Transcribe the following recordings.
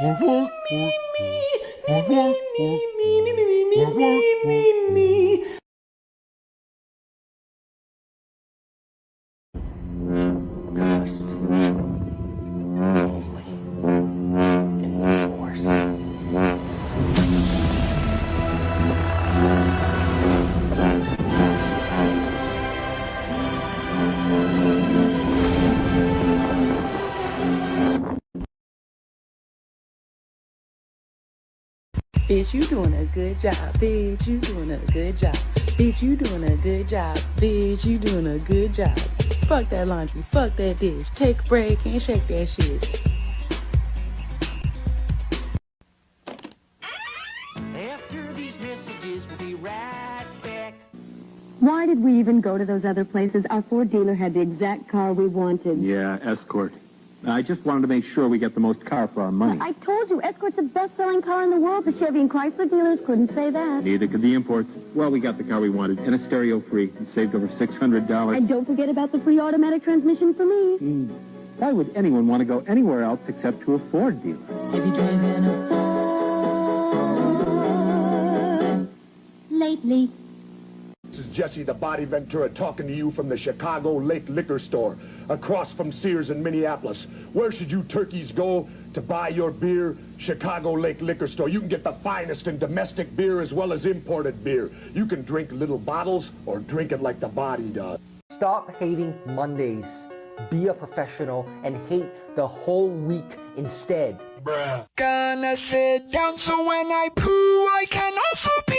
Work, work, work, work. Work, work, work, work. Work, work, work, work. Ghost. Lonely. In the force. Bitch, you doing a good job. Bitch, you doing a good job. Bitch, you doing a good job. Bitch, you doing a good job. Fuck that laundry. Fuck that dish. Take a break and shake that shit. After these messages, we'll be right back. Why did we even go to those other places? Our Ford dealer had the exact car we wanted. Yeah, Escort. I just wanted to make sure we get the most car for our money. I told you, Escort's the best-selling car in the world. The Chevy and Chrysler dealers couldn't say that. Neither could the imports. Well, we got the car we wanted, and a stereo free, and saved over $600. And don't forget about the free automatic transmission for me. Why would anyone want to go anywhere else except to a Ford dealer? If you driving a Ford Lately. This is Jesse the Body Ventura talking to you from the Chicago Lake Liquor Store, across from Sears in Minneapolis. Where should you turkeys go to buy your beer? Chicago Lake Liquor Store. You can get the finest in domestic beer as well as imported beer. You can drink little bottles or drink it like the body does. Stop hating Mondays. Be a professional and hate the whole week instead. Gonna sit down so when I poo, I can also pee.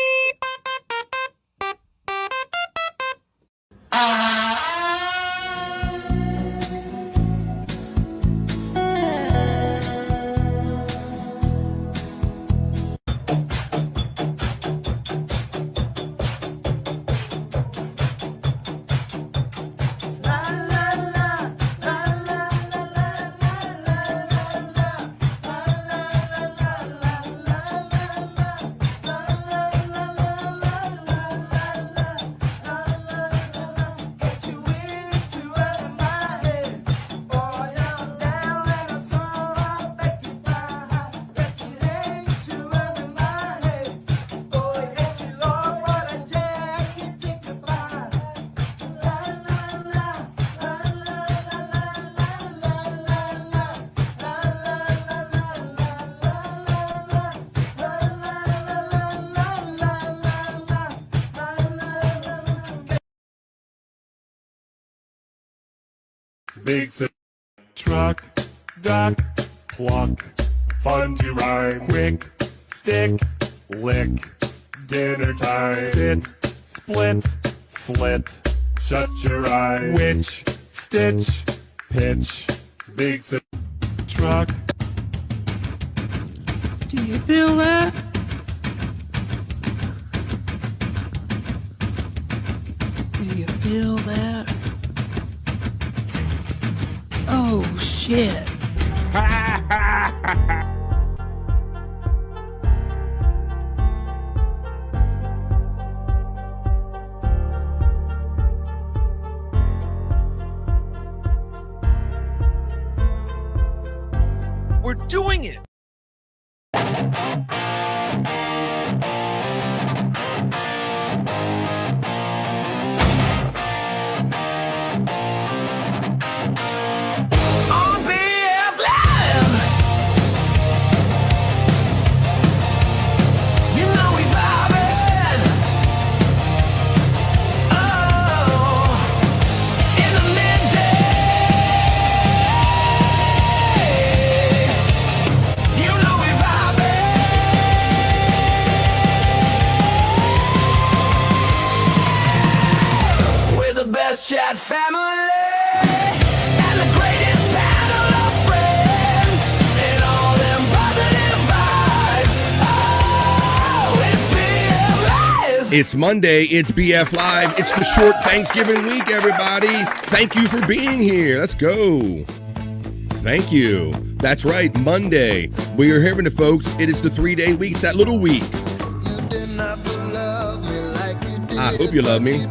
big truck, duck, pluck, fun to rhyme, quick, stick, lick, dinner time, spit, split, slit, shut your eye, witch, stitch, pitch, big truck. Do you feel that? Do you feel that? Oh, shit. We're doing it. On BF Live. You know we vibing. Oh, in the midday. You know we vibing. We're the best chat family. And the greatest panel of friends, and all them positive vibes. Oh, it's BF Live. It's Monday. It's BF Live. It's the short Thanksgiving week, everybody. Thank you for being here. Let's go. Thank you. That's right, Monday. We are hearing it, folks. It is the 3-day week. It's that little week. I hope you love me,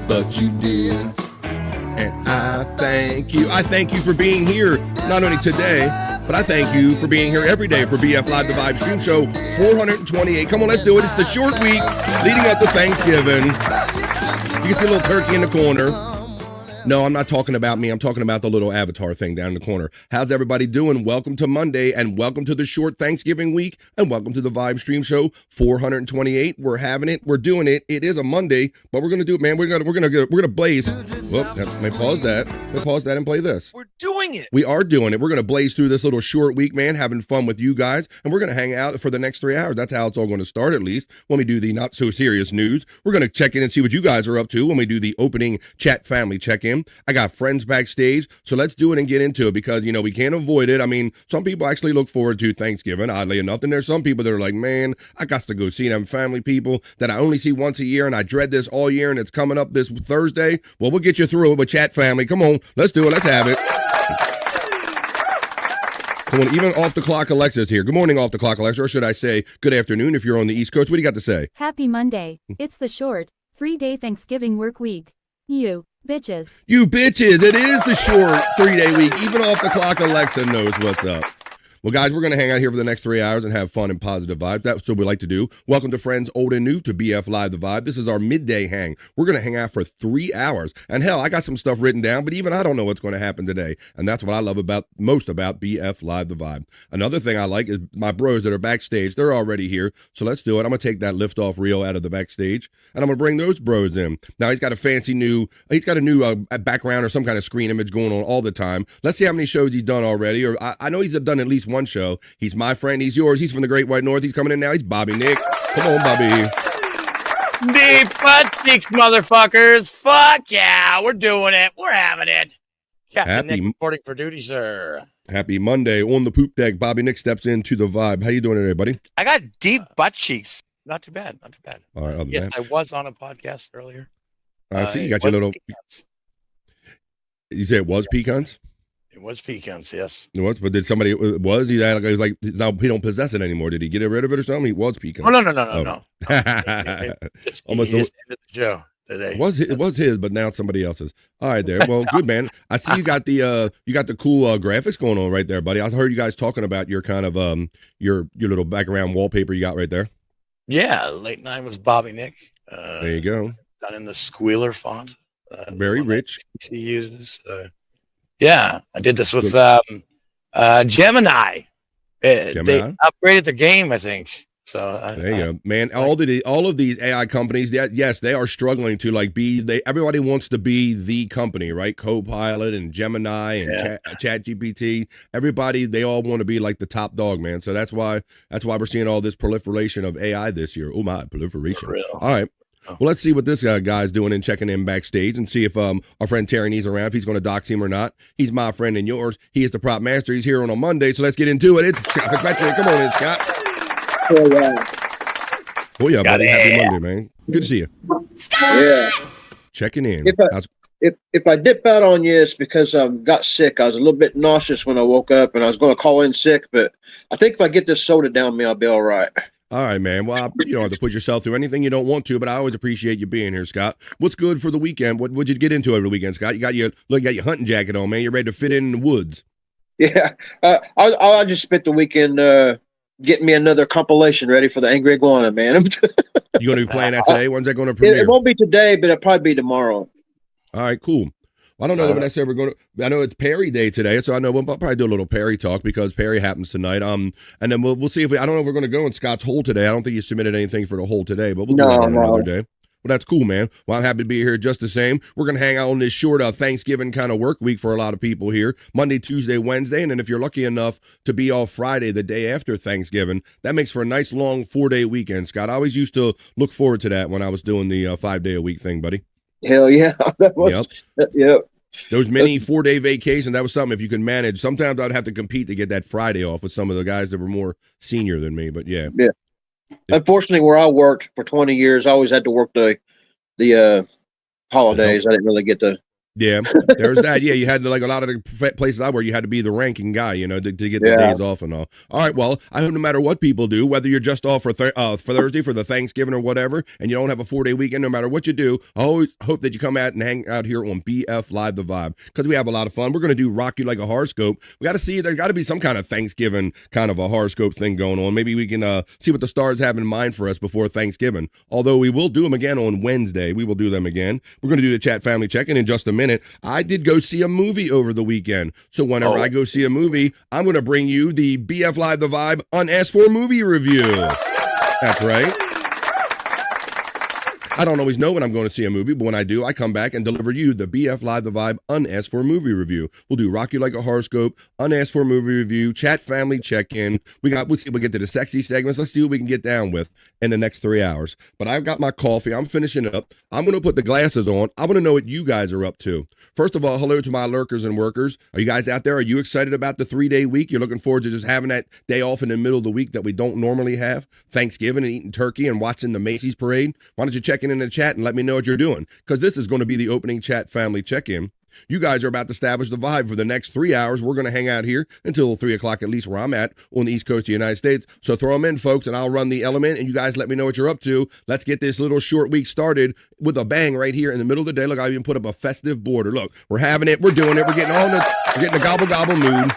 but you did. And I thank you. I thank you for being here, not only today, but I thank you for being here every day for BF Live, the Vibe Stream Show 428. Come on, let's do it. It's the short week leading up to Thanksgiving. You can see a little turkey in the corner. No, I'm not talking about me. I'm talking about the little avatar thing down in the corner. How's everybody doing? Welcome to Monday, and welcome to the short Thanksgiving week, and welcome to the Vibe Stream Show 428. We're having it. We're doing it. It is a Monday, but we're gonna do it, man. We're gonna blaze. Well, let me pause that. Let me pause that and play this. We're doing it. We are doing it. We're gonna blaze through this little short week, man, having fun with you guys, and we're gonna hang out for the next 3 hours. That's how it's all going to start, at least. When we do the not so serious news, we're gonna check in and see what you guys are up to. When we do the opening chat family check-in, I got friends backstage, so let's do it and get into it because, you know, we can't avoid it. I mean, some people actually look forward to Thanksgiving, oddly enough, and there's some people that are like, man, I got to go see them family people that I only see once a year, and I dread this all year, and it's coming up this Thursday. Well, we'll get you through it with chat family. Come on, let's do it. Let's have it. Come on, even off the clock Alexa's here. Good morning, off the clock Alexa, or should I say good afternoon if you're on the East Coast. What do you got to say? Happy Monday. It's the short 3-day Thanksgiving work week. You bitches. You bitches. It is the short 3-day week. Even off the clock Alexa knows what's up. Well, guys, we're going to hang out here for the next 3 hours and have fun and positive vibes. That's what we like to do. Welcome to friends old and new to BF Live The Vibe. This is our midday hang. We're going to hang out for 3 hours. And hell, I got some stuff written down, but even I don't know what's going to happen today. And that's what I love most about BF Live The Vibe. Another thing I like is my bros that are backstage. They're already here. So let's do it. I'm going to take that liftoff reel out of the backstage, and I'm going to bring those bros in. Now, he's got a new background or some kind of screen image going on all the time. Let's see how many shows he's done already. Or I know he's done at least one show. He's my friend. He's yours. He's from the Great White North. He's coming in now. He's Bobby Nick. Come on, Bobby. Deep butt cheeks, motherfuckers. Fuck yeah. We're doing it. We're having it. Captain Nick reporting for duty, sir. Happy Monday. On the poop deck, Bobby Nick steps into the vibe. How you doing today, buddy? I got deep butt cheeks. Not too bad. Not too bad. All right. Yes, I was on a podcast earlier. I see. You got your little... Pecans. You say it was pecans? It was pecans, yes. It was, but did somebody, it was? He like now he don't possess it anymore. Did he get rid of it or something? He was pecans. Oh, no. Almost ended the show today. It was his, but now it's somebody else's. All right, there. Well, good, man. I see you got the cool graphics going on right there, buddy. I heard you guys talking about your kind of your little background wallpaper you got right there. Yeah, late night was Bobby Nick. There you go. Done in the squealer font. Very rich. He uses. Yeah, I did this with Gemini. They upgraded the game, I think. So there you go, man. All of these AI companies, yes, they are struggling to like everybody wants to be the company, right? Copilot and Gemini and Chat GPT. Everybody, they all want to be like the top dog, man. So that's why we're seeing all this proliferation of AI this year. Oh my, proliferation. All right. Well, let's see what this guy's doing and checking in backstage and see if our friend Terry Nee's around, if he's going to dox him or not. He's my friend and yours. He is the prop master. He's here on a Monday, so let's get into it. It's Scott Fitzpatrick. Come on in, Scott. Oh yeah, buddy. Happy Monday, man. Good to see you. Yeah. Checking in. If I dip out on you, it's because I got sick. I was a little bit nauseous when I woke up, and I was going to call in sick, but I think if I get this soda down me, I'll be all right. All right, man. Well, you don't have to put yourself through anything you don't want to, but I always appreciate you being here, Scott. What's good for the weekend? What would you get into over the weekend, Scott? You got your hunting jacket on, man. You're ready to fit in the woods. Yeah. I'll just spent the weekend getting me another compilation ready for the Angry Iguana, man. You going to be playing that today? When's that going to premiere? It won't be today, but it'll probably be tomorrow. All right, cool. I don't know if necessarily we're going to. I know it's Perry Day today, so I know we'll probably do a little Perry talk because Perry happens tonight. And then we'll see if I don't know if we're going to go in Scott's hole today. I don't think you submitted anything for the hole today, but we'll do that on another day. Well, that's cool, man. Well, I'm happy to be here just the same. We're going to hang out on this short Thanksgiving kind of work week for a lot of people here. Monday, Tuesday, Wednesday. And then if you're lucky enough to be off Friday, the day after Thanksgiving, that makes for a nice long 4-day weekend, Scott. I always used to look forward to that when I was doing the 5-day-a-week thing, buddy. Hell yeah. Yep. Those mini 4-day vacations, that was something if you could manage. Sometimes I'd have to compete to get that Friday off with some of the guys that were more senior than me, but yeah. Yeah. Unfortunately, where I worked for 20 years, I always had to work the holidays. I didn't really get to. Yeah, there's that. Yeah, you had to, like a lot of the places I work, you had to be the ranking guy, to get the days off and all. All right, well, I hope no matter what people do, whether you're just off for Thursday for the Thanksgiving or whatever, and you don't have a 4-day weekend, no matter what you do, I always hope that you come out and hang out here on BF Live the Vibe because we have a lot of fun. We're going to do Rock You Like a Horoscope. We got to see, there's got to be some kind of Thanksgiving kind of a horoscope thing going on. Maybe we can see what the stars have in mind for us before Thanksgiving. Although we will do them again on Wednesday. We will do them again. We're going to do the chat family check-in in just a minute. I did go see a movie over the weekend. So whenever I go see a movie, I'm going to bring you the BF Live the Vibe unasked for movie review. That's right. I don't always know when I'm going to see a movie, but when I do, I come back and deliver you the BF Live the Vibe unasked for movie review. We'll do Rock You Like a Horoscope, unasked for movie review, chat family check-in. We'll see, we'll get to the sexy segments. Let's see what we can get down with in the next 3 hours. But I've got my coffee. I'm finishing up. I'm going to put the glasses on. I want to know what you guys are up to. First of all, hello to my lurkers and workers. Are you guys out there? Are you excited about the 3-day week? You're looking forward to just having that day off in the middle of the week that we don't normally have? Thanksgiving and eating turkey and watching the Macy's parade? Why don't you check in the chat and let me know what you're doing, because this is going to be the opening chat family check-in. You guys are about to establish the vibe for the next 3 hours. We're going to hang out here until 3 o'clock, at least where I'm at on the East Coast of the United States. So throw them in, folks, and I'll run the element, and you guys let me know what you're up to. Let's get this little short week started with a bang right here in the middle of the day. Look, I even put up a festive border. Look, we're having it. We're doing it. We're getting the gobble mood.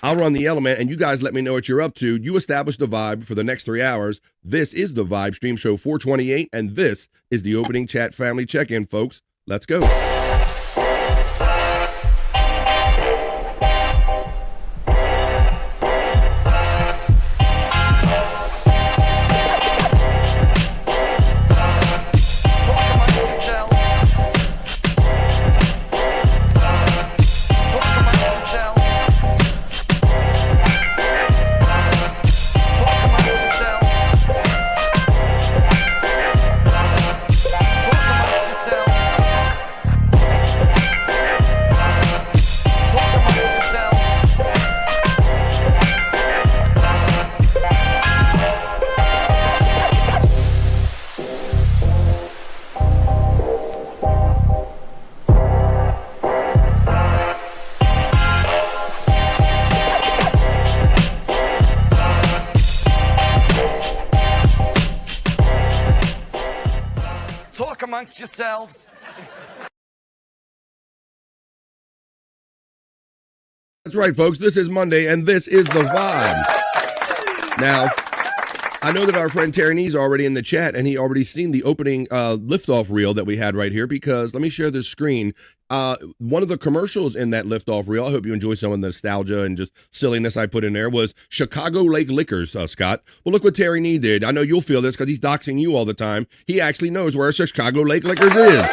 I'll run the element, and you guys let me know what you're up to. You establish the vibe for the next 3 hours. This is the Vibe Stream Show 428, and this is the opening chat family check-in, folks. Let's go. Amongst yourselves. That's right, folks. This is Monday, and this is the vibe. Now, I know that our friend Terry Nee's already in the chat, and he already seen the opening liftoff reel that we had right here, because let me share the screen. One of the commercials in that liftoff reel, I hope you enjoy some of the nostalgia and just silliness I put in there, was Chicago Lake Liquors, Scott. Well, look what Terry Nee did. I know you'll feel this because he's doxing you all the time. He actually knows where Chicago Lake Liquors is.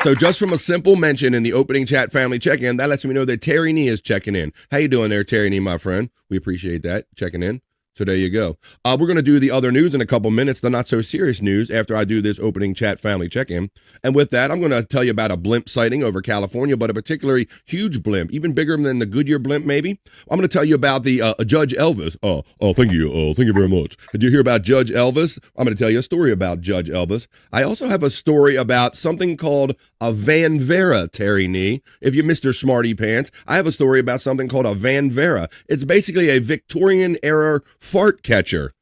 So just from a simple mention in the opening chat family check-in, that lets me know that Terry Nee is checking in. How you doing there, Terry Nee, my friend? We appreciate that, checking in. So there you go. We're going to do the other news in a couple minutes, the not so serious news, after I do this opening chat family check-in. And with that, I'm going to tell you about a blimp sighting over California, but a particularly huge blimp, even bigger than the Goodyear blimp, maybe. I'm going to tell you about the Judge Elvis. Oh, thank you. Oh, thank you very much. Did you hear about Judge Elvis? I'm going to tell you a story about Judge Elvis. I also have a story about something called a Van Vera, Terry Nee. If you're Mr. Smarty Pants, I have a story about something called a Van Vera. It's basically a Victorian-era fart catcher.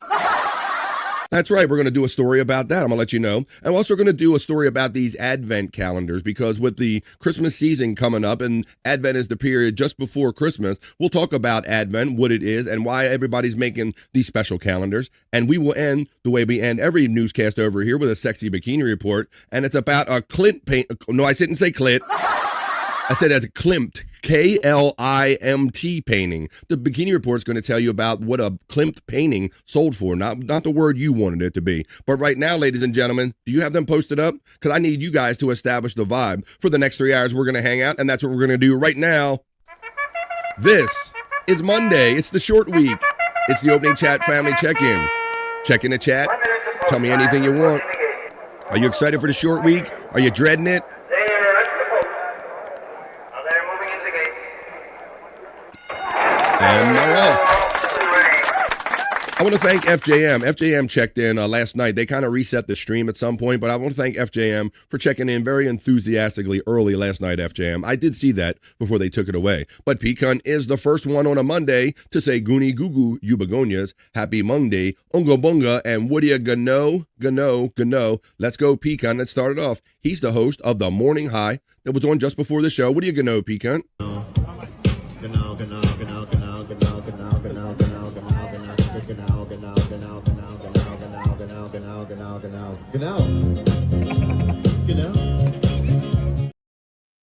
That's right. We're going to do a story about that. I'm going to let you know. And we're also going to do a story about these Advent calendars, because with the Christmas season coming up, and Advent is the period just before Christmas, we'll talk about Advent, what it is, and why everybody's making these special calendars. And we will end the way we end every newscast over here with a sexy bikini report. And it's about a Clint paint. No, I didn't say Clint. I said that's Klimt, Klimt painting. The Bikini Report is going to tell you about what a Klimt painting sold for, not the word you wanted it to be. But right now, ladies and gentlemen, do you have them posted up? Because I need you guys to establish the vibe. For the next 3 hours, we're going to hang out, and that's what we're going to do right now. This is Monday. It's the short week. It's the opening chat family check-in. Check in the chat. Tell me anything you want. Are you excited for the short week? Are you dreading it? And they're off. I want to thank FJM. FJM checked in last night. They kind of reset the stream at some point, but I want to thank FJM for checking in very enthusiastically early last night, FJM. I did see that before they took it away. But Pecan is the first one on a Monday to say Goonie Goo Goo, you begonias, Happy Monday, Unga Bunga, and what do you gano. Let's go, Pecan. Let's start it off. He's the host of the Morning High that was on just before the show. What do you gano, Pecan?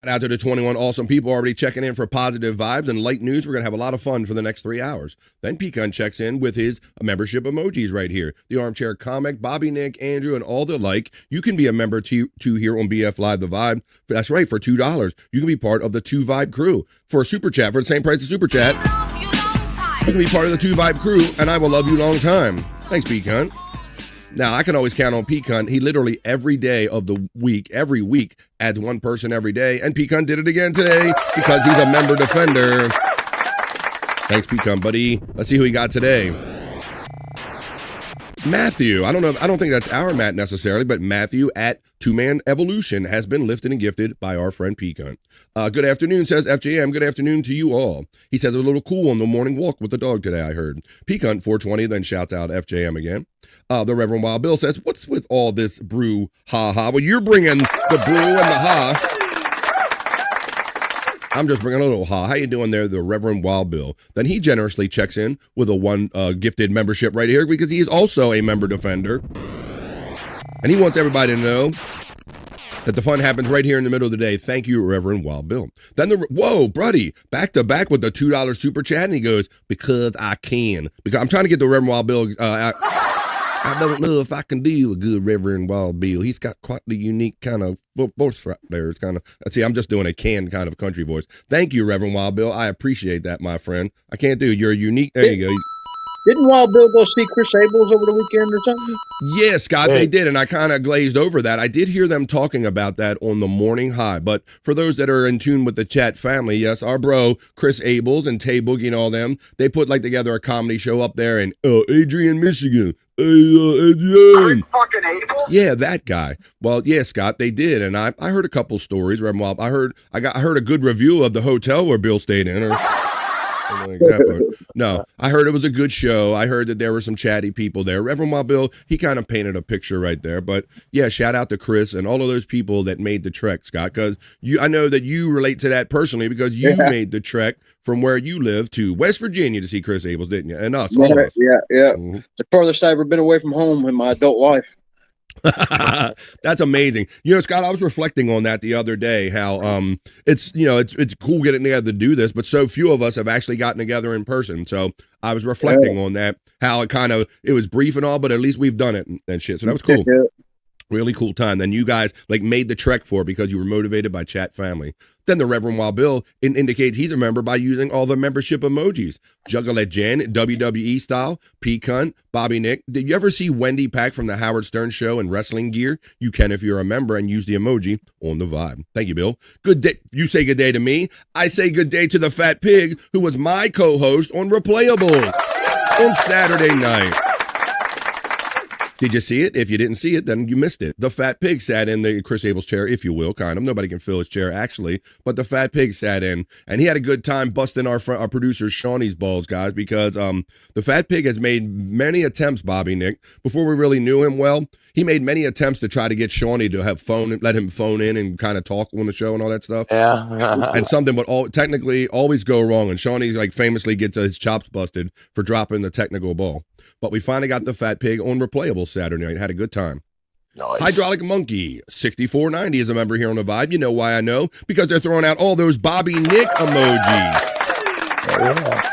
Out to the 21 awesome people already checking in for positive vibes and light news. We're going to have a lot of fun for the next 3 hours. Then Pecan checks in with his membership emojis right here. The Armchair Comic, Bobby, Nick, Andrew, and all the like. You can be a member too here on BF Live The Vibe. That's right, for $2. You can be part of the 2 Vibe crew. For a super chat, for the same price as super chat, you can be part of the 2 Vibe crew, and I will love you long time. Thanks, Pecan. Now, I can always count on Pecan. He literally every day of the week, every week, adds one person every day. And Pecan did it again today because he's a member defender. Thanks, Pecan, buddy. Let's see who he got today. Matthew. I don't think that's our Matt necessarily, but Matthew at 2-Man Evolution has been lifted and gifted by our friend Pecan. Good afternoon, says FJM. Good afternoon to you all. He says a little cool on the morning walk with the dog today, I heard. Pecan 420 then shouts out FJM again. The Reverend Wild Bill says, what's with all this brew ha-ha? Well, you're bringing the brew and the ha. I'm just bringing a little ha. How you doing there, the Reverend Wild Bill? Then he generously checks in with a one gifted membership right here because he is also a member defender. And he wants everybody to know that the fun happens right here in the middle of the day. Thank you, Reverend Wild Bill. Then whoa, buddy, back to back with the $2 super chat. And he goes, because I can. Because I'm trying to get the Reverend Wild Bill. I don't know if I can do a good Reverend Wild Bill. He's got quite the unique kind of voice right there. It's kind of, see, I'm just doing a canned kind of country voice. Thank you, Reverend Wild Bill. I appreciate that, my friend. I can't do it. You're unique. There you go. Didn't Wild Bill go see Chris Abels over the weekend or something? Yeah, Scott, they did, and I kind of glazed over that. I did hear them talking about that on the Morning High, but for those that are in tune with the chat family, yes, our bro Chris Abels and Tay Boogie and all them, they put like together a comedy show up there in Adrian, Michigan. Adrian. Fucking Abel? Yeah, that guy. Well, yeah, Scott, they did, and I heard a couple stories. I heard a good review of the hotel where Bill stayed in. like that, but no, I heard it was a good show. I heard that there were some chatty people there. Reverend Wild Bill, he kind of painted a picture right there. But yeah, shout out to Chris and all of those people that made the trek, Scott, because I know that you relate to that personally because you made the trek from where you live to West Virginia to see Chris Abels, didn't you? And us, all of us. Yeah. Mm-hmm. The furthest I've ever been away from home in my adult life. That's amazing. You know, Scott, I was reflecting on that the other day, how it's cool getting together to do this, but so few of us have actually gotten together in person. So I was reflecting on that, how it was brief and all, but at least we've done it and shit. So that was cool. Really cool time. Then you guys made the trek for it because you were motivated by chat family. Then the Reverend Wild Bill indicates he's a member by using all the membership emojis. Juggle at Jen, WWE style, P-Cunt, Bobby Nick. Did you ever see Wendy Pack from the Howard Stern show in wrestling gear? You can if you're a member and use the emoji on the vibe. Thank you, Bill. Good day. You say good day to me. I say good day to the fat pig who was my co-host on Replayables on Saturday night. Did you see it? If you didn't see it, then you missed it. The fat pig sat in the Chris Abels chair, if you will, kind of. Nobody can fill his chair, actually. But the fat pig sat in, and he had a good time busting our producer Shawnee's balls, guys, because the fat pig has made many attempts, Bobby Nick, before we really knew him well. He made many attempts to try to get Shawnee to let him phone in and kind of talk on the show and all that stuff. Yeah. And something would technically always go wrong. And Shawnee famously gets his chops busted for dropping the technical ball. But we finally got the fat pig on Replayable Saturday night. Had a good time. Nice. Hydraulic Monkey 6490 is a member here on the vibe. You know why I know? Because they're throwing out all those Bobby Nick emojis. Oh, yeah.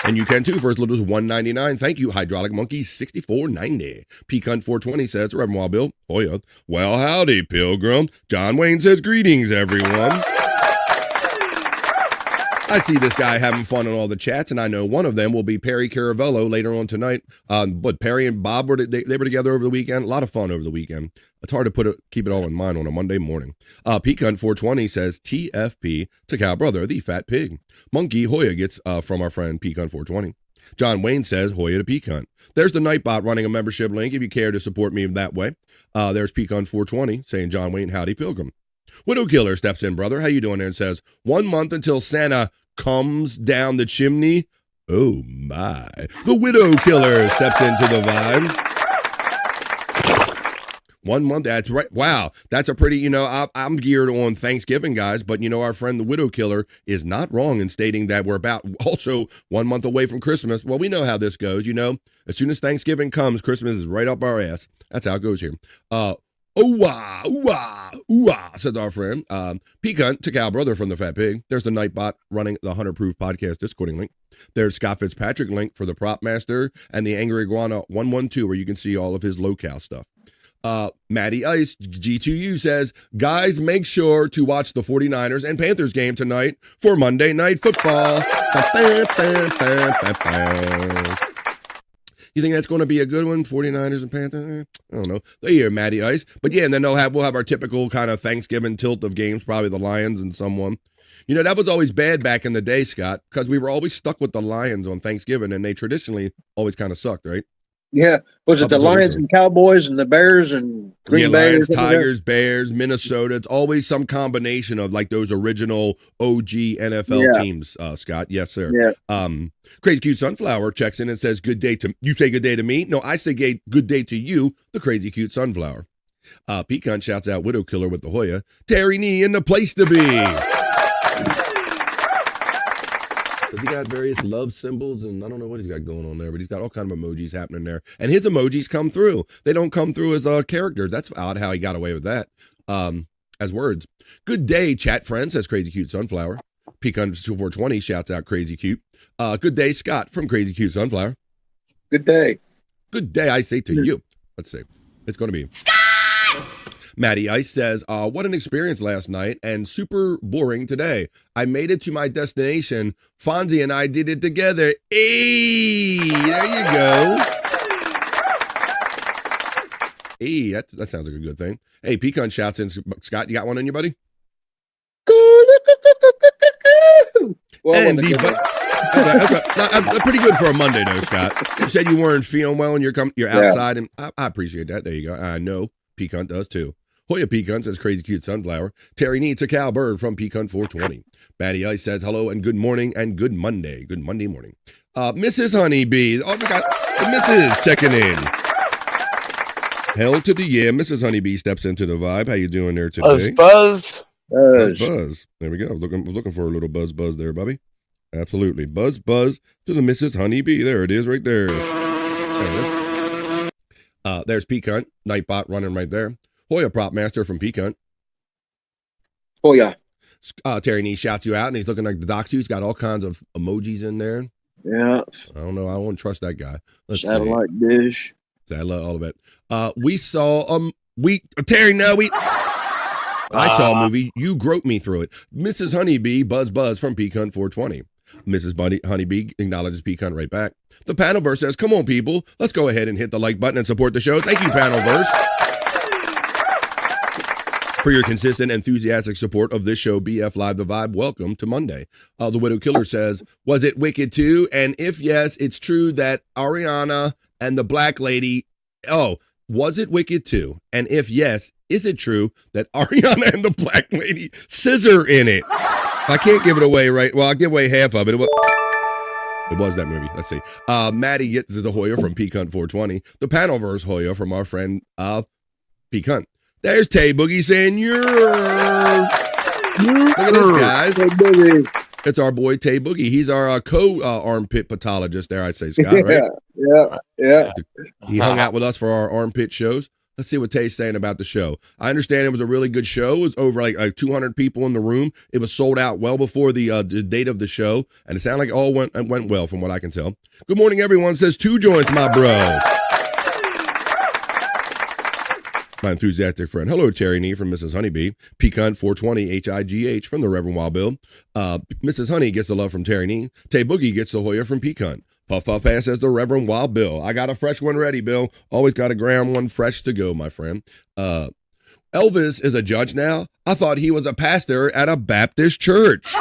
And you can too for as little as $1.99. Thank you, Hydraulic Monkey 6490. P-Cunt 420 says, Reverend Wild Bill, oh yeah. Well, howdy, Pilgrim. John Wayne says, greetings, everyone. I see this guy having fun in all the chats, and I know one of them will be Perry Caravello later on tonight. But Perry and Bob were together over the weekend. A lot of fun over the weekend. It's hard to keep it all in mind on a Monday morning. P-Cunt 420 says TFP to Cow Brother, the fat pig. Monkey Hoya gets from our friend P-Cunt 420. John Wayne says Hoya to P-Cunt. There's the Nightbot running a membership link if you care to support me that way. There's P-Cunt 420 saying John Wayne, howdy Pilgrim. Widow Killer steps in, brother. How you doing there? And says 1 month until Santa comes down the chimney. Oh my. The Widow Killer stepped into the vibe. 1 month, that's right. Wow, that's a pretty, I'm geared on Thanksgiving, guys, but our friend the Widow Killer is not wrong in stating that we're about also 1 month away from Christmas. Well, we know how this goes, as soon as Thanksgiving comes, Christmas is right up our ass. That's how it goes here. Ooh-wah, ooh-wah, ooh-wah, says our friend. P-Cunt to Cow Brother from the Fat Pig. There's the Nightbot running the 100 Proof Podcast Discording link. There's Scott Fitzpatrick link for the Prop Master and the Angry Iguana 112 where you can see all of his locale stuff. Matty Ice G2U says, guys, make sure to watch the 49ers and Panthers game tonight for Monday Night Football. You think that's going to be a good one? 49ers and Panthers? I don't know. They hear Matty Ice. But yeah, and then we'll have our typical kind of Thanksgiving tilt of games, probably the Lions and someone. That was always bad back in the day, Scott, because we were always stuck with the Lions on Thanksgiving, and they traditionally always kind of sucked, right? Yeah. Was it the Lions and Cowboys and the Bears and Green Bay? Lions, Tigers, Bears, Minnesota. It's always some combination of those original OG NFL teams, Scott. Yes, sir. Yeah. Crazy Cute Sunflower checks in and says, good day to you. Say good day to me. No, I say good day to you, the Crazy Cute Sunflower. P-Cunt shouts out Widow Killer with the Hoya. Terry Nee in the place to be. He got various love symbols, and I don't know what he's got going on there, but he's got all kind of emojis happening there. And his emojis come through. They don't come through as characters. That's odd how he got away with that as words. Good day, chat friend, says Crazy Cute Sunflower. P-Cunt 2420 shouts out Crazy Cute. Good day, Scott from Crazy Cute Sunflower. Good day. Good day, I say to you. Let's see. It's going to be Scott! Matty Ice says, what an experience last night and super boring today. I made it to my destination. Fonzie and I did it together. Hey, there you go. Hey, that sounds like a good thing. Hey, P-Cunt shouts in. Scott, you got one in you, buddy? Andy, that's pretty good for a Monday, though, Scott. You said you weren't feeling well and you're outside, and I appreciate that. There you go. I know P-Cunt does, too. Hoya Pecan says crazy cute sunflower. Terry needs a cowbird from Pecan 420. Batty Ice says hello and good morning and good Monday. Good Monday morning. Mrs. Honeybee. Oh, we got the Mrs. checking in. Hell to the yeah. Mrs. Honeybee steps into the vibe. How you doing there today? Buzz. Buzz. There we go. Looking for a little buzz there, Bubby. Absolutely. Buzz to the Mrs. Honeybee. There it is right there. There it is. There's Pecan. Nightbot running right there. Hoya Prop Master from Pecan. Hoya. Terry Nee shouts you out, and he's looking like the docs. He's got all kinds of emojis in there. Yeah. I don't know. I won't trust that guy. Let's Satellite dish. Satellite, all of it. We saw Terry. No, I saw a movie. You groped me through it. Mrs. Honeybee, Buzz from Pecan 420. Mrs. Honeybee acknowledges Pecan right back. The Panelverse says, come on, people. Let's go ahead and hit the like button and support the show. Thank you, Panelverse, for your consistent, enthusiastic support of this show, BF Live The Vibe. Welcome to Monday. The Widow Killer says, was it Wicked 2? And if yes, it's true that Ariana and the black lady, was it Wicked 2? And if yes, is it true that Ariana and the black lady scissor in it? I can't give it away, right? Well, I'll give away half of it. It was that movie. Let's see. Maddie gets the Hoya from Pecan 420. The Panelverse Hoya from our friend Pecan. There's Tay Boogie saying, Look at this, guys. It's our boy Tay Boogie. He's our co-armpit pathologist there, I say, Scott, right? Yeah. He hung out with us for our armpit shows. Let's see what Tay's saying about the show. I understand it was a really good show. It was over like 200 people in the room. It was sold out well before the date of the show, and it sounded like it all went well from what I can tell. Good morning, everyone. Says 2 joints, my bro. My enthusiastic friend. Hello, Terry Nee from Mrs. Honeybee. Pecan 420 HIGH from the Reverend Wild Bill. Mrs. Honey gets the love from Terry Nee. Tay Boogie gets the Hoya from Pecan. Puff Puff Pass says the Reverend Wild Bill. I got a fresh one ready, Bill. Always got a ground one fresh to go, my friend. Elvis is a judge now. I thought he was a pastor at a Baptist church.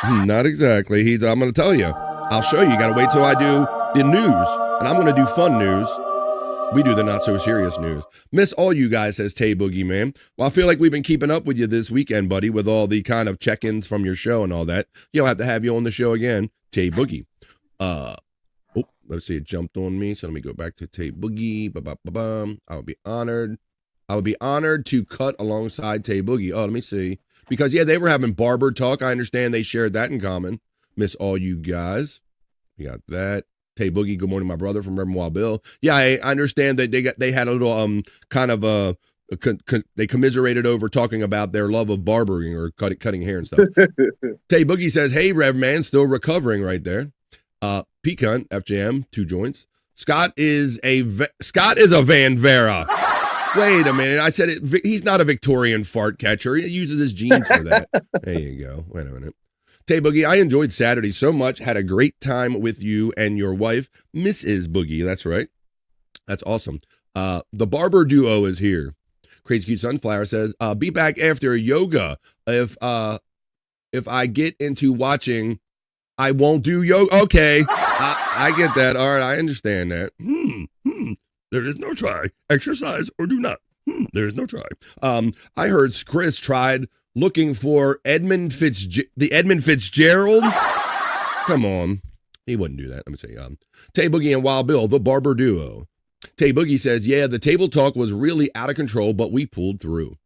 Not exactly. I'm going to tell you. I'll show you. You got to wait till I do the news. And I'm going to do fun news. We do the not so serious news. Miss all you guys, says Tay Boogie, man. Well, I feel like we've been keeping up with you this weekend, buddy, with all the kind of check-ins from your show and all that. You'll have to have you on the show again, Tay Boogie. Let's see, it jumped on me. So let me go back to Tay Boogie. I would be honored. To cut alongside Tay Boogie. Oh, let me see. Because, they were having barber talk. I understand they shared that in common. Miss all you guys. We got that. Tay Boogie, good morning, my brother from Reverend Wild Bill. Yeah, I understand that they had a little they commiserated over talking about their love of barbering or cutting hair and stuff. Tay Boogie says, hey, Rev man, still recovering right there. Pecan, FJM, 2 joints. Scott is a Van Vera. Wait a minute. I said it. He's not a Victorian fart catcher. He uses his jeans for that. There you go. Wait a minute. Tay Boogie, I enjoyed Saturday so much. Had a great time with you and your wife, Mrs. Boogie. That's right. That's awesome. The barber duo is here. Crazy Cute Sunflower says, be back after yoga. If I get into watching, I won't do yoga. Okay. I get that. All right. I understand that. There is no try. Exercise or do not. There is no try. I heard Chris tried looking for the Edmund Fitzgerald. Come on. He wouldn't do that. Let me say, Tay Boogie and Wild Bill, the barber duo. Tay Boogie says, the table talk was really out of control, but we pulled through.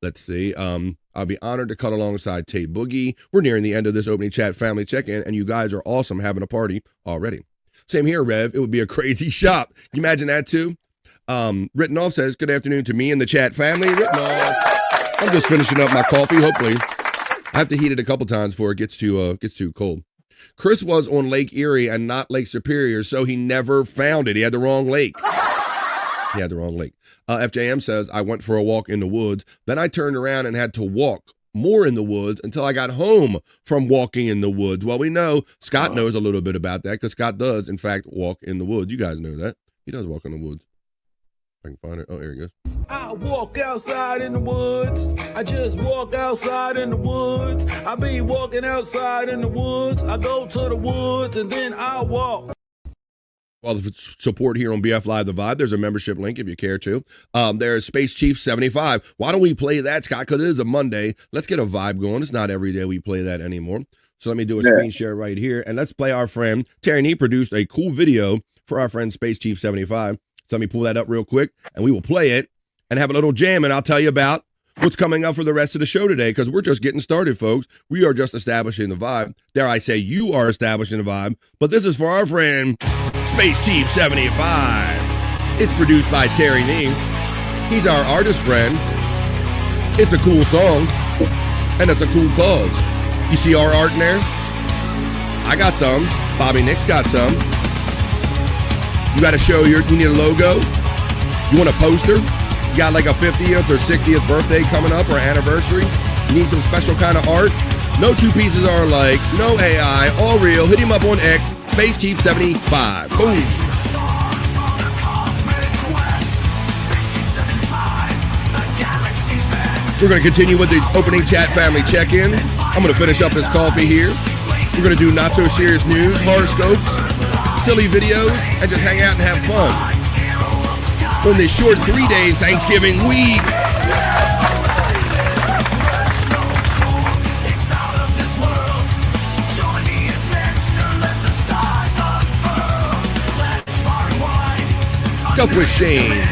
Let's see. I'll be honored to cut alongside Tay Boogie. We're nearing the end of this opening chat family check-in, and you guys are awesome having a party already. Same here, Rev. It would be a crazy shop. Can you imagine that, too? Written Off says, good afternoon to me and the chat family. Written Off. I'm just finishing up my coffee, hopefully. I have to heat it a couple times before it gets too cold. Chris was on Lake Erie and not Lake Superior, so he never found it. He had the wrong lake. FJM says, I went for a walk in the woods. Then I turned around and had to walk more in the woods until I got home from walking in the woods. Well, we know Scott knows a little bit about that because Scott does, in fact, walk in the woods. You guys know that. He does walk in the woods. I can find it. Oh, here he goes. I walk outside in the woods. I just walk outside in the woods. I be walking outside in the woods. I go to the woods and then I walk. all the support here on BF Live The Vibe. There's a membership link if you care to. There's Space Chief 75. Why don't we play that, Scott? Because it is a Monday. Let's get a vibe going. It's not every day we play that anymore. So let me do a screen share right here, and let's play our friend. Karry-No-Key produced a cool video for our friend Space Chief 75. So let me pull that up real quick, and we will play it and have a little jam, and I'll tell you about what's coming up for the rest of the show today, because we're just getting started, folks. We are just establishing the vibe. Dare I say you are establishing the vibe, but this is for our friend Space Chief 75. It's produced by Karry-No-Key. He's our artist friend. It's a cool song, and it's a cool cause. You see our art in there? I got some. Bobby Nick's got some. You got to show you need a logo? You want a poster? You got like a 50th or 60th birthday coming up or anniversary? You need some special kind of art? No two pieces are alike. No AI. All real. Hit him up on X. Space Chief 75. Boom. We're going to continue with the opening chat family check-in. I'm going to finish up this coffee here. We're going to do not so serious news, horoscopes, silly videos, and just hang out and have fun on this short 3-day Thanksgiving week. Stuff with Shane.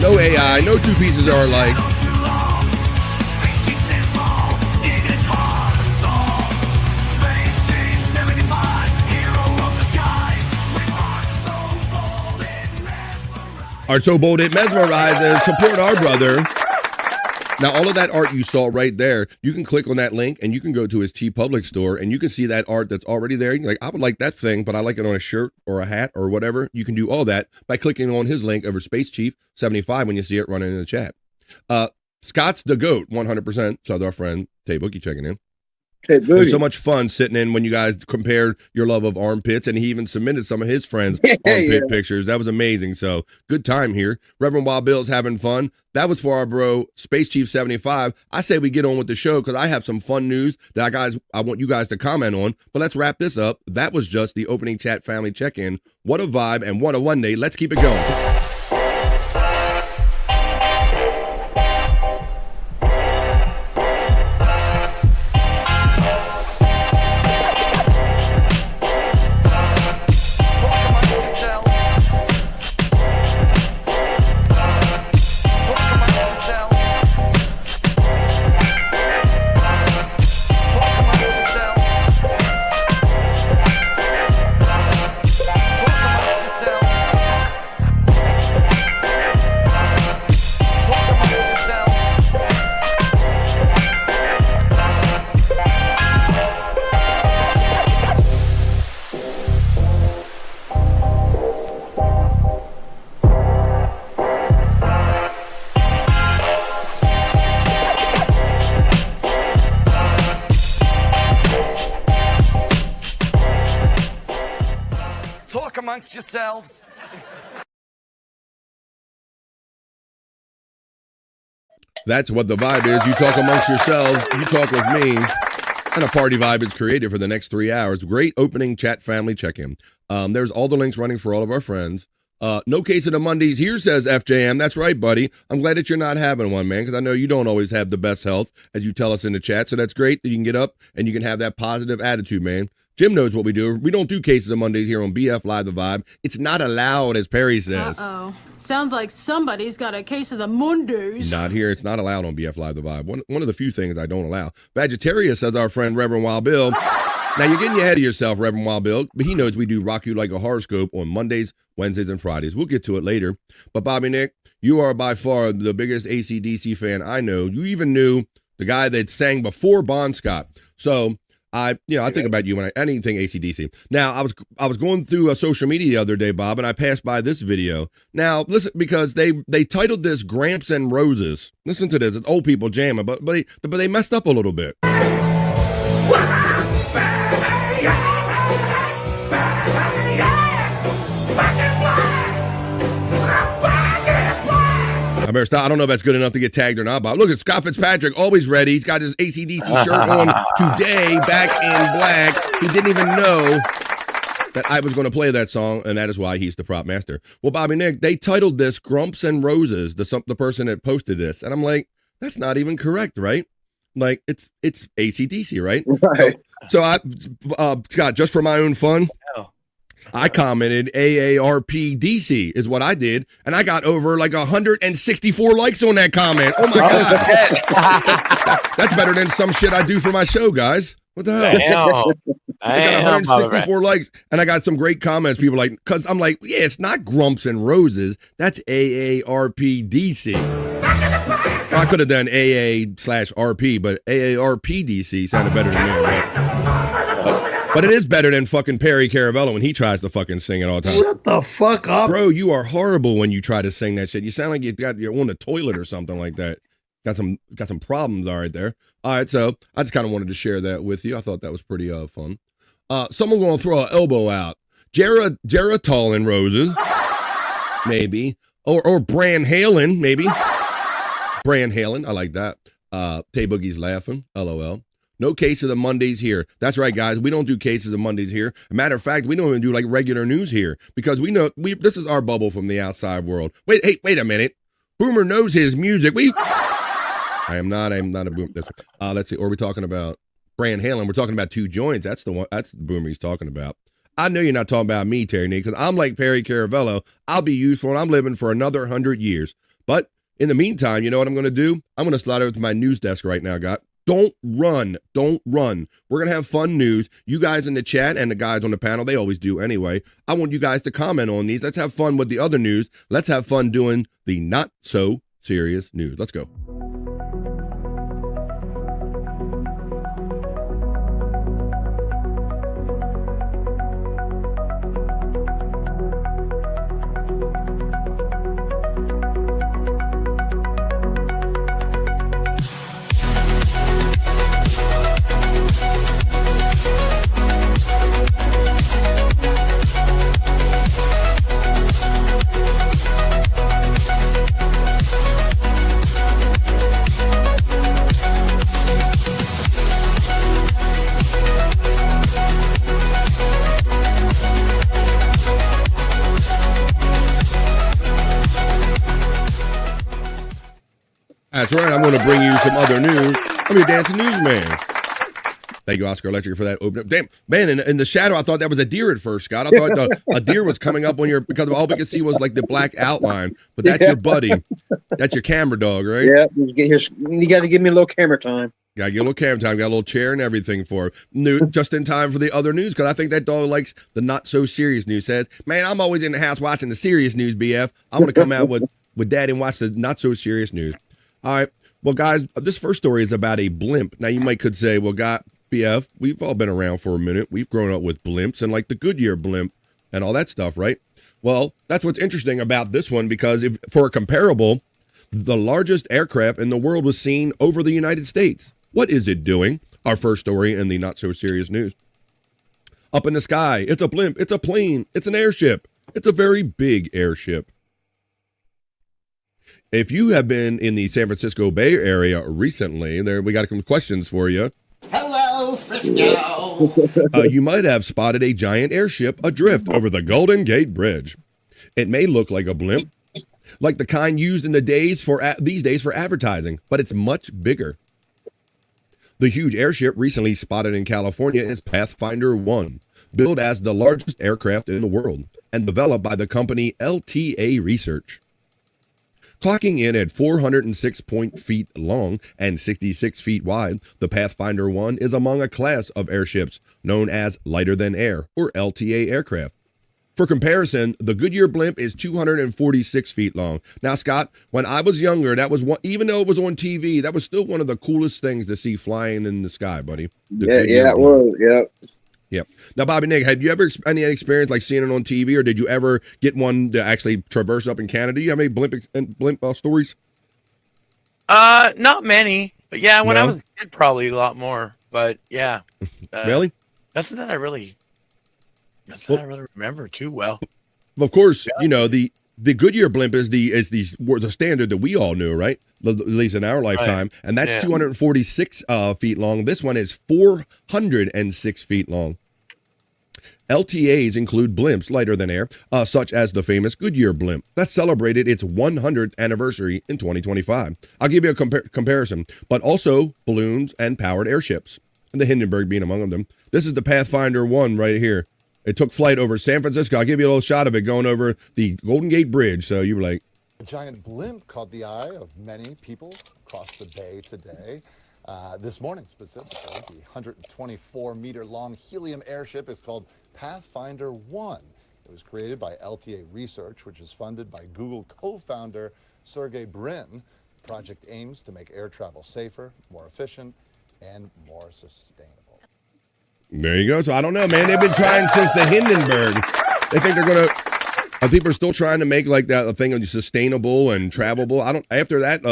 No AI, no two pieces are alike. Are so bold it mesmerizes. Support our brother. Now, all of that art you saw right there, you can click on that link and you can go to his TeePublic store and you can see that art that's already there. You're like, I would like that thing, but I like it on a shirt or a hat or whatever. You can do all that by clicking on his link over Space Chief 75 when you see it running in the chat. Scott's the GOAT, 100%. So that's our friend Tay Bookie checking in. It was so much fun sitting in when you guys compared your love of armpits, and he even submitted some of his friends' armpit pictures. That was amazing. So good time here. Reverend Wild Bill's having fun. That was for our bro Space Chief 75. I say we get on with the show because I have some fun news that I want you guys to comment on. But let's wrap this up. That was just the opening chat family check-in. What a vibe and what a one day. Let's keep it going. Amongst yourselves. That's what the vibe is. You talk amongst yourselves, you talk with me, and a party vibe is created for the next 3 hours. Great opening chat family check-in. There's all the links running for all of our friends. No case of the Mondays here, says FJM. That's right, buddy. I'm glad that you're not having one, man, because I know you don't always have the best health, as you tell us in the chat. So that's great that you can get up and you can have that positive attitude, man. Jim knows what we do. We don't do cases of Mondays here on BF Live The Vibe. It's not allowed, as Perry says. Uh-oh. Sounds like somebody's got a case of the Mondays. Not here. It's not allowed on BF Live The Vibe. One of the few things I don't allow. Vegetarian, says our friend Reverend Wild Bill. Now, you're getting ahead of yourself, Reverend Wild Bill, but he knows we do Rock You Like a Horoscope on Mondays, Wednesdays, and Fridays. We'll get to it later. But Bobby Nick, you are by far the biggest AC/DC fan I know. You even knew the guy that sang before Bon Scott. So I think about you when anything AC/DC. Now, I was going through social media the other day, Bob, and I passed by this video. Now, listen, because they titled this Gramps and Roses. Listen to this. It's old people jamming, but they messed up a little bit. I better stop. I don't know if that's good enough to get tagged or not, Bob. Look at Scott Fitzpatrick, always ready. He's got his AC/DC shirt on today, back in black. He didn't even know that I was going to play that song, and that is why he's the prop master. Well, Bobby Nick, they titled this Grumps and Roses, the person that posted this. And I'm like, that's not even correct, right? Like, it's AC/DC, right? Right. So I, Scott, just for my own fun, I commented AARP DC is what I did, and I got over like 164 likes on that comment. Oh my God. That's better than some shit I do for my show, guys. What the hell? I got 164 likes, and I got some great comments. People like, because I'm like, yeah, it's not Grumps and Roses. That's AARP DC. I could have done AA/RP, but AARP DC sounded better than me. Right? But it is better than fucking Perry Caravello when he tries to fucking sing it all the time. Shut the fuck up. Bro, you are horrible when you try to sing that shit. You sound like you're on the toilet or something like that. Got some problems right there. All right, so I just kind of wanted to share that with you. I thought that was pretty fun. Someone going to throw an elbow out. Geritol and Roses, maybe. Or Bran Halen, maybe. Bran Halen, I like that. Tay Boogie's laughing, LOL. No Case of the Mondays here. That's right, guys. We don't do Cases of Mondays here. As a matter of fact, we don't even do like regular news here because we know this is our bubble from the outside world. Wait a minute. Boomer knows his music. I am not a boomer. Let's see. Or are we talking about Bran Halen? We're talking about Two Joints. That's the one. That's the boomer he's talking about. I know you're not talking about me, Terry Nick, because I'm like Perry Caravello. I'll be useful and I'm living for another 100 years. But in the meantime, you know what I'm going to do? I'm going to slide over to my news desk right now, guys. Don't run. Don't run. We're going to have fun news. You guys in the chat and the guys on the panel, they always do anyway. I want you guys to comment on these. Let's have fun with the other news. Let's have fun doing the not so serious news. Let's go. That's right. I'm going to bring you some other news. I'm your dancing newsman. Thank you, Oscar Electric, for that opening. Damn, man, in the shadow, I thought that was a deer at first, Scott. I thought a deer was coming up on your, because all we could see was like the black outline. But that's your buddy. That's your camera dog, right? Yeah, you got to give me a little camera time. Got to get a little camera time. Got a little chair and everything for him. Just in time for the other news, because I think that dog likes the not so serious news. Says, man, I'm always in the house watching the serious news, BF. I want to come out with Daddy and watch the not so serious news. All right. Well, guys, this first story is about a blimp. Now, you could say, well, God, BF, we've all been around for a minute. We've grown up with blimps and like the Goodyear blimp and all that stuff, right? Well, that's what's interesting about this one, because for a comparable, the largest aircraft in the world was seen over the United States. What is it doing? Our first story in the not so serious news. Up in the sky, it's a blimp, it's a plane, it's an airship. It's a very big airship. If you have been in the San Francisco Bay Area recently, we got some questions for you. Hello, Frisco. You might have spotted a giant airship adrift over the Golden Gate Bridge. It may look like a blimp, like the kind used in these days for advertising, but it's much bigger. The huge airship recently spotted in California is Pathfinder 1, billed as the largest aircraft in the world and developed by the company LTA Research. Clocking in at 406 feet long and 66 feet wide, the Pathfinder 1 is among a class of airships known as lighter than air, or LTA aircraft. For comparison, the Goodyear blimp is 246 feet long. Now, Scott, when I was younger, that was one, even though it was on TV, that was still one of the coolest things to see flying in the sky, buddy. It was. Yep. Now, Bobby Nick, have you ever any experience like seeing it on TV, or did you ever get one to actually traverse up in Canada? Do you have any blimp stories? Not many, but yeah, when I was a kid, probably a lot more. But yeah, really, nothing that I really remember too well. Of course, you know the the Goodyear blimp is the standard that we all knew, right? At least in our lifetime, right. And that's 246 feet long. This one is 406 feet long. LTAs include blimps lighter than air, such as the famous Goodyear blimp that celebrated its 100th anniversary in 2025. I'll give you a comparison, but also balloons and powered airships, and the Hindenburg being among them. This is the Pathfinder 1 right here. It took flight over San Francisco. I'll give you a little shot of it going over the Golden Gate Bridge. So you were like, a giant blimp caught the eye of many people across the bay today. This morning specifically, the 124-meter-long helium airship is called Pathfinder 1. It was created by LTA Research, which is funded by Google co-founder Sergey Brin. The project aims to make air travel safer, more efficient, and more sustainable. There you go. So I don't know, man. They've been trying since the Hindenburg. They think they're going to... people are still trying to make like that a thing of sustainable and travelable. After that,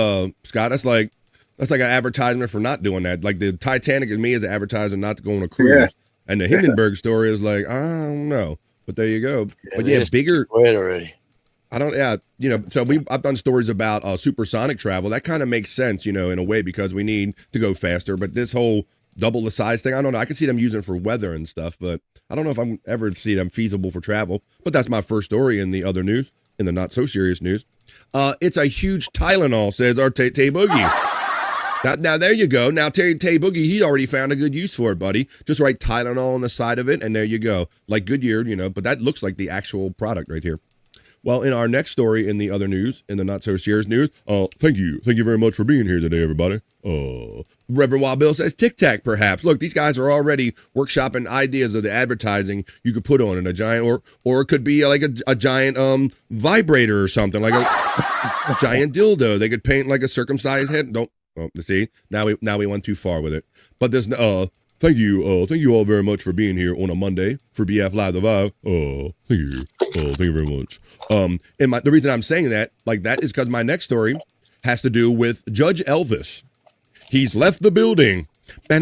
Scott, that's like an advertisement for not doing that. Like the Titanic, to me, is an advertisement not to go on a cruise. Yeah. And the Hindenburg story is like, I don't know. But there you go. Yeah, but yeah, bigger. Wait already. So I've done stories about supersonic travel. That kind of makes sense, in a way, because we need to go faster. But this whole double the size thing, I don't know. I can see them using it for weather and stuff, but I don't know if I'm ever see them feasible for travel. But that's my first story in the other news, in the not so serious news. It's a huge Tylenol, says our Tay Boogie. Now there you go. Now Tay Boogie, he already found a good use for it, buddy. Just write Tylenol on the side of it, and there you go. Like Goodyear, but that looks like the actual product right here. Well, in our next story in the other news, in the not so serious news, thank you very much for being here today, everybody. Reverend Wild Bill says Tic Tac, perhaps. Look, these guys are already workshopping ideas of the advertising you could put on in a giant, or it could be like a giant vibrator or something, like a giant dildo. They could paint like a circumcised head. See, now we went too far with it. But there's thank you all very much for being here on a Monday for BF Live the Vibe. Thank you very much. And the reason I'm saying that like that is because my next story has to do with Judge Elvis. He's left the building. He's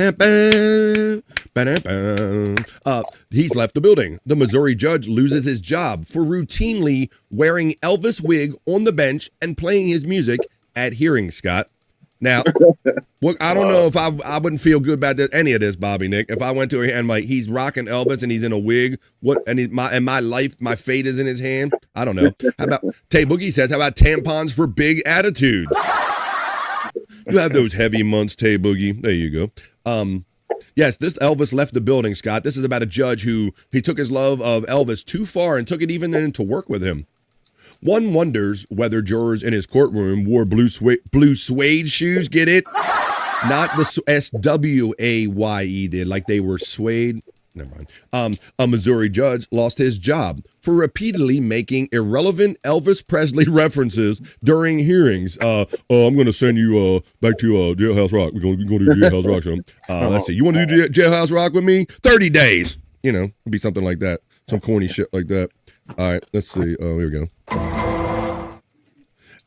left the building. The Missouri judge loses his job for routinely wearing Elvis wig on the bench and playing his music at hearings, Scott. Now, I don't know if I wouldn't feel good about any of this, Bobby Nick. If I went to a and like he's rocking Elvis and he's in a wig, my fate is in his hand. I don't know. How about Tay Boogie says, how about tampons for big attitudes? You have those heavy months, Tay Boogie. There you go. Yes, this Elvis left the building, Scott. This is about a judge who he took his love of Elvis too far and took it even into work with him. One wonders whether jurors in his courtroom wore blue suede shoes, get it? Not the S-W-A-Y-E did, like they were suede. Never mind. A Missouri judge lost his job for repeatedly making irrelevant Elvis Presley references during hearings. I'm going to send you back to Jailhouse Rock. We're going to do Jailhouse Rock show. Let's see. You want to do Jailhouse Rock with me? 30 days. It'd be something like that. Some corny shit like that. All right, let's see. Here we go.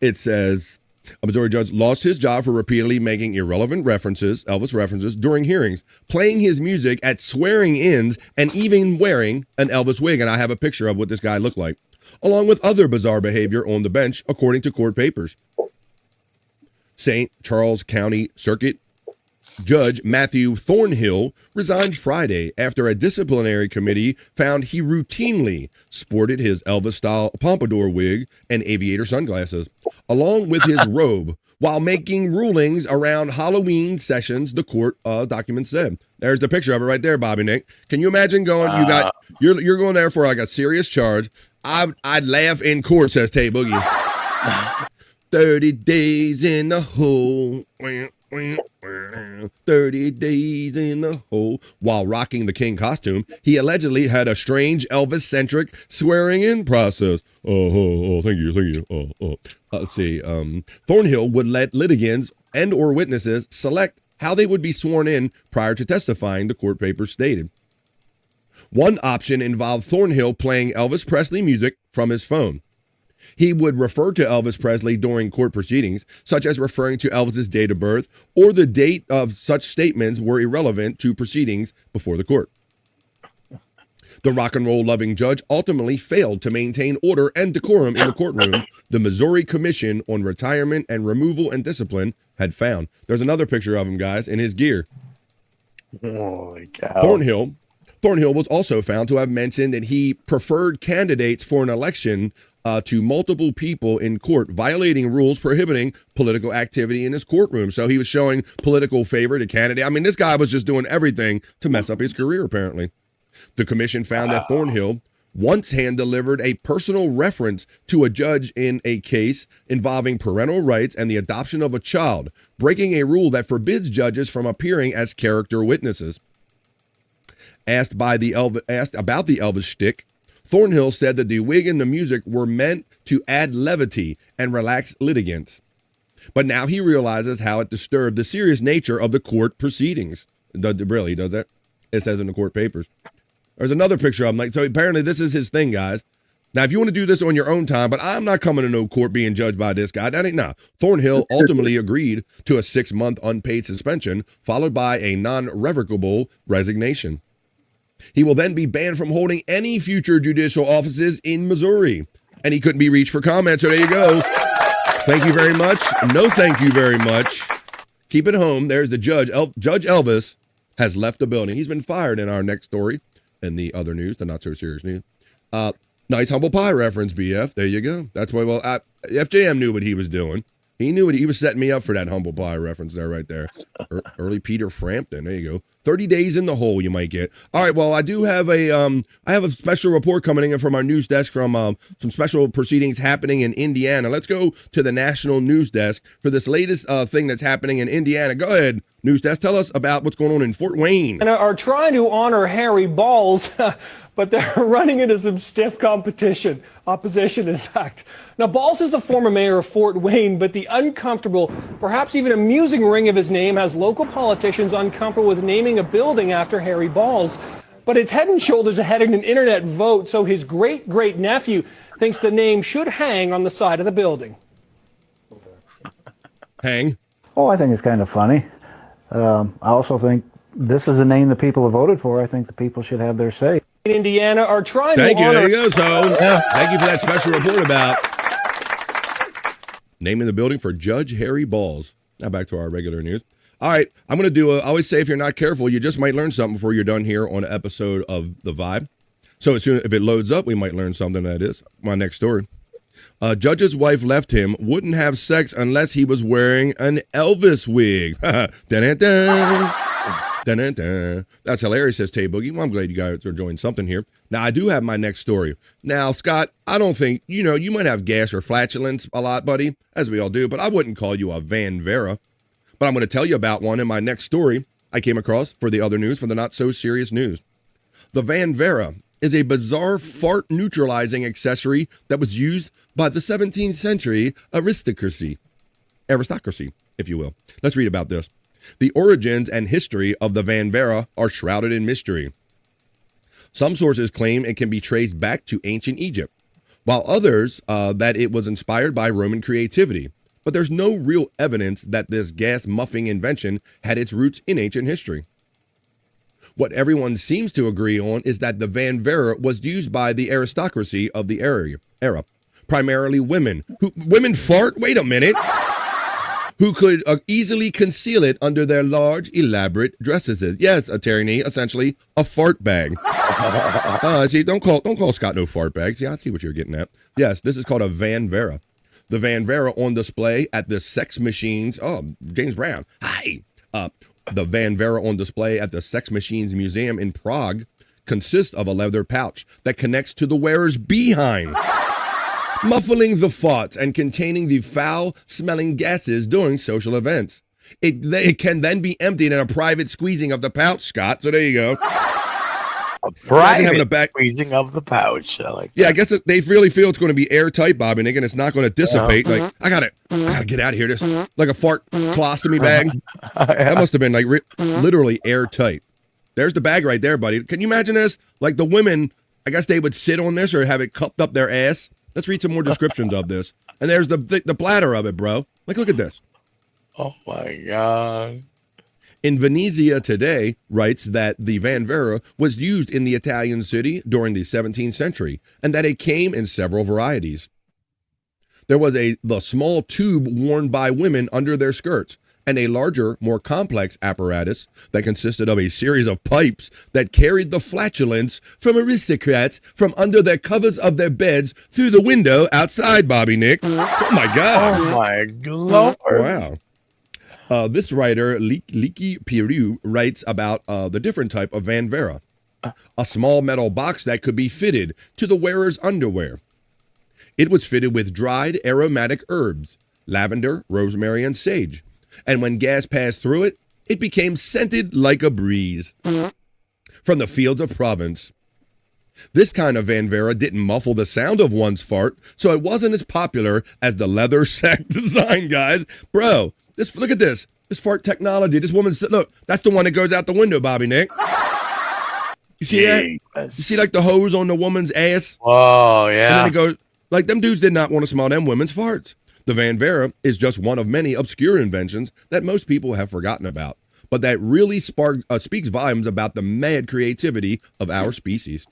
It says, a Missouri judge lost his job for repeatedly making irrelevant Elvis references during hearings, playing his music at swearing-ins, and even wearing an Elvis wig. And I have a picture of what this guy looked like, along with other bizarre behavior on the bench, according to court papers. St. Charles County Circuit Judge Matthew Thornhill resigned Friday after a disciplinary committee found he routinely sported his Elvis-style pompadour wig and aviator sunglasses, along with his robe, while making rulings around Halloween sessions, the court document said. There's the picture of it right there, Bobby Nick. Can you imagine going, you're going there for like a serious charge. I'd laugh in court, says Tay Boogie. 30 days in the hole. 30 days in the hole. While rocking the king costume, he allegedly had a strange Elvis-centric swearing-in process. Thank you. Let's see. Thornhill would let litigants and or witnesses select how they would be sworn in prior to testifying, the court papers stated. One option involved Thornhill playing Elvis Presley music from his phone. He would refer to Elvis Presley during court proceedings, such as referring to Elvis's date of birth, or the date of such statements were irrelevant to proceedings before the court. The rock and roll loving judge ultimately failed to maintain order and decorum in the courtroom, the Missouri Commission on Retirement and Removal and Discipline had found. There's another picture of him, guys, in his gear. Holy cow. Thornhill was also found to have mentioned that he preferred candidates for an election to multiple people in court, violating rules prohibiting political activity in his courtroom. So he was showing political favor to candidate. I mean, this guy was just doing everything to mess up his career, apparently. The commission found that Thornhill once hand-delivered a personal reference to a judge in a case involving parental rights and the adoption of a child, breaking a rule that forbids judges from appearing as character witnesses. Asked about the Elvis shtick, Thornhill said that the wig and the music were meant to add levity and relax litigants. But now he realizes how it disturbed the serious nature of the court proceedings. Really, does that? It says in the court papers. There's another picture of him. Like, so apparently this is his thing, guys. Now, if you want to do this on your own time, but I'm not coming to no court being judged by this guy. That ain't nah. Thornhill ultimately agreed to a 6-month unpaid suspension, followed by a non-revocable resignation. He will then be banned from holding any future judicial offices in Missouri. And he couldn't be reached for comment, so there you go. Thank you very much. No thank you very much. Keep it home. There's the judge. Judge Elvis has left the building. He's been fired in our next story. And the other news, the not so serious news. Nice humble pie reference, BF. There you go. That's why, FJM knew what he was doing. He knew he was setting me up for that humble pie reference there, right there. Early Peter Frampton. There you go. 30 days in the hole you might get. All right, well, I do have I have a special report coming in from our news desk from some special proceedings happening in Indiana. Let's go to the national news desk for this latest thing that's happening in Indiana. Go ahead, news desk. Tell us about what's going on in Fort Wayne. And are trying to honor Harry Balls, but they're running into some stiff opposition, in fact. Now, Balls is the former mayor of Fort Wayne, but the uncomfortable, perhaps even amusing ring of his name has local politicians uncomfortable with naming a building after Harry Balls. But it's head and shoulders ahead in an internet vote, so his great-great-nephew thinks the name should hang on the side of the building. Hang? Oh, I think it's kind of funny. I also think this is the name the people have voted for. I think the people should have their say. In Indiana are trying Thank to you. honor... There you go, so. Yeah. Thank you for that special report about naming the building for Judge Harry Balls. Now back to our regular news. All right, I'm going to do I always say if you're not careful, you just might learn something before you're done here on an episode of The Vibe. So as soon if it loads up, we might learn something. That is my next story. Judge's wife left him, wouldn't have sex unless he was wearing an Elvis wig. Dun-dun-dun. Dun-dun-dun. That's hilarious, says Tay Boogie. Well, I'm glad you guys are enjoying something here. Now, I do have my next story. Now, Scott, I don't think, you might have gas or flatulence a lot, buddy, as we all do, but I wouldn't call you a Van Vera. But I'm going to tell you about one in my next story I came across for the other news, for the not so serious news. The Van Vera is a bizarre fart neutralizing accessory that was used by the 17th century aristocracy, if you will. Let's read about this. The origins and history of the Van Vera are shrouded in mystery. Some sources claim it can be traced back to ancient Egypt, while others that it was inspired by Roman creativity. But there's no real evidence that this gas muffing invention had its roots in ancient history. What everyone seems to agree on is that the Van Vera was used by the aristocracy of the era, primarily women. Women fart? Wait a minute. Who could easily conceal it under their large, elaborate dresses. Yes, a Terry, essentially a fart bag. See, don't call Scott no fart bag. See, I see what you're getting at. Yes, this is called a Van Vera. The Van Vera on display at the Sex Machines. Oh, James Brown. Hi. The Van Vera on display at the Sex Machines Museum in Prague consists of a leather pouch that connects to the wearer's behind, muffling the farts and containing the foul-smelling gases during social events. It can then be emptied in a private squeezing of the pouch, Scott. So there you go. A private squeezing of the pouch. I like that. Yeah, I guess they really feel it's going to be airtight, Bobby. And again, it's not going to dissipate. Like I gotta get out of here. This like a fart colostomy bag. That must have been like literally airtight. There's the bag right there, buddy. Can you imagine this? Like the women, I guess they would sit on this or have it cupped up their ass. Let's read some more descriptions of this. And there's the bladder of it, bro. Like, look at this. Oh my God. In Venezia Today writes that the Vanvera was used in the Italian city during the 17th century and that it came in several varieties. There was the small tube worn by women under their skirts and a larger, more complex apparatus that consisted of a series of pipes that carried the flatulence from aristocrats from under their covers of their beds through the window outside, Bobby Nick. Oh, my God. Oh, my Lord. Wow. This writer, Leaky Peru, writes about the different type of Vanvera, a small metal box that could be fitted to the wearer's underwear. It was fitted with dried aromatic herbs, lavender, rosemary, and sage. And when gas passed through it, it became scented like a breeze. From the fields of Provence. This kind of Vanvera didn't muffle the sound of one's fart, so it wasn't as popular as the leather sack design, guys. Bro, look at this. This fart technology. This woman said, look, that's the one that goes out the window, Bobby Nick. You see that? You see like the hose on the woman's ass? Oh, yeah. And then it goes, like them dudes did not want to smell them women's farts. The Vanvera is just one of many obscure inventions that most people have forgotten about, but that really speaks volumes about the mad creativity of our species.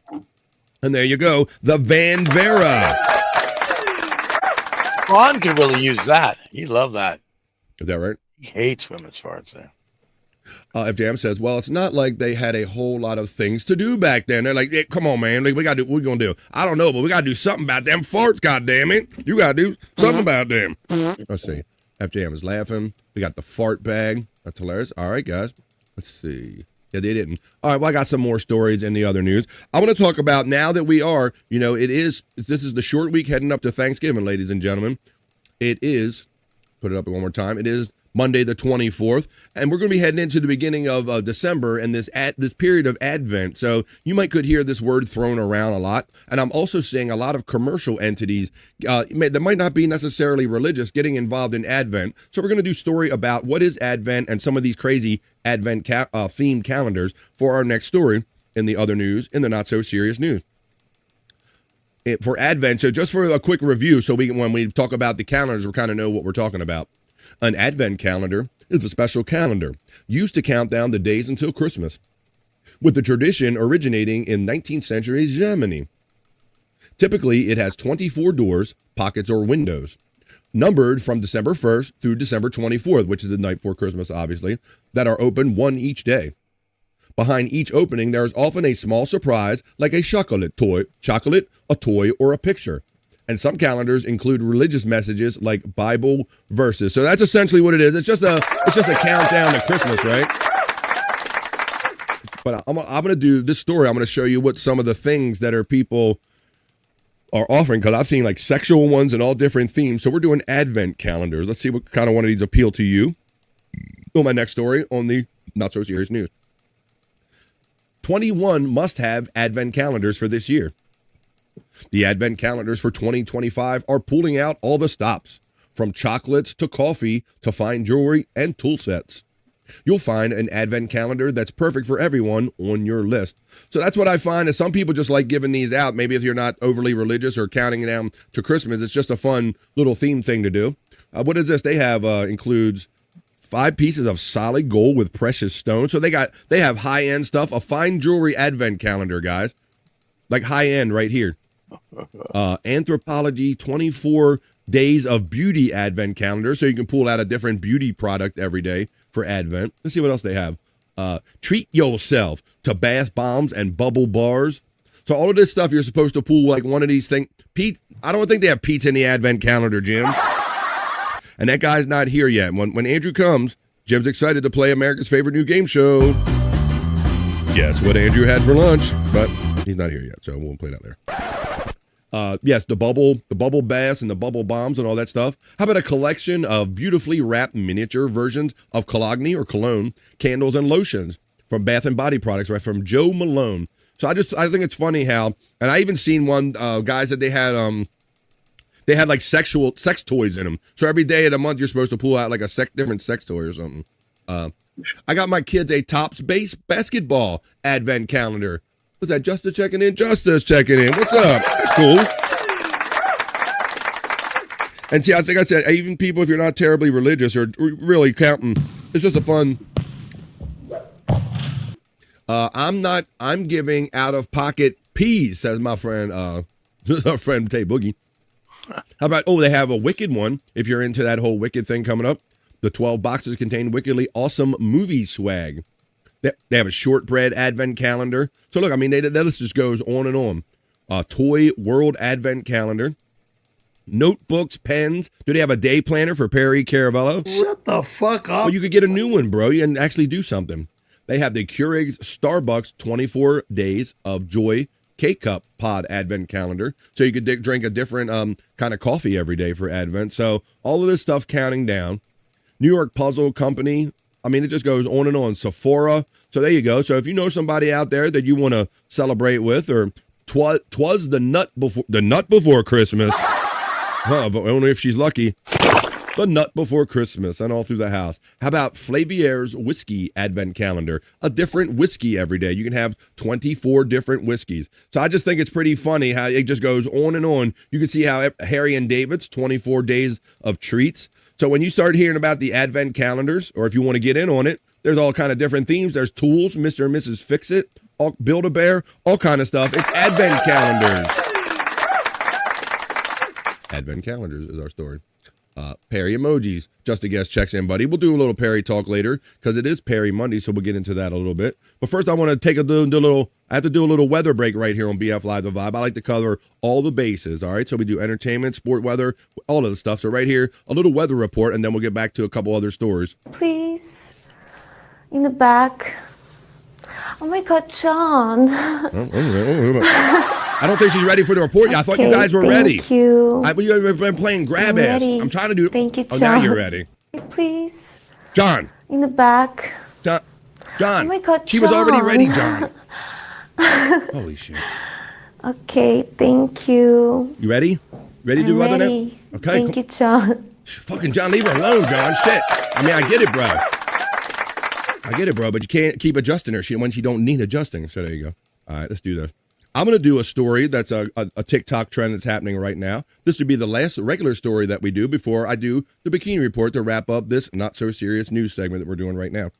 And there you go, the Vanvera. Spawn could really use that. He loved that. Is that right? He hates women's farts there. FJM says, well, it's not like they had a whole lot of things to do back then. They're like, hey, come on, man. Like, we got to do what we're going to do. I don't know, but we got to do something about them farts, goddammit. You got to do something about them. Let's see. FJM is laughing. We got the fart bag. That's hilarious. All right, guys. Let's see. Yeah, they didn't. All right, well, I got some more stories in the other news. I want to talk about now that we are, this is the short week heading up to Thanksgiving, ladies and gentlemen. It is, put it up one more time, it is Monday the 24th, and we're going to be heading into the beginning of December and this period of Advent. So you could hear this word thrown around a lot, and I'm also seeing a lot of commercial entities that might not be necessarily religious getting involved in Advent. So we're going to do a story about what is Advent and some of these crazy Advent themed calendars for our next story in the other news, in the not so serious news. For Advent, so just for a quick review, so when we talk about the calendars, we kind of know what we're talking about. An Advent calendar is a special calendar used to count down the days until Christmas, with the tradition originating in 19th century Germany. Typically, it has 24 doors, pockets, or windows, numbered from December 1st through December 24th, which is the night before Christmas, obviously, that are open one each day. Behind each opening, there is often a small surprise, like a chocolate, a toy, or a picture. And some calendars include religious messages like Bible verses. So that's essentially what it is. It's just a countdown to Christmas, right? But I'm going to do this story. I'm going to show you what some of the things that people are offering, because I've seen like sexual ones and all different themes. So we're doing Advent calendars. Let's see what kind of one of these appeal to you. On my next story on the Not So Serious News. 21 must-have Advent calendars for this year. The Advent calendars for 2025 are pulling out all the stops, from chocolates to coffee to fine jewelry and tool sets. You'll find an Advent calendar that's perfect for everyone on your list. So that's what I find is some people just like giving these out. Maybe if you're not overly religious or counting it down to Christmas, it's just a fun little theme thing to do. What is this? They have includes 5 pieces of solid gold with precious stones. So they have high-end stuff, a fine jewelry Advent calendar, guys. Like high-end right here. Anthropology 24 days of beauty Advent calendar, so you can pull out a different beauty product every day for Advent. Let's see what else they have. Treat yourself to bath bombs and bubble bars. So all of this stuff you're supposed to pull like one of these things. Pete, I don't think they have pizza in the Advent calendar, Jim. And that guy's not here yet. When Andrew comes, Jim's excited to play America's favorite new game show. Guess what Andrew had for lunch, but he's not here yet, so we won't play that there. Yes, the bubble baths and the bubble bombs and all that stuff. How about a collection of beautifully wrapped miniature versions of cologne or cologne, candles, and lotions from Bath and Body Products, right, from Joe Malone. So I think it's funny how, and I even seen one, guys, that they had like sex toys in them. So every day of the month, you're supposed to pull out like a different sex toy or something. I got my kids a Topps base basketball Advent calendar. What's that, Justice checking in? Justice checking in. What's up? That's cool. And see, I think I said, even people, if you're not terribly religious or really counting, it's just a fun I'm giving out-of-pocket peas, says my friend, our friend Tay Boogie. How about, they have a Wicked one, if you're into that whole Wicked thing coming up. The 12 boxes contain wickedly awesome movie swag. They have a shortbread advent calendar. So look, I mean, that list just goes on and on. Toy World advent calendar. Notebooks, pens. Do they have a day planner for Perry Caravello? Shut the fuck up. Well, you could get a new one, bro, and actually do something. They have the Keurig's Starbucks 24 Days of Joy K-Cup Pod Advent Calendar. So you could drink a different kind of coffee every day for Advent. So all of this stuff counting down. New York Puzzle Company. I mean, it just goes on and on. Sephora. So there you go. So if you know somebody out there that you want to celebrate with, or twas the nut before Christmas. But only if she's lucky. The nut before Christmas and all through the house. How about Flavier's Whiskey Advent Calendar? A different whiskey every day. You can have 24 different whiskeys. So I just think it's pretty funny how it just goes on and on. You can see how Harry and David's 24 days of treats. So when you start hearing about the Advent calendars, or if you want to get in on it, there's all kind of different themes. There's tools, Mr. and Mrs. Fix-It, Build-A-Bear, all kind of stuff. It's Advent calendars. Advent calendars is our story. Perry emojis. Just a guest checks in, buddy. We'll do a little Perry talk later because it is Perry Monday, so we'll get into that a little bit. But first, I want to take I have to do a little weather break right here on BF Live The Vibe. I like to cover all the bases, all right? So we do entertainment, sport, weather, all of the stuff. So right here, a little weather report, and then we'll get back to a couple other stories. Please. In the back. Oh my God, John. I don't think she's ready for the report yet. I thought you guys were ready. Thank you. You've been playing grab ass. Ready. I'm trying to do. Thank you, John. Oh, now you're ready. Please. John. In the back. John. Oh my God, She was already ready, John. Holy shit. Okay, thank you. You ready? Ready to do weather now? Okay. Thank you, John. Fucking John, leave her alone, John. Shit. I mean, I get it, bro. But you can't keep adjusting her when she don't need adjusting. So there you go. All right, let's do this. I'm going to do a story that's a TikTok trend that's happening right now. This would be the last regular story that we do before I do the Bikini Report to wrap up this not-so-serious news segment that we're doing right now.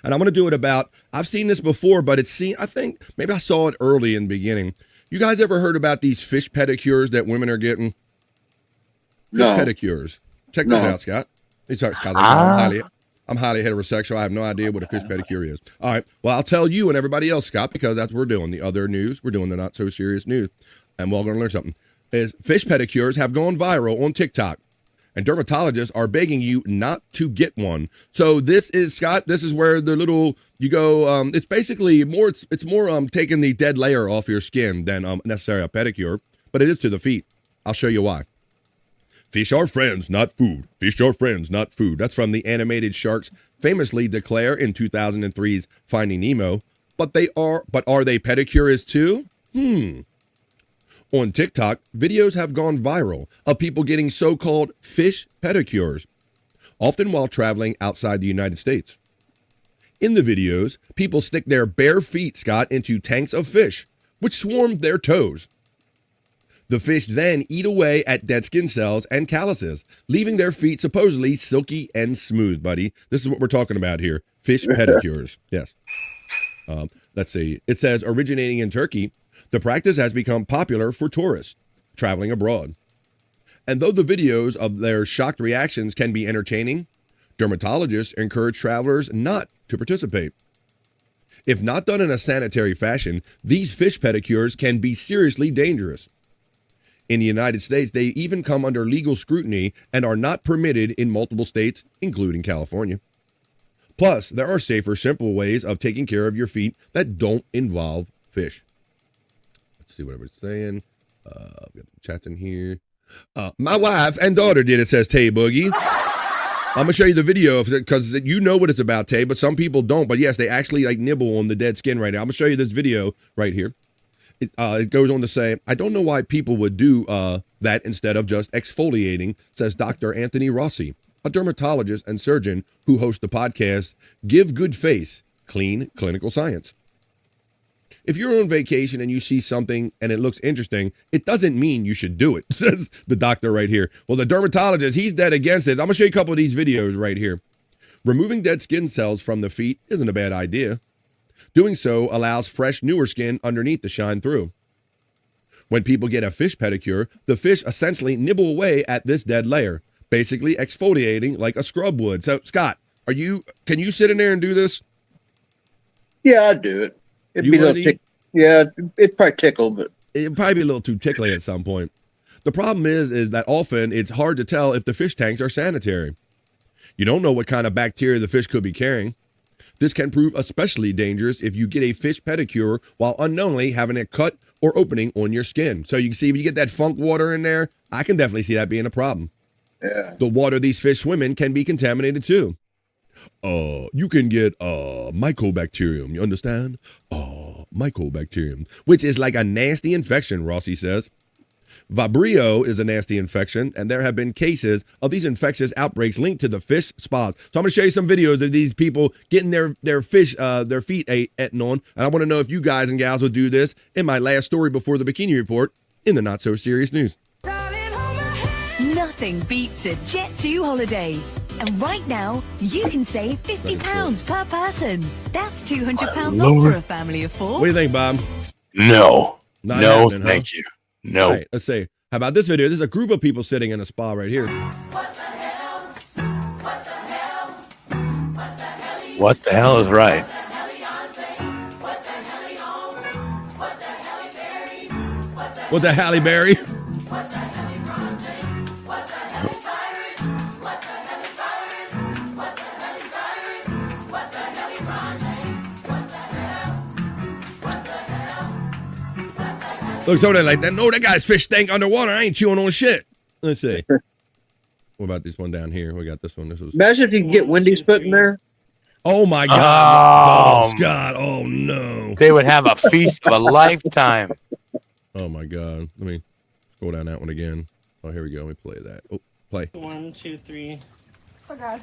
And I'm going to do it about, I've seen this before, but I think maybe I saw it early in the beginning. You guys ever heard about these fish pedicures that women are getting? Fish pedicures. Check this out, Scott. I'm highly heterosexual. I have no idea what a fish pedicure is. All right. Well, I'll tell you and everybody else, Scott, because that's what we're doing. The other news, we're doing the not so serious news. And we're all going to learn something. Fish pedicures have gone viral on TikTok. And dermatologists are begging you not to get one. So this is, Scott, this is where the little, you go, it's basically more, it's more taking the dead layer off your skin than necessarily a pedicure. But it is to the feet. I'll show you why. Fish are friends, not food. Fish are friends, not food. That's from the animated sharks famously declare in 2003's Finding Nemo. But are they pedicurists too? On TikTok, videos have gone viral of people getting so-called fish pedicures, often while traveling outside the United States. In the videos, people stick their bare feet, Scott, into tanks of fish, which swarm their toes. The fish then eat away at dead skin cells and calluses, leaving their feet supposedly silky and smooth, buddy. This is what we're talking about here. Fish pedicures. Yes. Let's see. It says, originating in Turkey, the practice has become popular for tourists traveling abroad. And though the videos of their shocked reactions can be entertaining, dermatologists encourage travelers not to participate. If not done in a sanitary fashion, these fish pedicures can be seriously dangerous. In the United States, they even come under legal scrutiny and are not permitted in multiple states, including California. Plus, there are safer, simple ways of taking care of your feet that don't involve fish. Let's see what everybody's saying. I've got the chats in here. My wife and daughter did it, says Tay Boogie. I'm going to show you the video because you know what it's about, Tay, but some people don't. But yes, they actually like nibble on the dead skin right now. I'm going to show you this video right here. It goes on to say, I don't know why people would do that instead of just exfoliating, says Dr. Anthony Rossi, a dermatologist and surgeon who hosts the podcast, Give Good Face, Clean Clinical Science. If you're on vacation and you see something and it looks interesting, it doesn't mean you should do it, says the doctor right here. Well, the dermatologist, he's dead against it. I'm going to show you a couple of these videos right here. Removing dead skin cells from the feet isn't a bad idea. Doing so allows fresh, newer skin underneath to shine through. When people get a fish pedicure, the fish essentially nibble away at this dead layer, basically exfoliating like a scrub would. So, Scott, can you sit in there and do this? Yeah, I'd do it. It'd be a little yeah, it'd probably tickle, but it'd probably be a little too tickly at some point. The problem is that often it's hard to tell if the fish tanks are sanitary. You don't know what kind of bacteria the fish could be carrying. This can prove especially dangerous if you get a fish pedicure while unknowingly having a cut or opening on your skin. So you can see if you get that funk water in there, I can definitely see that being a problem. Yeah. The water these fish swim in can be contaminated too. You can get mycobacterium, you understand? Mycobacterium, which is like a nasty infection, Rossi says. Vibrio is a nasty infection, and there have been cases of these infectious outbreaks linked to the fish spas. So I'm going to show you some videos of these people getting their fish, their feet eaten on, and I want to know if you guys and gals would do this in my last story before the Bikini Report in the Not So Serious News. Nothing beats a Jet2 holiday. And right now, you can save £50 per person. That's £200 off for a family of 4. What do you think, Bob? No. Not no, happening, thank you. No. All right, let's see. How about this video? There's a group of people sitting in a spa right here. What the hell is right? What the Halle Berry? Look, somebody like that. No, that guy's fish stank underwater. I ain't chewing on shit. Let's see. What about this one down here? We got this one. This was. Imagine if you could get Wendy's put in there. Oh my God! Oh God! Oh no! They would have a feast of a lifetime. Oh my God! Let me scroll down that one again. Oh, here we go. Let me play that. Oh, play. 1, 2, 3. Oh God!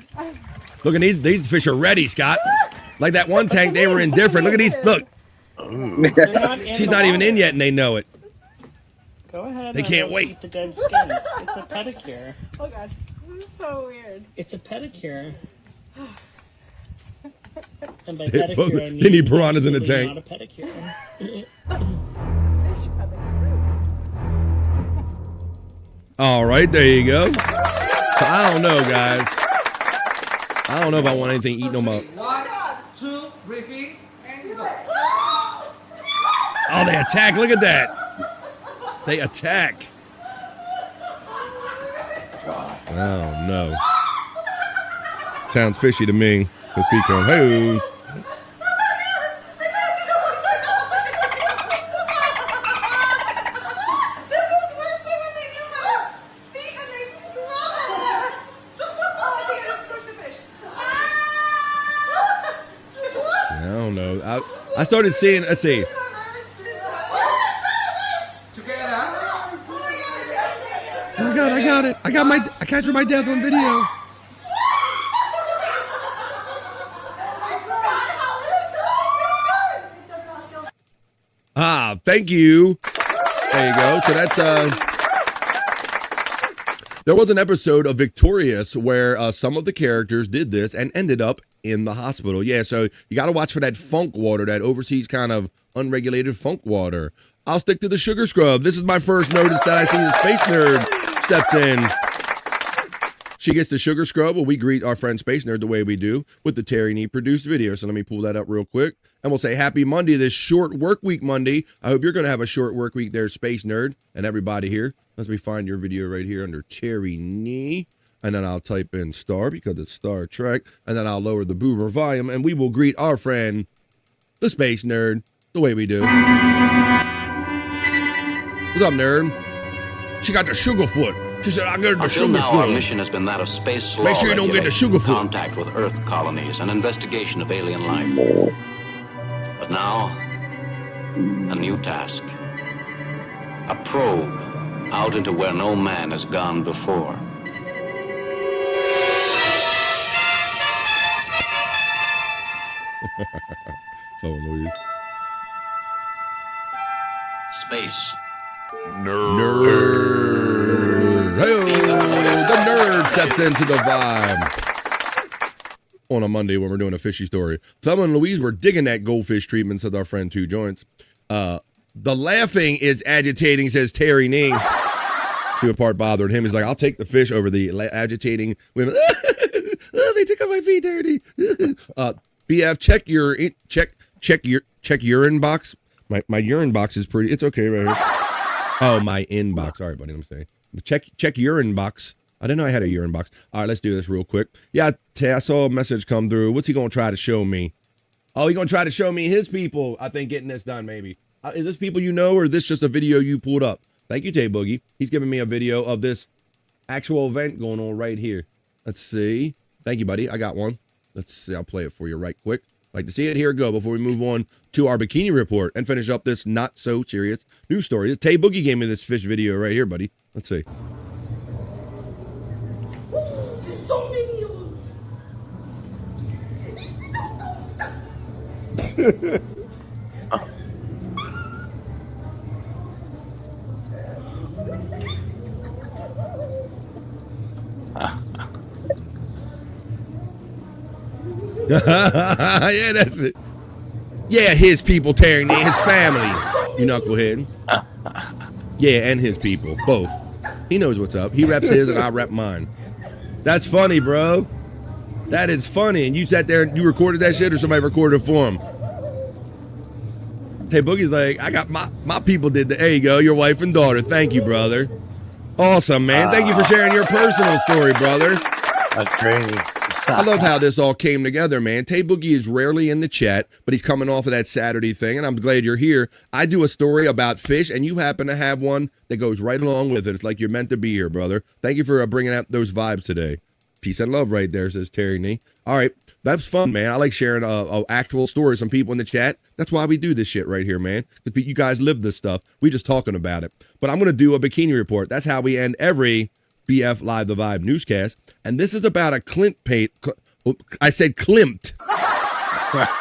Look at these fish are ready, Scott. Like that one tank, they were indifferent. Look at these. Look. She's not even in yet, and they know it. Go ahead. They can't wait. Eat the dead skin. It's a pedicure. Oh God, this is so weird. It's a pedicure. And by They pedicure, I mean need piranhas in the tank. Not a pedicure. All right, there you go. So I don't know, guys. I don't know if I want anything eating on my. 1, 2, repeat, and go. Oh, they attack. Look at that. They attack. Oh, no. Sounds fishy to me. The feet going, hey. I don't know. I started seeing, let's see. Oh my God, I got it. I captured my death on video. Thank you. There you go. So that's there was an episode of Victorious where some of the characters did this and ended up in the hospital. Yeah, so you got to watch for that funk water, that overseas kind of unregulated funk water. I'll stick to the sugar scrub. This is my first notice that I see the Space Nerd steps in. She gets the sugar scrub. Well, we greet our friend Space Nerd the way we do with the Terry Nee produced video. So let me pull that up real quick. And we'll say happy Monday, this short work week Monday. I hope you're going to have a short work week there, Space Nerd, and everybody here. Let me find your video right here under Terry Nee. And then I'll type in star because it's Star Trek. And then I'll lower the boomer volume. And we will greet our friend, the Space Nerd, the way we do. What's up, nerd? She got the sugar foot. She said, I got the sugar now, foot. Our mission has been that of space law Make sure you don't get the sugar foot. contact with Earth colonies, and investigation of alien life. But now, a new task. A probe out into where no man has gone before. So, Louise. Space. Nerd. Hey, the nerd steps into the vibe. on a Monday when we're doing a fishy story. Thelma and Louise were digging that goldfish treatment, said our friend Two Joints. The laughing is agitating, says Terry Ning. See what part bothered him. He's like, I'll take the fish over the agitating women. Oh, they took out my feet, dirty. BF, check your urine box. My urine box is pretty. It's okay right here. Oh, my inbox. All right, buddy. I'm saying check urine box. I didn't know I had a urine box. All right, let's do this real quick. Yeah, I saw a message come through. What's he gonna try to show me? Oh, he's gonna try to show me his people. I think getting this done maybe. Is this people you know, or is this just a video you pulled up? Thank you, Tay Boogie. He's giving me a video of this actual event going on right here. Let's see. Thank you, buddy. I got one. Let's see. I'll play it for you right quick. Like to see it. Here we go. Before we move on to our Bikini Report and finish up this not so serious news story. Tay Boogie gave me this fish video right here, buddy. Let's see. So many of them. Yeah, that's it. Yeah, his people, Terry, his family, you knucklehead. Yeah, and his people, both. He knows what's up. He reps his and I rep mine. That's funny, bro. That is funny. And you sat there and you recorded that shit, or somebody recorded it for him? Tay Boogie's like, I got my people did that. There you go, your wife and daughter. Thank you, brother. Awesome, man. Thank you for sharing your personal story, brother. That's crazy. I love how this all came together, man. Tay Boogie is rarely in the chat, but he's coming off of that Saturday thing, and I'm glad you're here. I do a story about fish, and you happen to have one that goes right along with it. It's like you're meant to be here, brother. Thank you for bringing out those vibes today. Peace and love right there, says Terry Nee. All right, that's fun, man. I like sharing actual stories from people in the chat. That's why we do this shit right here, man. Because you guys live this stuff. We just talking about it. But I'm going to do a Bikini Report. That's how we end every BF Live the Vibe newscast. And this is about a I said Klimt.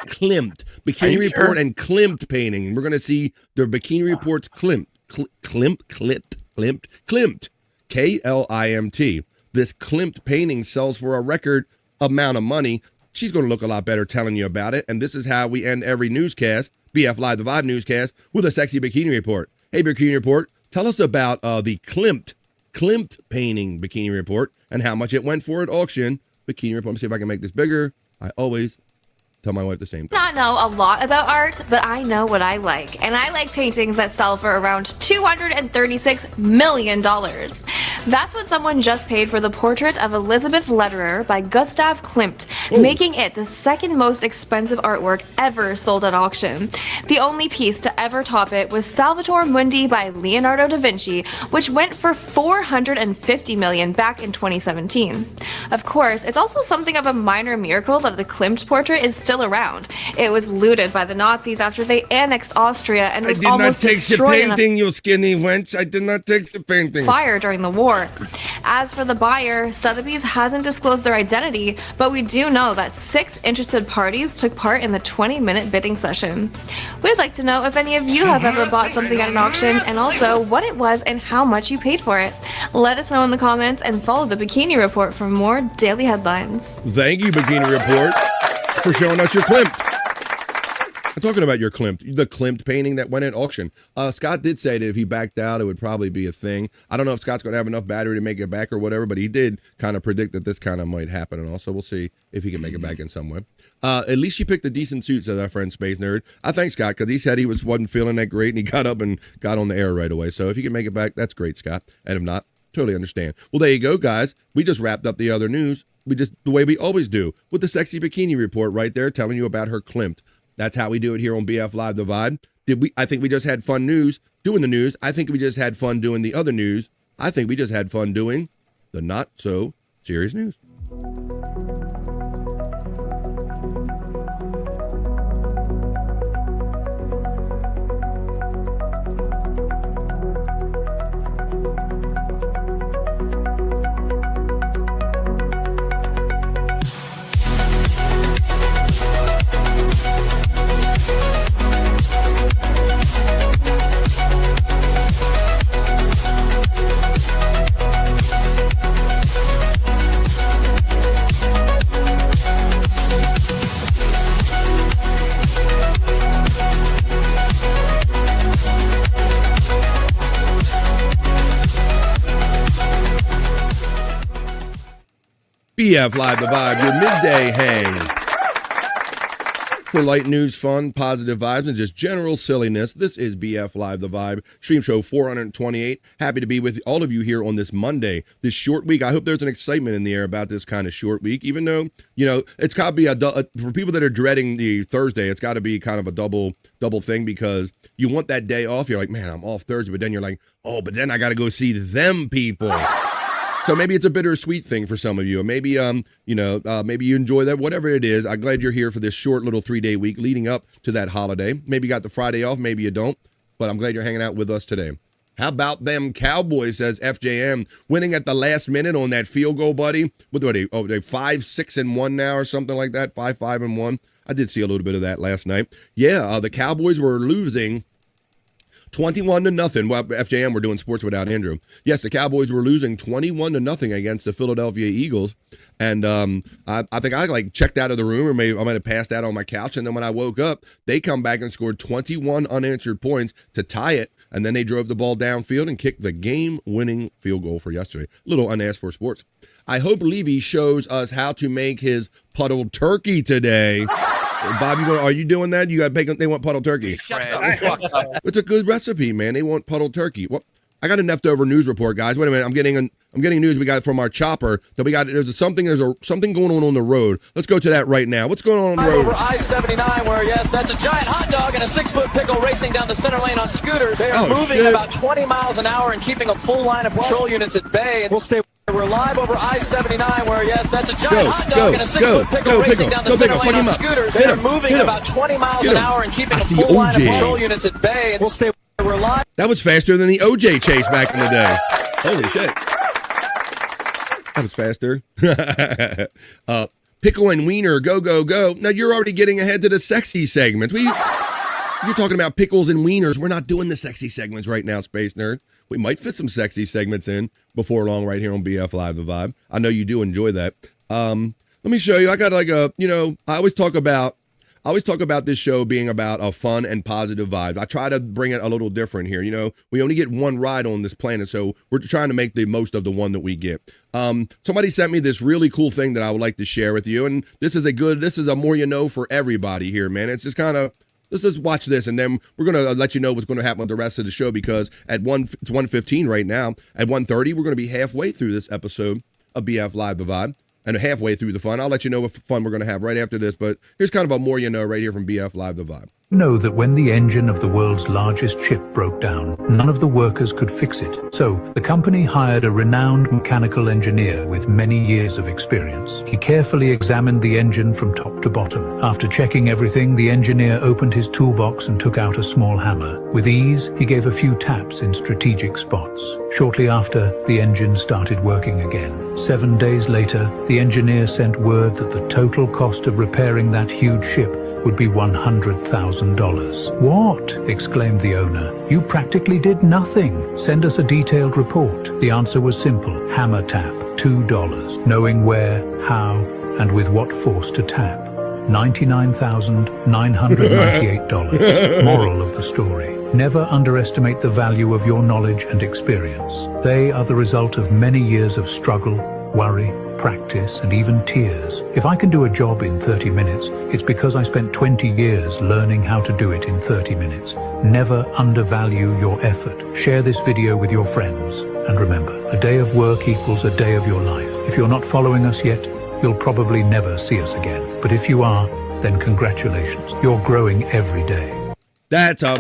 Klimt. Bikini Report and Klimt painting. And we're going to see the Bikini Report's Klimt. Klimt. K-L-I-M-T. This Klimt painting sells for a record amount of money. She's going to look a lot better telling you about it. And this is how we end every newscast, BF Live the Vibe newscast, with a sexy Bikini Report. Hey, Bikini Report, tell us about the Klimt painting Bikini Report and how much it went for at auction. Bikini Report. Let me see if I can make this bigger. I always tell my wife the same thing. I don't know a lot about art, but I know what I like. And I like paintings that sell for around $236 million. That's what someone just paid for the portrait of Elizabeth Lederer by Gustav Klimt, making it the second most expensive artwork ever sold at auction. The only piece to ever top it was Salvator Mundi by Leonardo da Vinci, which went for $450 million back in 2017. Of course, it's also something of a minor miracle that the Klimt portrait is still around. It was looted by the Nazis after they annexed Austria and was almost destroyed in a painting, you skinny wench. I did not take the painting. Fire during the war. As for the buyer, Sotheby's hasn't disclosed their identity, but we do know that 6 interested parties took part in the 20-minute bidding session. We'd like to know if any of you have ever bought something at an auction, and also what it was and how much you paid for it. Let us know in the comments and follow the Bikini Report for more daily headlines. Thank you, Bikini Report, for showing us your Klimt. I'm talking about your Klimt, the Klimt painting that went at auction. Scott did say that if he backed out, it would probably be a thing. I don't know if Scott's going to have enough battery to make it back or whatever, but he did kind of predict that this kind of might happen, and also we'll see if he can make it back in some way. At least she picked a decent suit, said our friend Space Nerd. I thank Scott, because he said he wasn't feeling that great, and he got up and got on the air right away. So if he can make it back, that's great, Scott. And if not, totally understand. Well, there you go, guys. We just wrapped up the other news. The way we always do, with the sexy Bikini Report right there, telling you about her Klimt. That's how we do it here on BF Live the Vibe. I think we just had fun news doing the news. I think we just had fun doing the other news. I think we just had fun doing the not so serious news. BF Live the Vibe, your midday hang. For light news, fun, positive vibes, and just general silliness, this is BF Live the Vibe, stream show 428. Happy to be with all of you here on this Monday, this short week. I hope there's an excitement in the air about this kind of short week, even though, you know, it's got to be for people that are dreading the Thursday, it's got to be kind of a double thing, because you want that day off. You're like, man, I'm off Thursday, but then you're like, oh, but then I got to go see them people. So maybe it's a bittersweet thing for some of you. Or maybe, maybe you enjoy that, whatever it is. I'm glad you're here for this short little 3-day week leading up to that holiday. Maybe you got the Friday off, maybe you don't, but I'm glad you're hanging out with us today. How about them Cowboys, says FJM, winning at the last minute on that field goal, buddy? What are they? Oh, they're 5-6-1 now or something like that, 5-5-1. I did see a little bit of that last night. Yeah, the Cowboys were losing 21-0. Well, FJM, we're doing sports without Andrew. Yes, the Cowboys were losing 21-0 against the Philadelphia Eagles. And I think I checked out of the room, or maybe I might have passed out on my couch. And then when I woke up, they come back and scored 21 unanswered points to tie it. And then they drove the ball downfield and kicked the game-winning field goal for yesterday. A little unasked for sports. I hope Levy shows us how to make his puddled turkey today. Bob, are you doing that? You got bacon? They want puddled turkey. Shut the fuck up. It's a good recipe, man. They want puddled turkey. Well, I got a leftover news report, guys. Wait a minute. I'm getting news we got from our chopper that there's something going on the road. Let's go to that right now. What's going on the road? Over I-79, where yes, that's a giant hot dog and a 6-foot pickle racing down the center lane on scooters. They are moving about 20 miles an hour and keeping a full line of patrol units at bay. And we'll stay. We're live over I-79, where yes, that's a giant hot dog and a 6-foot pickle racing down the center lane on scooters. They are moving about 20 miles an hour and keeping a full line of patrol units at bay. And we'll stay. We're live. That was faster than the OJ chase back in the day. Holy shit. That was faster. Pickle and wiener, go, go, go. Now you're already getting ahead to the sexy segments. You're talking about pickles and wieners. We're not doing the sexy segments right now, Space Nerd. We might fit some sexy segments in before long right here on BF Live the Vibe. I know you do enjoy that. Let me show you. I got I always talk about this show being about a fun and positive vibes. I try to bring it a little different here. You know, we only get one ride on this planet, so we're trying to make the most of the one that we get. Somebody sent me this really cool thing that I would like to share with you, and this is a more you know for everybody here, man. It's just kind of, let's just watch this, and then we're going to let you know what's going to happen with the rest of the show, because it's 1:15 right now. At 1:30, we're going to be halfway through this episode of BF Live the Vibe. And halfway through the fun. I'll let you know what fun we're going to have right after this, but here's kind of a more you know right here from BF Live the Vibe. Know that when the engine of the world's largest ship broke down, none of the workers could fix it. So the company hired a renowned mechanical engineer with many years of experience. He carefully examined the engine from top to bottom. After checking everything, the engineer opened his toolbox and took out a small hammer. With ease, he gave a few taps in strategic spots. Shortly after, the engine started working again. 7 days later, the engineer sent word that the total cost of repairing that huge ship would be $100,000. What? Exclaimed the owner. You practically did nothing. Send us a detailed report. The answer was simple. Hammer tap, $2. Knowing where, how, and with what force to tap. $99,998. Moral of the story. Never underestimate the value of your knowledge and experience. They are the result of many years of struggle, worry, practice, and even tears. If I can do a job in 30 minutes, it's because I spent 20 years learning how to do it in 30 minutes. Never undervalue your effort. Share this video with your friends. And remember, a day of work equals a day of your life. If you're not following us yet, you'll probably never see us again. But if you are, then congratulations. You're growing every day. That's a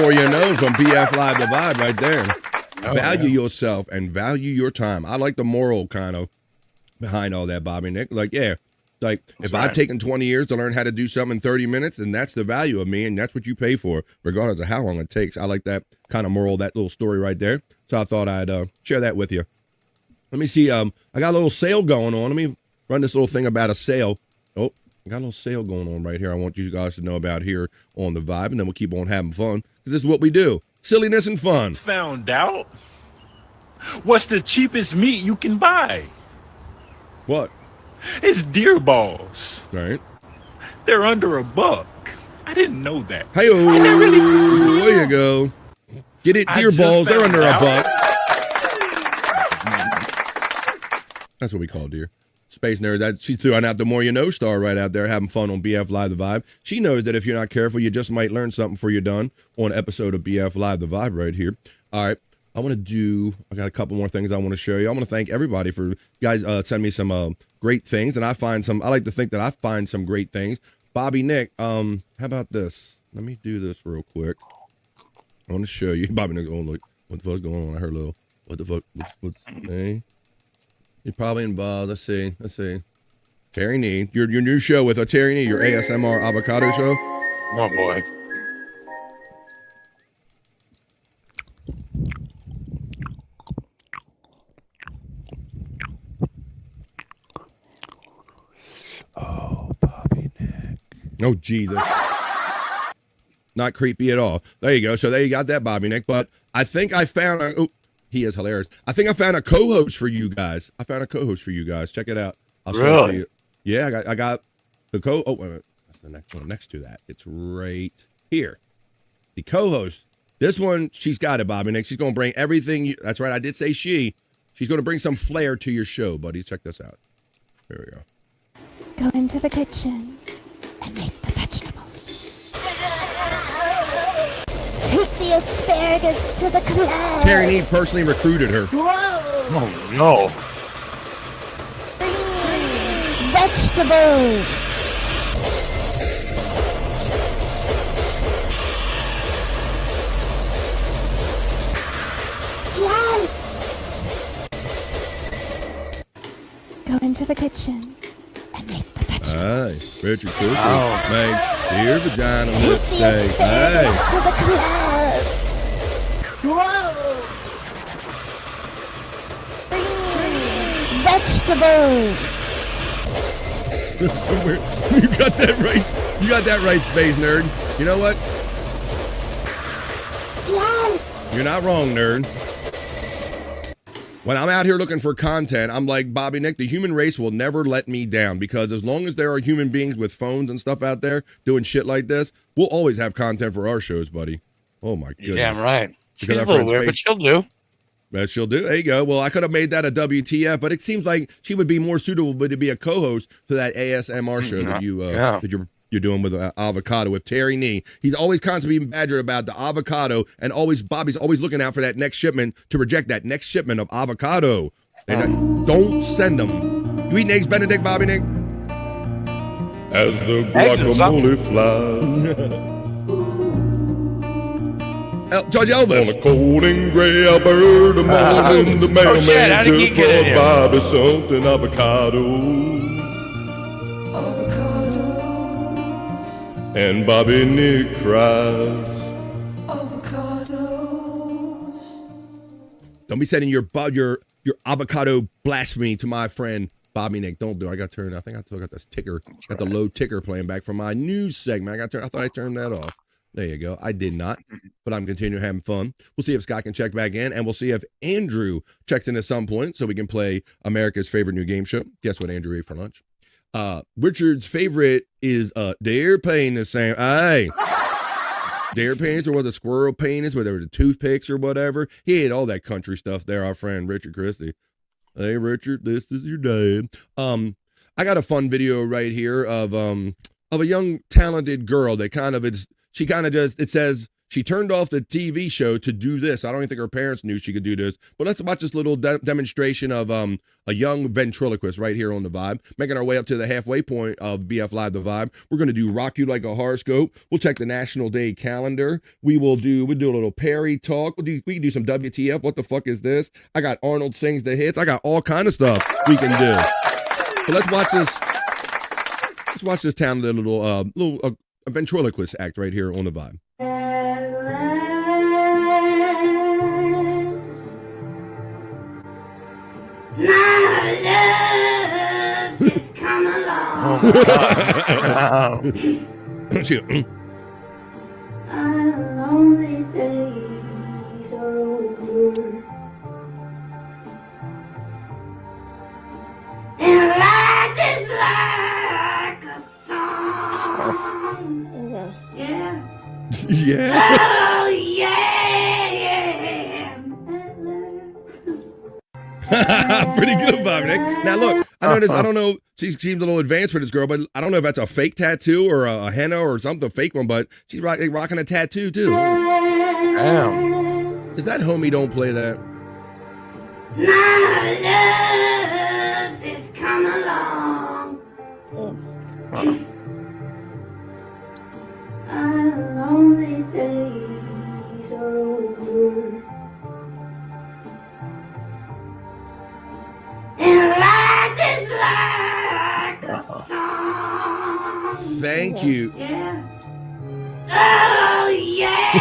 more you know from BF Live the Vibe right there. Value yourself and value your time. I like the moral kind of behind all that, Bobby Nick. Like, yeah, like if I've taken 20 years to learn how to do something in 30 minutes, then that's the value of me, and that's what you pay for, regardless of how long it takes. I like that kind of moral, that little story right there. So I thought I'd share that with you. Let me see. I got a little sale going on. Let me run this little thing about a sale. Oh, I got a little sale going on right here. I want you guys to know about here on the Vibe, and then we'll keep on having fun, because this is what we do. Silliness and fun. Found out. What's the cheapest meat you can buy? What? It's deer balls. Right. They're under $1. I didn't know that. Hey-o, there you go. Get it, deer balls. They're under $1. That's what we call deer. Space Nerd, she's throwing out the More You Know star right out there, having fun on BF Live The Vibe. She knows that if you're not careful, you just might learn something before you're done on an episode of BF Live The Vibe right here. All right, I got a couple more things I want to show you. I want to thank everybody for you guys sending me some great things, and I like to think that I find some great things. Bobby Nick, how about this? Let me do this real quick. I want to show you. Bobby Nick, oh, look, what the fuck's going on? I heard a little, what the fuck, hey? You're probably involved. Let's see. Karry-No-Key, your new show with Karry-No-Key, your ASMR avocado show. Oh boy. Oh, Bobby Nick. Oh, Jesus. Not creepy at all. There you go. So there you got that, Bobby Nick. But I think I found he is hilarious. I think I found a co-host for you guys. Check it out. I'll show it to you. Yeah, I got the wait a minute. That's the next one next to that. It's right here. The co-host. This one, she's got it, Bobby Nick. She's going to bring everything. That's right. I did say she. She's going to bring some flair to your show, buddy. Check this out. Here we go. Go into the kitchen and make the vegetables. Take the asparagus to the club. Karry-No-Key personally recruited her. Whoa! Oh no! Vegetables. Yes. Go into the kitchen and make the vegetables. Hey, Richard Cooper makes deer vagina lipstick. Hey. To the club. Whoa. Vegetables. Somewhere you got that right. You got that right, Space Nerd. You know what? Yes. You're not wrong, nerd. When I'm out here looking for content, I'm like, Bobby Nick, the human race will never let me down, because as long as there are human beings with phones and stuff out there doing shit like this, we'll always have content for our shows, buddy. Oh my goodness. Damn right. She's Because a our little friend weird, but Space- she'll do. That she'll do. There you go. Well, I could have made that a WTF, but it seems like she would be more suitable to be a co-host for that ASMR show that you're doing with avocado with Karry-No-Key. He's always constantly being badgered about the avocado, and Bobby's always looking out for that next shipment to reject that next shipment of avocado. And don't send them. You eating eggs Benedict, Bobby Nick? As the guacamole flies. Judge Elvis. On a cold and gray Alberta morning, the mailman just brought Bobby something avocado. And Bobby Nick cries. Don't be sending your avocado blasphemy to my friend Bobby Nick. Don't do it. I think I still got this ticker. Got the low ticker playing back from my news segment. I thought I turned that off. There you go. I did not, but I'm continuing having fun. We'll see if Scott can check back in, and we'll see if Andrew checks in at some point so we can play America's favorite new game show. Guess what Andrew ate for lunch? Richard's favorite is dare penis sandwich. Hey. Dare penis, or was it squirrel penis, whether it was the toothpicks or whatever. He ate all that country stuff there, our friend Richard Christie. Hey Richard, this is your dad. I got a fun video right here of a young talented girl that it says she turned off the TV show to do this. I don't even think her parents knew she could do this, but let's watch this little demonstration of a young ventriloquist right here on the Vibe, making our way up to the halfway point of BF Live The Vibe. We're going to do Rock You Like a Horoscope. We'll check the National Day calendar. We'll do a little Perry talk. We can do some WTF. What the fuck is this? I got Arnold Sings the Hits. I got all kind of stuff we can do. But let's watch this. Let's watch this talented little ventriloquist act right here on the Vibe. My love has come along. Our lonely days are over. And life is like a song. Yeah. Yeah. Oh, yeah. Pretty good, Bobby Nick. Now look, I noticed. I don't know. She seems a little advanced for this girl, but I don't know if that's a fake tattoo or a henna or something, a fake one. But she's rocking a tattoo too. Damn. Is that Homie Don't Play That? My love has come along. Our lonely days are over. And life is like a song. Thank you. Yeah. Oh, yeah.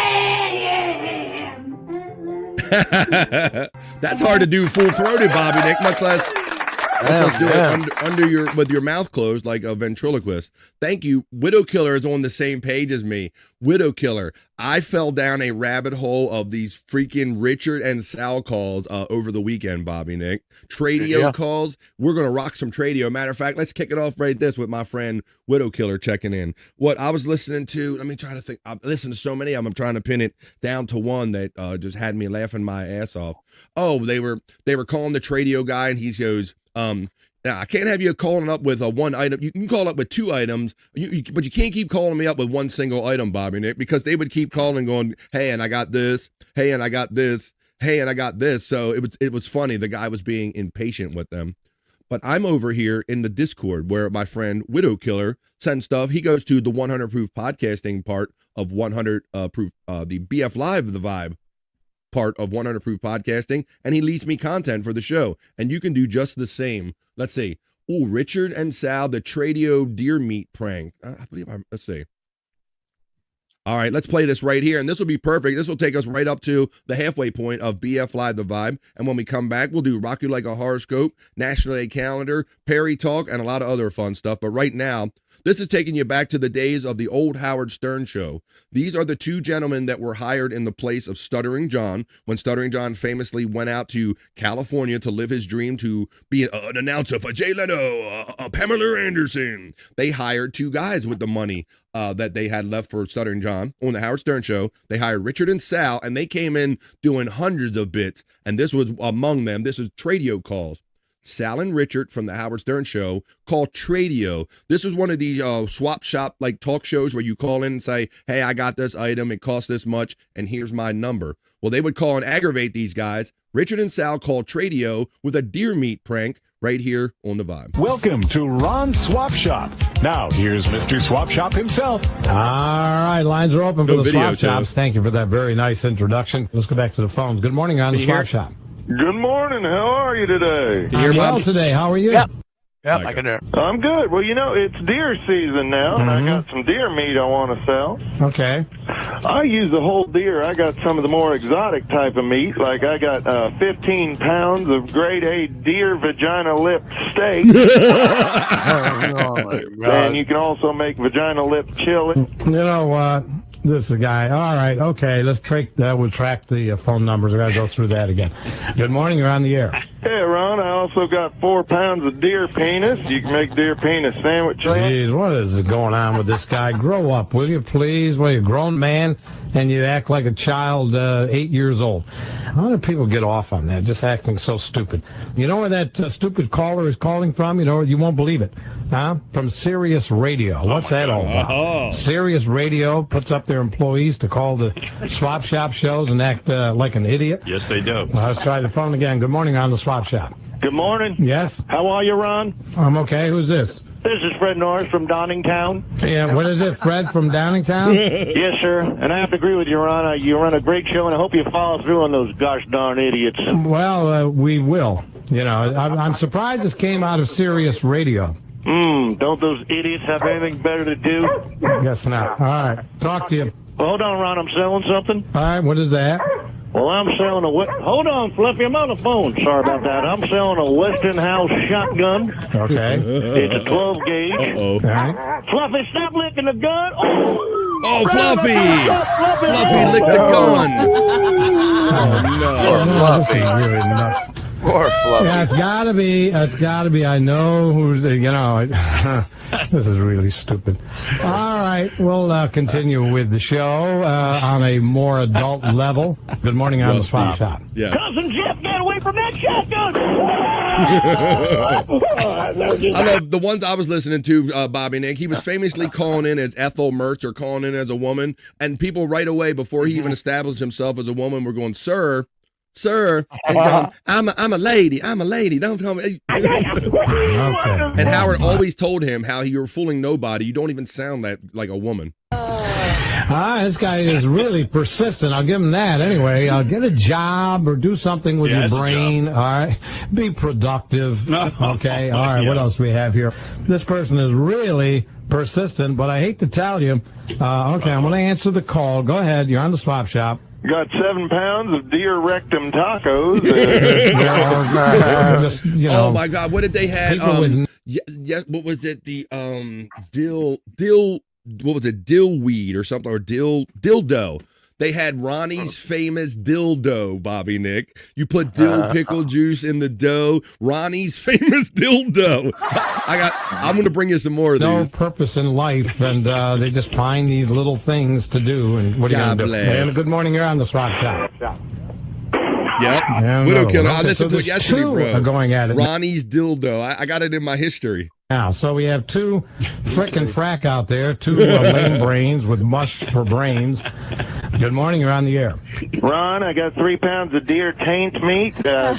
That's hard to do full-throated, Bobby Nick, much less do it under your with your mouth closed like a ventriloquist. Thank you. Widow Killer is on the same page as me. Widow Killer. I fell down a rabbit hole of these freaking Richard and Sal calls over the weekend, Bobby Nick. Tradio calls. We're gonna rock some Tradio. Matter of fact, let's kick it off right this with my friend Widow Killer checking in. What I was listening to, let me try to think. I've listened to so many of them. I'm trying to pin it down to one that just had me laughing my ass off. Oh, they were calling the Tradio guy, and he goes, I can't have you calling up with a one item. You can call up with two items, but you can't keep calling me up with one single item, Bobby Nick, because they would keep calling going, hey, and I got this. Hey, and I got this. Hey, and I got this. So it was funny. The guy was being impatient with them. But I'm over here in the Discord where my friend Widow Killer sends stuff. He goes to the 100 Proof Podcasting part of 100 Proof, the BF Live, the Vibe part of 100 Proof Podcasting, and he leaves me content for the show. And you can do just the same. Let's see. Oh, Richard and Sal, the Tradio deer meat prank. Let's see. All right, let's play this right here, and this will be perfect. This will take us right up to the halfway point of BF Live, the Vibe. And when we come back, we'll do Rock You Like a Horoscope, National Day Calendar, Perry Talk, and a lot of other fun stuff. But right now, this is taking you back to the days of the old Howard Stern show. These are the two gentlemen that were hired in the place of Stuttering John when Stuttering John famously went out to California to live his dream to be an announcer for Jay Leno, Pamela Anderson. They hired two guys with the money that they had left for Stuttering John on the Howard Stern show. They hired Richard and Sal, and they came in doing hundreds of bits, and this was among them. This is Tradio calls. Sal and Richard from the Howard Stern show called Tradio. This is one of these swap shop like talk shows where you call in and say, hey, I got this item, it costs this much, and here's my number. Well, they would call and aggravate these guys. Richard and Sal called Tradio with a deer meat prank right here on the Vibe. Welcome to Ron's Swap Shop. Now, here's Mr. Swap Shop himself. All right, lines are open for the Swap Shops. Thank you for that very nice introduction. Let's go back to the phones. Good morning on the Swap Shop. Good morning. How are you today? I'm well today. How are you? Yep, I can hear. I'm good. Well, you know, it's deer season now, and I got some deer meat I want to sell. Okay. I use the whole deer. I got some of the more exotic type of meat. Like I got 15 pounds of grade A deer vagina lip steak. Oh, my God. And you can also make vagina lip chili. You know what? This is the guy. All right. Okay. Let's we'll track the phone numbers. I got to go through that again. Good morning. You're on the air. Hey, Ron. I also got 4 pounds of deer penis. You can make deer penis sandwiches. Jeez, what is going on with this guy? Grow up, will you, please? Well, you're a grown man, and you act like a child 8 years old. How do people get off on that? Just acting so stupid. You know where that stupid caller is calling from? You know, you won't believe it. Huh? From Sirius Radio. What's that all about? Sirius Radio puts up their employees to call the Swap Shop shows and act like an idiot. Yes, they do. Well, let's try the phone again. Good morning on the Swap Shop. Good morning. Yes? How are you, Ron? I'm okay. Who's this? This is Fred Norris from Downingtown. Yeah, what is it, Fred from Downingtown? Yes, sir. And I have to agree with you, Ron. You run a great show, and I hope you follow through on those gosh darn idiots. Well, we will. You know, I'm surprised this came out of Sirius Radio. Don't those idiots have anything better to do? Guess not. All right. Talk to you. Well, hold on, Ron. I'm selling something. All right. What is that? Well, I'm selling hold on, Fluffy. I'm on the phone. Sorry about that. I'm selling a Westinghouse shotgun. Okay. It's a 12 gauge. All right. Fluffy, stop licking the gun. Oh, Fluffy! Fluffy licked the gun. Oh, no. Poor Fluffy. Really nuts. Poor Fluffy. Yeah, it's gotta be. I know who's, you know, This is really stupid. All right, we'll continue with the show on a more adult level. Good morning on the Swap Shop. Yeah. Cousin Jeff, get away from that shotgun! I love the ones I was listening to, Bobby Nick. He was famously calling in as Ethel Mertz or calling in as a woman, and people right away before he even established himself as a woman were going, sir. And he's going, I'm a lady. Don't tell me. Okay. And Howard always told him how you were fooling nobody. You don't even sound like a woman. This guy is really persistent. I'll give him that. Anyway, get a job or do something with your brain. All right. Be productive. Okay. All right. What else do we have here? This person is really persistent, but I hate to tell you. Okay. I'm going to answer the call. Go ahead. You're on the Swap Shop. Got 7 pounds of deer rectum tacos. Just, you know, oh my God! What did they have? What was it? The dill. What was it? Dillweed or something, or dildo. They had Ronnie's famous dildo, Bobby Nick. You put dill pickle juice in the dough. Ronnie's famous dildo. I'm going to bring you some more of these. No purpose in life, and they just find these little things to do. And what are you going to do? And good morning, you're on the Swap Shop. Yep. Widow Killer. I listened to it yesterday, bro. Going at it. Ronnie's dildo. I got it in my history. Now, so we have two frickin' frack out there, two lame brains with mush for brains. Good morning, you're on the air. Ron, I got 3 pounds of deer taint meat. And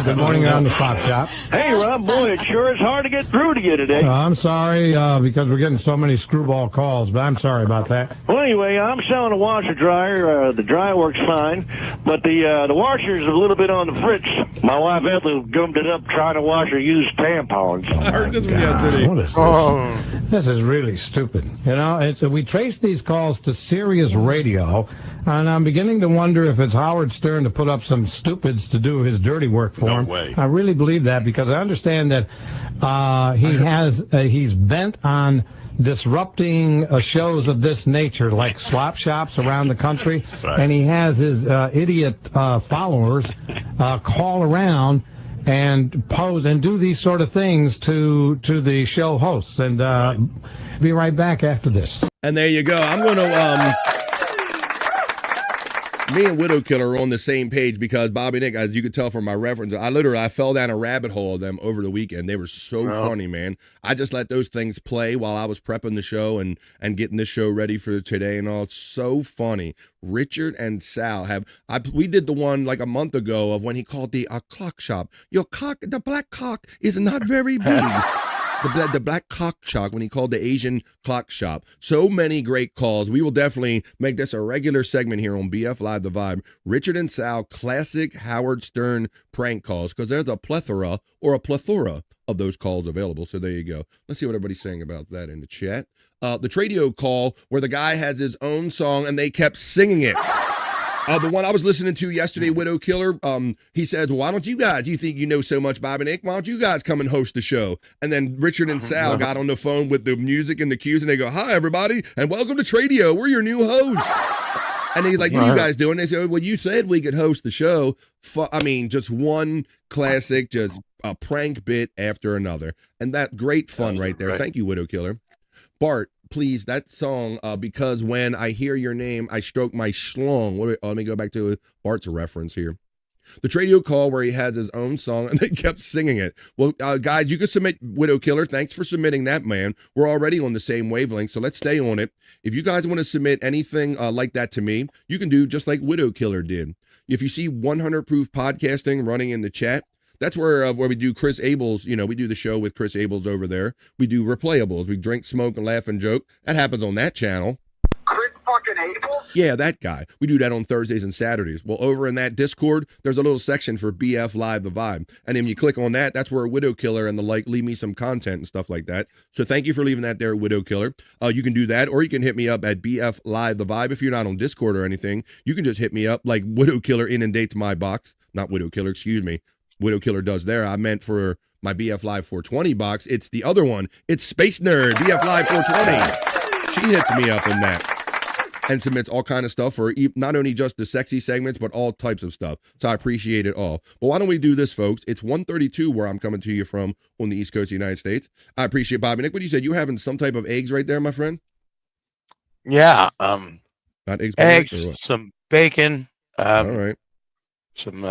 good morning, you're on the Swap Shop. Hey, Ron, boy, it sure is hard to get through to you today. I'm sorry because we're getting so many screwball calls, but I'm sorry about that. Well, anyway, I'm selling a washer dryer. The dryer works fine, but the washer's a little bit on the fritz. My wife Ethel gummed it up trying to wash her used tampons. I heard this one yesterday. What is this? This is really stupid. You know, we trace these calls to Sirius Radio, and I'm beginning to wonder if it's Howard Stern to put up some stupids to do his dirty work for him. Way. I really believe that because I understand that he's bent on disrupting shows of this nature, like swap shops around the country, and he has his idiot followers call around and pose and do these sort of things to the show hosts. And be right back after this. And there you go. I'm going to me and Widow Killer are on the same page because Bobby Nick, as you could tell from my reference, I fell down a rabbit hole of them over the weekend. They were so funny, man. I just let those things play while I was prepping the show and getting the show ready for today and all. It's so funny. Richard and Sal we did the one like a month ago of when he called the clock shop. The black cock is not very big. The black cock shop when he called the Asian clock shop. So many great calls. We will definitely make this a regular segment here on BF Live The Vibe. Richard and Sal classic Howard Stern prank calls, because there's a plethora of those calls available. So there you go. Let's see what everybody's saying about that in the chat. The Tradio call where the guy has his own song and they kept singing it. The one I was listening to yesterday, Widow Killer, he says, why don't you guys, you think you know so much, Bob and Nick, why don't you guys come and host the show? And then Richard and Sal got on the phone with the music and the cues, and they go, hi, everybody, and welcome to Tradio. We're your new host. And he's like, what are you guys doing? They said, well, you said we could host the show. Just one classic, just a prank bit after another. And that great fun right there. Right. Thank you, Widow Killer. Bart, please, that song, because when I hear your name, I stroke my schlong. Let me go back to Bart's reference here. The Tradio call where he has his own song and they kept singing it. Well, guys, you could submit Widow Killer. Thanks for submitting that, man. We're already on the same wavelength, so let's stay on it. If you guys want to submit anything like that to me, you can do just like Widow Killer did. If you see 100 Proof Podcasting running in the chat, that's where we do Chris Abel's, we do the show with Chris Abel's over there. We do replayables. We drink, smoke, and laugh and joke. That happens on that channel. Chris fucking Abel? Yeah, that guy. We do that on Thursdays and Saturdays. Well, over in that Discord, there's a little section for BF Live The Vibe. And then you click on that, that's where Widow Killer and the like leave me some content and stuff like that. So thank you for leaving that there, Widow Killer. You can do that, or you can hit me up at BF Live The Vibe. If you're not on Discord or anything, you can just hit me up like Widow Killer inundates my box. Not Widow Killer, excuse me. Widow Killer does there. I meant for my BF Live 420 box. It's the other one. It's Space Nerd, BF Live 420. She hits me up in that. and submits all kind of stuff for not only just the sexy segments, but all types of stuff. So I appreciate it all. But why don't we do this, folks? It's 1:32 where I'm coming to you from on the East Coast of the United States. I appreciate Bobby Nick. What you said? You having some type of eggs right there, my friend? Yeah. Not eggs, eggs, some bacon. All right. Some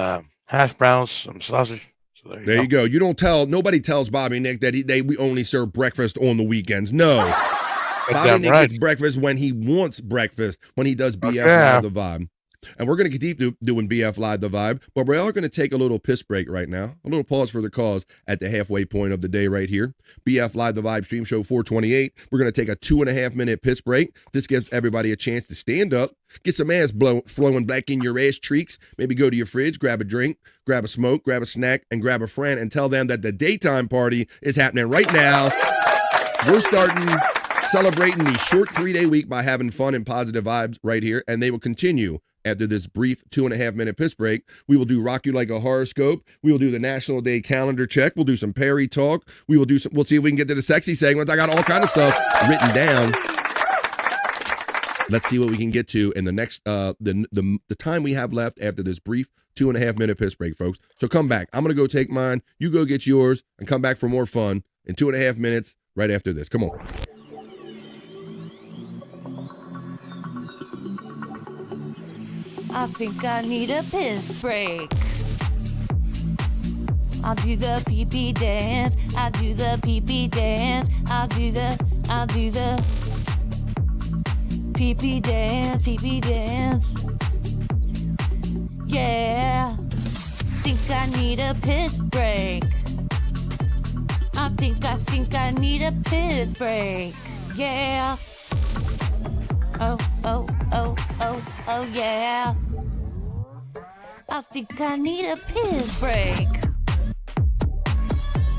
hash browns, some sausage. So there you go. You don't tell. Nobody tells Bobby Nick that we only serve breakfast on the weekends. No. Bobby Nick gets breakfast when he wants breakfast, when he does BF Live The Vibe. And we're going to keep doing BF Live The Vibe, but we are going to take a little piss break right now. A little pause for the cause at the halfway point of the day right here. BF Live The Vibe Stream Show 428. We're going to take a 2.5-minute piss break. This gives everybody a chance to stand up, get some ass flowing back in your ass cheeks, maybe go to your fridge, grab a drink, grab a smoke, grab a snack, and grab a friend and tell them that the daytime party is happening right now. We're celebrating the short 3-day week by having fun and positive vibes right here, and they will continue after this brief 2.5-minute piss break. We will do Rock You Like a Horoscope. We will do the National Day calendar check. We'll do some Perry talk. We'll see if we can get to the sexy segments. I got all kind of stuff written down. Let's see what we can get to in the next the time we have left after this brief 2.5-minute piss break, folks. So come back. I'm gonna go take mine. You go get yours and come back for more fun in 2.5 minutes right after this. Come on. I think I need a piss break. I'll do the pee-pee dance. I'll do the pee-pee dance. I'll do the pee-pee dance, pee-pee dance. Yeah. Think I need a piss break. I think I need a piss break. Yeah. Oh, yeah. I think I need a piss break.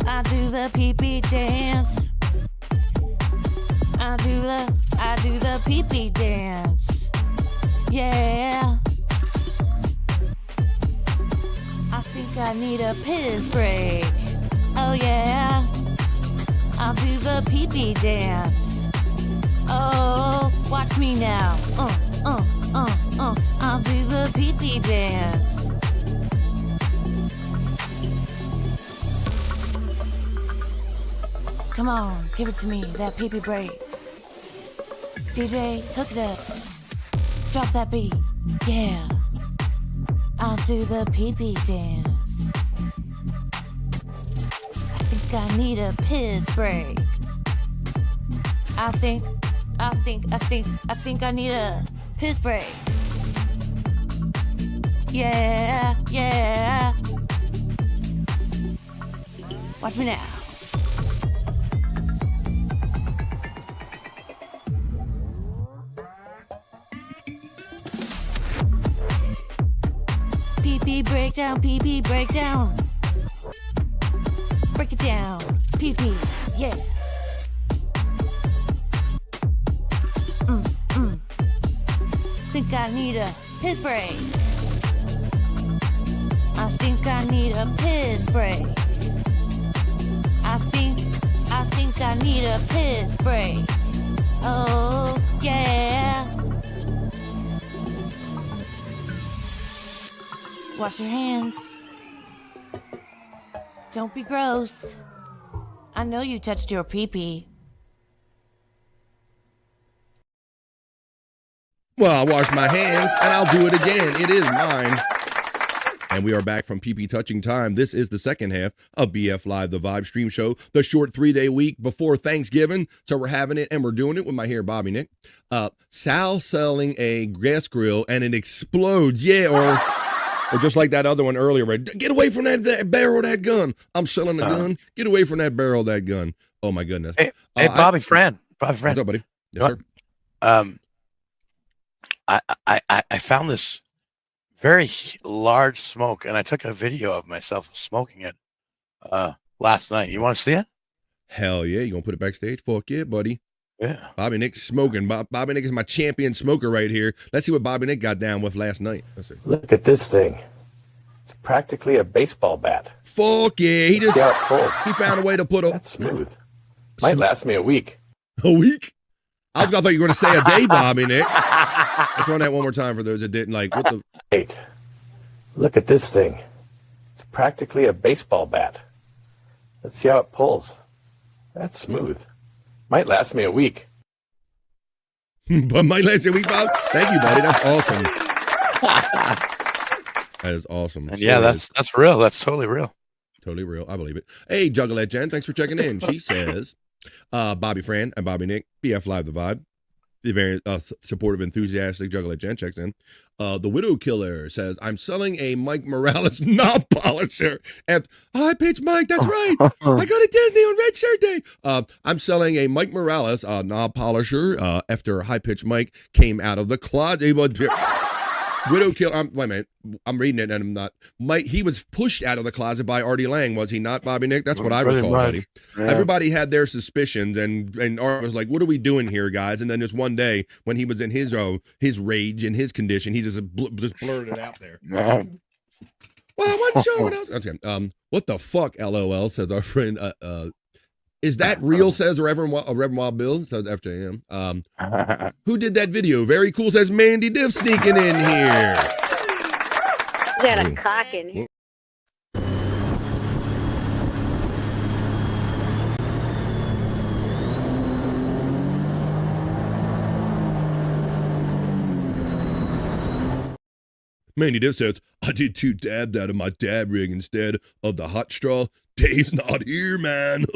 I do the pee-pee dance. I do the pee-pee dance. Yeah. I think I need a piss break. Oh yeah. I'll do the pee-pee dance. Oh, watch me now. I'll do the pee-pee dance. Come on, give it to me, that pee-pee break. DJ, hook it up. Drop that beat. Yeah. I'll do the pee-pee dance. I think I need a piss break. I think I need a piss break. Yeah. Watch me now. Pee-pee breakdown, pee-pee breakdown. Break it down, pee-pee, yeah. Think I need a piss break. I think I need a piss break. I think I need a piss break. Oh, yeah. Wash your hands. Don't be gross. I know you touched your pee-pee. Well, I wash my hands, and I'll do it again. It is mine. And we are back from PP Touching Time. This is the second half of BF Live, the Vibe Stream Show, the short 3-day week before Thanksgiving. So we're having it, and we're doing it with my hair, Bobby Nick. Sal selling a gas grill, and it explodes. Yeah, or just like that other one earlier, right? Get away from that barrel of that gun. I'm selling a gun. Get away from that barrel of that gun. Oh, my goodness. Hey, Bobby Friend. What's up, buddy? Yes, sir. I found this very large smoke, and I took a video of myself smoking it last night. You want to see it? Hell yeah. You going to put it backstage? Fuck yeah, buddy. Yeah. Bobby Nick's smoking. Bobby Nick is my champion smoker right here. Let's see what Bobby Nick got down with last night. Let's see. Look at this thing. It's practically a baseball bat. Fuck yeah. He found a way to put That's smooth. Might last me a week. A week? I thought you were going to say a day, Bobby Nick. Let's run that one more time for those that didn't like. What the? Wait, look at this thing. It's practically a baseball bat. Let's see how it pulls. That's smooth. Might last me a week. But might last you a week, Bob. Thank you, buddy. That's awesome. That is awesome. And yeah, that's real. That's totally real. Totally real. I believe it. Hey, Juggalette Jen, thanks for checking in. She says, Bobby Fran and Bobby Nick, BF Live the Vibe. The very supportive, enthusiastic Juggalette Jen checks in. The Widow Killer says, I'm selling a Mike Morales knob polisher. And High Pitch Mike, that's right. I go to Disney on Red Shirt Day. I'm selling a Mike Morales knob polisher after High Pitch Mike came out of the closet. Widow Killer. Wait a minute. I'm reading it and I'm not. Mike, he was pushed out of the closet by Artie Lang, was he not, Bobby Nick? That's what I recall, buddy. Yeah. Everybody had their suspicions, and Artie was like, "What are we doing here, guys?" And then just one day, when he was in his rage and his condition, he just blurted it out there. Well, what show? What else? Okay. What the fuck? LOL says our friend. Is that real? Says Reverend Wild Bill. Says FJM. Who did that video? Very cool. Says Mandy Diff sneaking in here. We got a cock in here. Mandy Diff says, I did 2 dabs out of my dab rig instead of the hot straw. Dave's not here, man.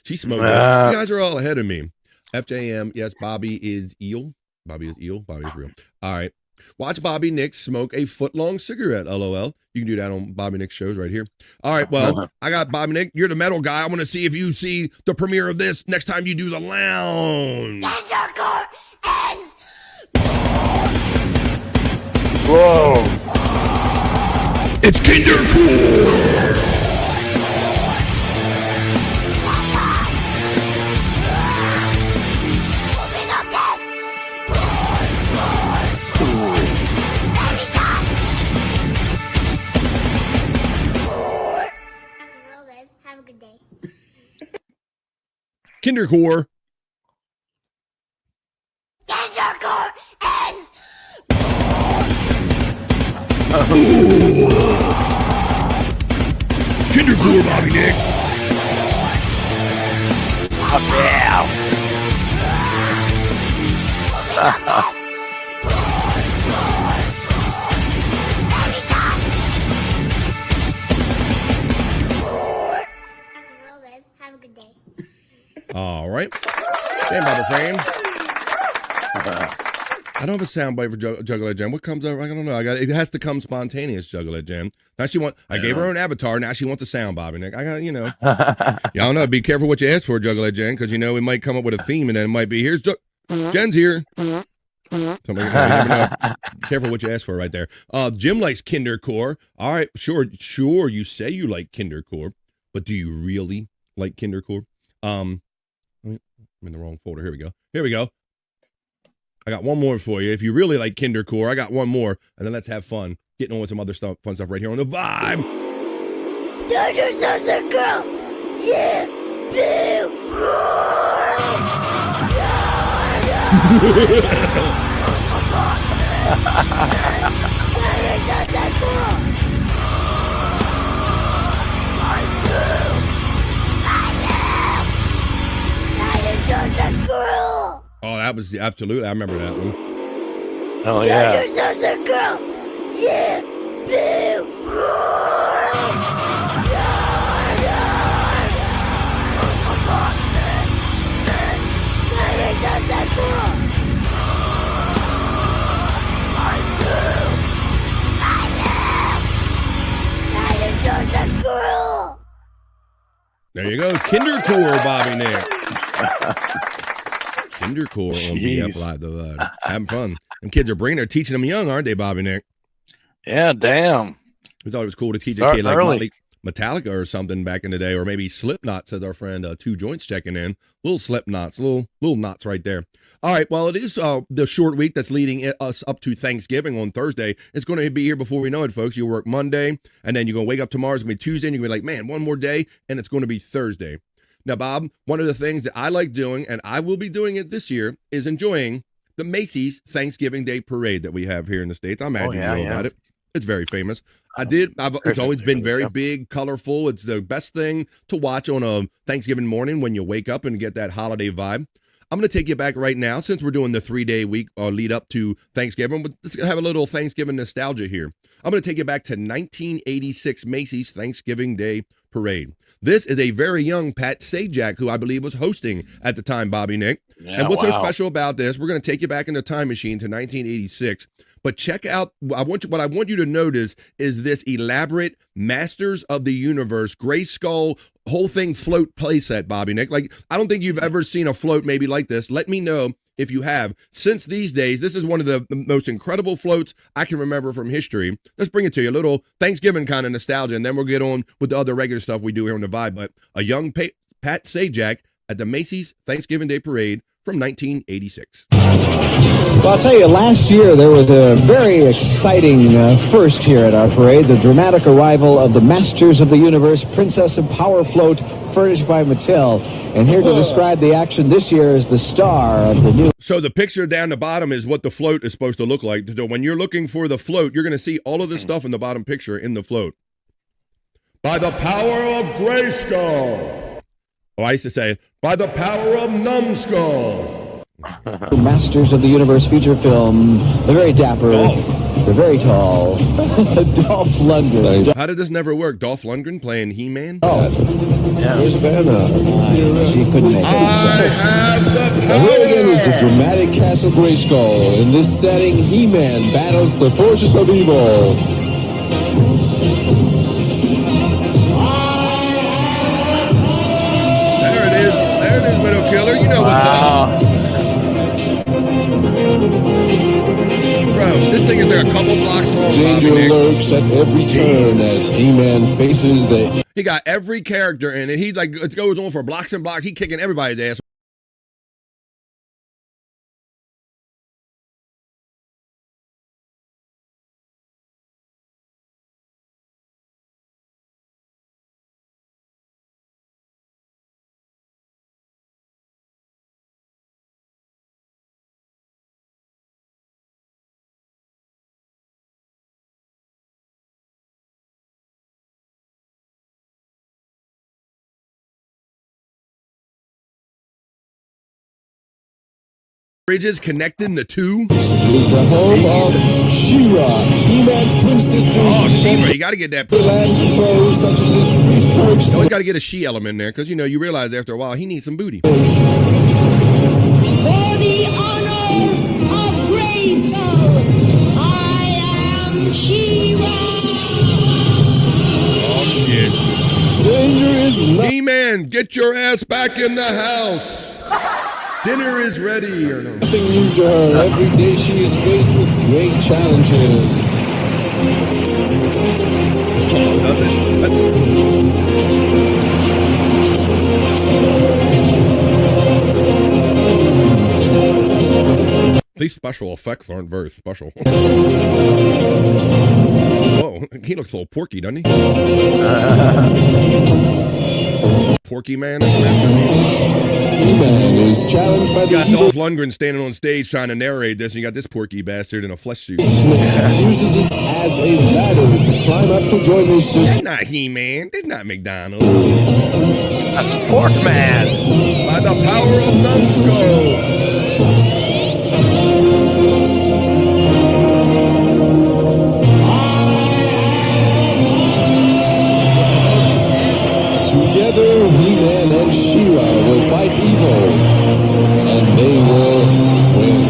She smoked it. You guys are all ahead of me. FJM, yes, Bobby is eel. Bobby is eel. Bobby is real. All right. Watch Bobby Nick smoke a foot-long cigarette, LOL. You can do that on Bobby Nick's shows right here. All right, well, I got Bobby Nick. You're the metal guy. I want to see if you see the premiere of this next time you do the lounge. Whoa. It's Kindercore. Have a good day. Kindercore. Kindercore is. Kindercore, Bobby Nick. Oh, yeah. Have a good day. All right. Damn, Bobby Fran. I don't have a soundbite for Juggalette Jen. What comes up? I don't know. It has to come spontaneous, Juggalette Jen. Now I gave her own avatar. Now she wants a sound, Bobby Nick. I got, y'all know. Be careful what you ask for, Juggalette Jen, because we might come up with a theme, and then it might be Jen's here. Somebody, you never know. Be careful what you ask for right there. Jim likes Kindercore. All right, sure. You say you like Kindercore, but do you really like Kindercore? I'm in the wrong folder. Here we go. I got one more for you. If you really like Kindercore, I got one more, and then let's have fun. Getting on with some other fun stuff right here on the Vibe. Dodgers are the girl. Yeah, boo. Oh, that was absolutely. I remember that one. Oh yeah. Dodgers are the girl. Yeah, boo. There you go. It's Kindercore, Bobby Nick. Kindercore on BF Live, the having fun. Them kids are bringing, they're teaching them young, aren't they, Bobby Nick? Yeah, damn. We thought it was cool to teach a kid like Metallica or something back in the day, or maybe Slipknot, says our friend Two Joints checking in. Little Slipknots, little knots right there. All right, well, it is the short week that's leading us up to Thanksgiving on Thursday. It's going to be here before we know it, folks. You work Monday, and then you're going to wake up tomorrow. It's going to be Tuesday, and you're going to be like, man, one more day, and it's going to be Thursday. Now, Bob, one of the things that I like doing, and I will be doing it this year, is enjoying the Macy's Thanksgiving Day Parade that we have here in the States. I imagine you know about it. It's very famous. It's always been very big, colorful. It's the best thing to watch on a Thanksgiving morning when you wake up and get that holiday vibe. I'm going to take you back right now, since we're doing the 3-day week lead up to Thanksgiving. Let's have a little Thanksgiving nostalgia here. I'm going to take you back to 1986 Macy's Thanksgiving Day Parade. This is a very young Pat Sajak, who I believe was hosting at the time, Bobby Nick. Yeah, and what's so special about this, we're going to take you back in the time machine to 1986. But check out, what I want you to notice is this elaborate Masters of the Universe, Gray Skull, whole thing float playset, Bobby Nick. Like, I don't think you've ever seen a float maybe like this. Let me know if you have. Since these days, this is one of the most incredible floats I can remember from history. Let's bring it to you, a little Thanksgiving kind of nostalgia, and then we'll get on with the other regular stuff we do here on the Vibe. But a young Pat Sajak at the Macy's Thanksgiving Day Parade from 1986. Well, I'll tell you, last year there was a very exciting first here at our parade, the dramatic arrival of the Masters of the Universe Princess of Power Float, furnished by Mattel. And here to describe the action this year is the star of the new... So the picture down the bottom is what the float is supposed to look like. So when you're looking for the float, you're going to see all of this stuff in the bottom picture in the float. By the power of Grayskull. Oh, I used to say, by the power of Numbskull. Masters of the Universe feature film, the very dapper, the very tall, Dolph Lundgren. How did this never work? Dolph Lundgren playing He-Man? Oh, yeah. Here's Vanna. She couldn't make it. I have the power. Here again is the dramatic Castle Grayskull. In this setting, He-Man battles the forces of evil. There it is, Widow Killer. You know what's up. Bro, this thing is like a couple blocks long. Danger lurks at every turn as He-Man faces the... He got every character in it. He like it goes on for blocks and blocks. He kicking everybody's ass. Bridges connecting the two. The home of She-Ra, He-Man's twin sister. Oh, She-Ra, you got to get that. You always got to get a she element in there, because you realize after a while he needs some booty. For the honor of Grayskull, I am She-Ra. Oh shit! He-Man, get your ass back in the house. Dinner is ready, or no? Nothing new to her. Every day she is faced with great challenges. Oh, does it? That's cool. These special effects aren't very special. Whoa, he looks a little porky, doesn't he? Porky Man. He-Man is challenged by you got Dolph Lundgren standing on stage trying to narrate this, and you got this porky bastard in a flesh suit. Uses it as a ladder to climb up to join the system. That's not He-Man. That's not McDonald's. That's Pork Man. By the power of Numbskull. Together, He-Man and She-Ra will fight evil, and they will win.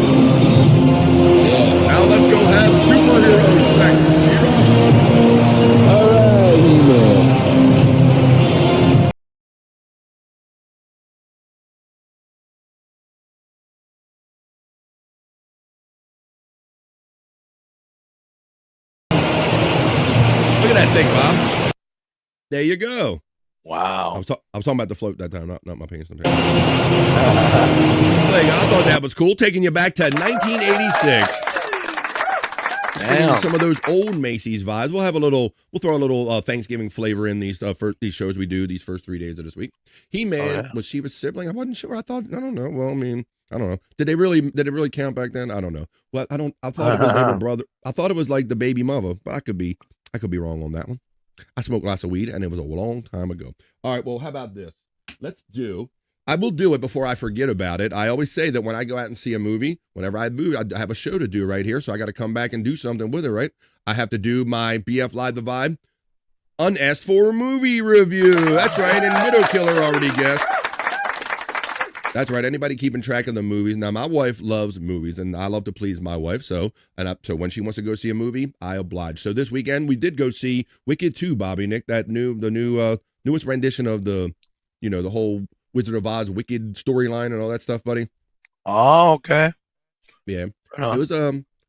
Yeah. Now let's go have superhero sex, She-Ra. All right, He-Man. Look at that thing, Bob. There you go. Wow. I was talking about the float that time, not my penis. I thought that was cool. Taking you back to 1986. Some of those old Macy's vibes. We'll throw a little Thanksgiving flavor in these shows we do these first 3 days of this week. He-Man was She-Ra's sibling. I wasn't sure. I don't know. Well, I mean, I don't know. Did it really count back then? I don't know. Well, I thought it was little brother. I thought it was like the baby mother, but I could be wrong on that one. I smoked lots of weed, and it was a long time ago. All right, well, how about this? I will do it before I forget about it. I always say that when I go out and see a movie, whenever I move, I have a show to do right here, so I got to come back and do something with it, right? I have to do my BF Live the Vibe unasked for movie review. That's right, and Widow Killer already guessed. That's right. Anybody keeping track of the movies? Now, my wife loves movies, and I love to please my wife. So when she wants to go see a movie, I oblige. So this weekend we did go see Wicked 2, Bobby Nick, the newest rendition of the whole Wizard of Oz Wicked storyline and all that stuff, buddy. Oh, okay. Yeah, it was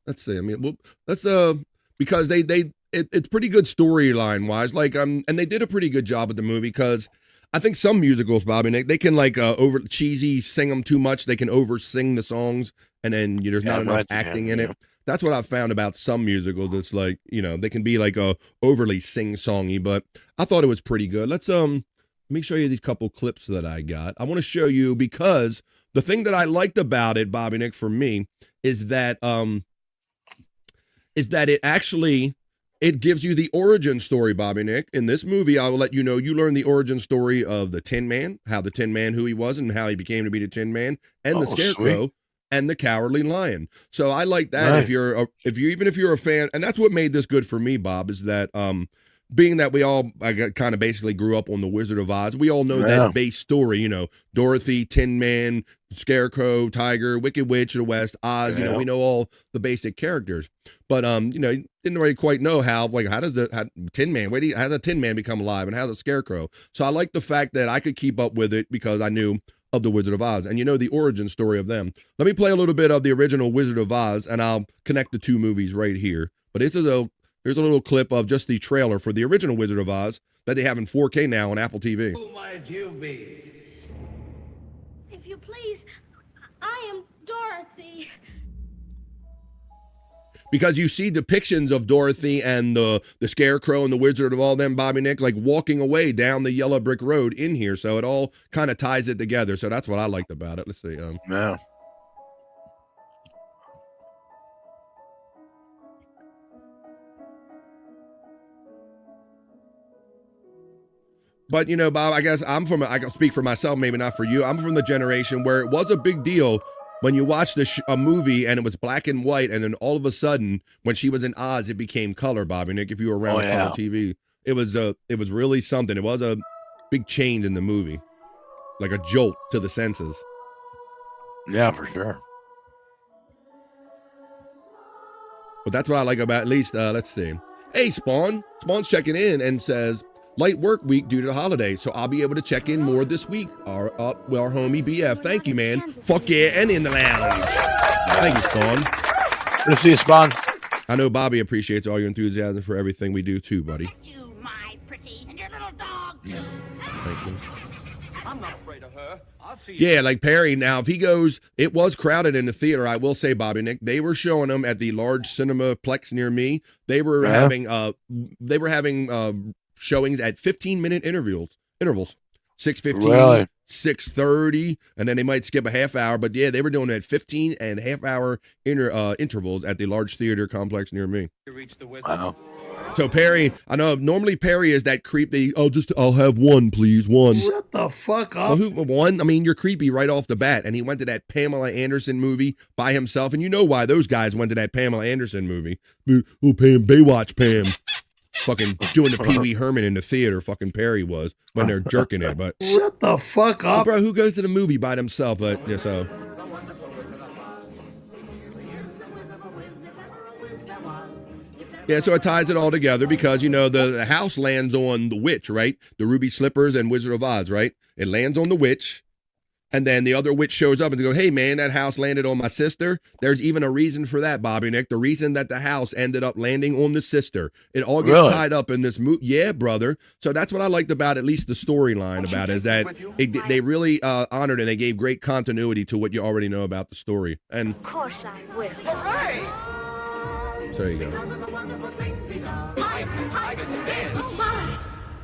let's see. I mean, because it's pretty good storyline wise, and they did a pretty good job with the movie because. I think some musicals, Bobby Nick, they can over cheesy sing them too much. They can over sing the songs, and then there's not enough acting in it. That's what I've found about some musicals. It's they can be overly sing songy, but I thought it was pretty good. Let me show you these couple clips that I got. I want to show you because the thing that I liked about it, Bobby Nick, for me, is that it actually. It gives you the origin story, Bobby Nick. In this movie, I will let you know, you learn the origin story of the Tin Man, how the Tin Man, who he was, and how he became to be the Tin Man, and the Scarecrow, sweet. And the Cowardly Lion. So I like that. Right. If you're a fan, and that's what made this good for me, Bob, is that being that we all kind of basically grew up on the Wizard of Oz, we all know that base story. Dorothy, Tin Man, Scarecrow, Tiger, Wicked Witch of the West, Oz. We know all the basic characters. But didn't really quite know how does Tin Man? How does a Tin Man become alive, and how does a Scarecrow? So I like the fact that I could keep up with it because I knew of the Wizard of Oz and the origin story of them. Let me play a little bit of the original Wizard of Oz, and I'll connect the two movies right here. But here's a little clip of just the trailer for the original Wizard of Oz that they have in 4K now on Apple TV. Who might you be? If you please, I am Dorothy. Because you see depictions of Dorothy and the Scarecrow and the Wizard of all them, Bobby Nick, walking away down the yellow brick road in here. So it all kind of ties it together. So that's what I liked about it. Let's see. Yeah. But, Bob, I guess I can speak for myself, maybe not for you. I'm from the generation where it was a big deal when you watched a movie and it was black and white, and then all of a sudden, when she was in Oz, it became color, Bobby Nick, if you were around color TV. It was really something. It was a big change in the movie, like a jolt to the senses. Yeah, for sure. But that's what I like about, at least, let's see. Hey, Spawn. Spawn's checking in and says, light work week due to the holiday, so I'll be able to check in more this week. Our homie BF. Thank you, man. Fuck yeah, and in the lounge. Thank you, Spawn. Good to see you, Spawn. I know Bobby appreciates all your enthusiasm for everything we do too, buddy. Thank you, my pretty, and your little dog too. Thank you. I'm not afraid of her. I'll see you. Yeah, like Perry. Now, if he goes, it was crowded in the theater. I will say, Bobby Nick, they were showing them at the large cinemaplex near me. They were having showings at 15-minute intervals, 6:15, really? 6:30, and then they might skip a half hour. But yeah, they were doing it at 15 and half hour intervals at the large theater complex near me. Wow. So Perry, I know normally Perry is that creep. I'll have one, please, one. Shut the fuck up. Well, one? I mean, you're creepy right off the bat. And he went to that Pamela Anderson movie by himself, and you know why those guys went to that Pamela Anderson movie. Oh, Pam, Baywatch, Pam. Fucking doing the Pee Wee Herman in the theater, fucking Perry was, when they're jerking it. But shut the fuck up. Bro, who goes to the movie by themselves? But yeah, so. Yeah, so it ties it all together because, the house lands on the witch, right? The Ruby Slippers and Wizard of Oz, right? It lands on the witch. And then the other witch shows up and they go, hey, man, that house landed on my sister. There's even a reason for that, Bobby Nick. The reason that the house ended up landing on the sister. It all gets tied up in this movie. Yeah, brother. So that's what I liked about at least the storyline about it, is that they really honored and they gave great continuity to what you already know about the story. And of course I will. Hooray! So there you go.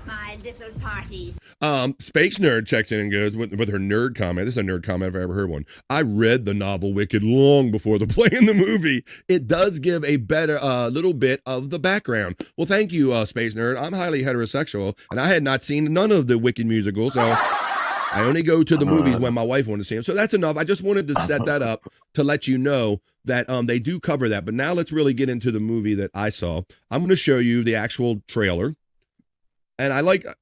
My at different parties. Space Nerd checks in and goes with her nerd comment. This is a nerd comment if I ever heard one. I read the novel Wicked long before the play in the movie. It does give a better little bit of the background. Well, thank you, Space Nerd. I'm highly heterosexual, and I had not seen none of the Wicked musicals, so I only go to the movies when my wife wanted to see them. So that's enough. I just wanted to set that up to let you know that they do cover that. But now let's really get into the movie that I saw. I'm going to show you the actual trailer. And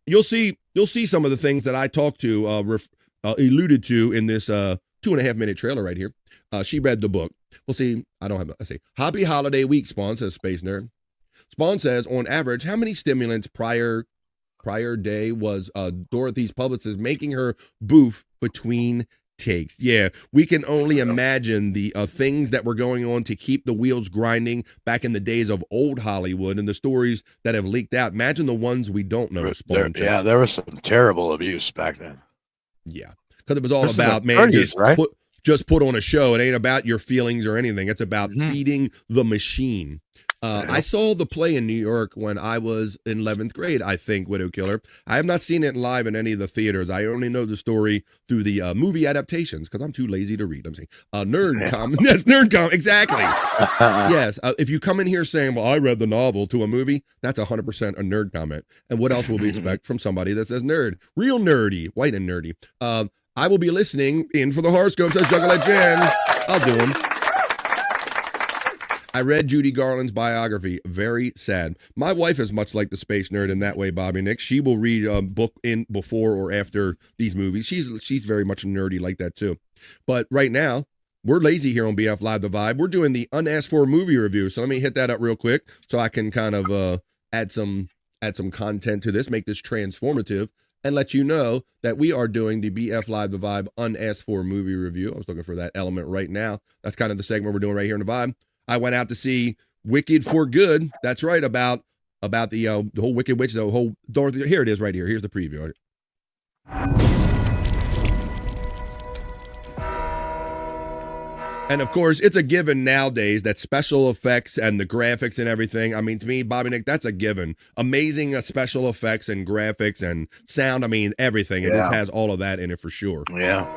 you'll see some of the things that I talked to, alluded to in this 2.5 minute trailer right here. She read the book. We'll see. Let's see. Happy Holiday Week, Spawn, says Space Nerd. Spawn says, on average, how many stimulants prior day was Dorothy's publicist making her boof between takes? Yeah, we can only imagine the things that were going on to keep the wheels grinding back in the days of old Hollywood and the stories that have leaked out. Imagine the ones we don't know. There was some terrible abuse back then. Yeah, because it was all about, man, just put on a show. It ain't about your feelings or anything. It's about feeding the machine. I saw the play in New York when I was in 11th grade, I think, Widow Killer. I have not seen it live in any of the theaters. I only know the story through the movie adaptations because I'm too lazy to read. I'm saying nerd comment. Yes, nerd comment. Exactly. Yes. If you come in here saying, well, I read the novel to a movie, that's 100% a nerd comment. And what else will we expect from somebody that says nerd? Real nerdy, white and nerdy. I will be listening in for the horoscope, says Juggalette Jen. I'll do them. I read Judy Garland's biography. Very sad. My wife is much like the Space Nerd in that way, Bobby Nick. She will read a book in before or after these movies. She's very much nerdy like that too. But right now, we're lazy here on BF Live The Vibe. We're doing the unasked for movie review. So let me hit that up real quick so I can kind of add some content to this, make this transformative, and let you know that we are doing the BF Live The Vibe unasked for movie review. I was looking for that element right now. That's kind of the segment we're doing right here in the Vibe. I went out to see Wicked for Good. That's right, about the whole Wicked Witch, the whole Dorothy. Here it is right here. Here's the preview. And of course, it's a given nowadays that special effects and the graphics and everything. I mean, to me, Bobby Nick, that's a given. Amazing special effects and graphics and sound. I mean, everything. It just has all of that in it for sure. Yeah.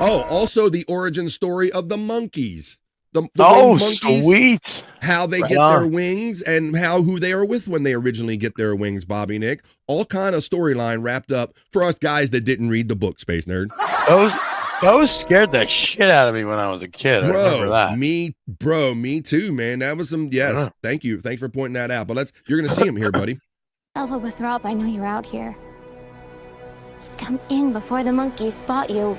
Oh, also the origin story of the monkeys. The monkeys, sweet! How they get their wings and who they are with when they originally get their wings, Bobby Nick. All kind of storyline wrapped up for us guys that didn't read the book, Space Nerd. Those scared the shit out of me when I was a kid. I remember that. Me too, man. That was some. Yes, thank you. Thanks for pointing that out. But you're gonna see him here, buddy. Alpha Withrop, I know you're out here. Just come in before the monkeys spot you.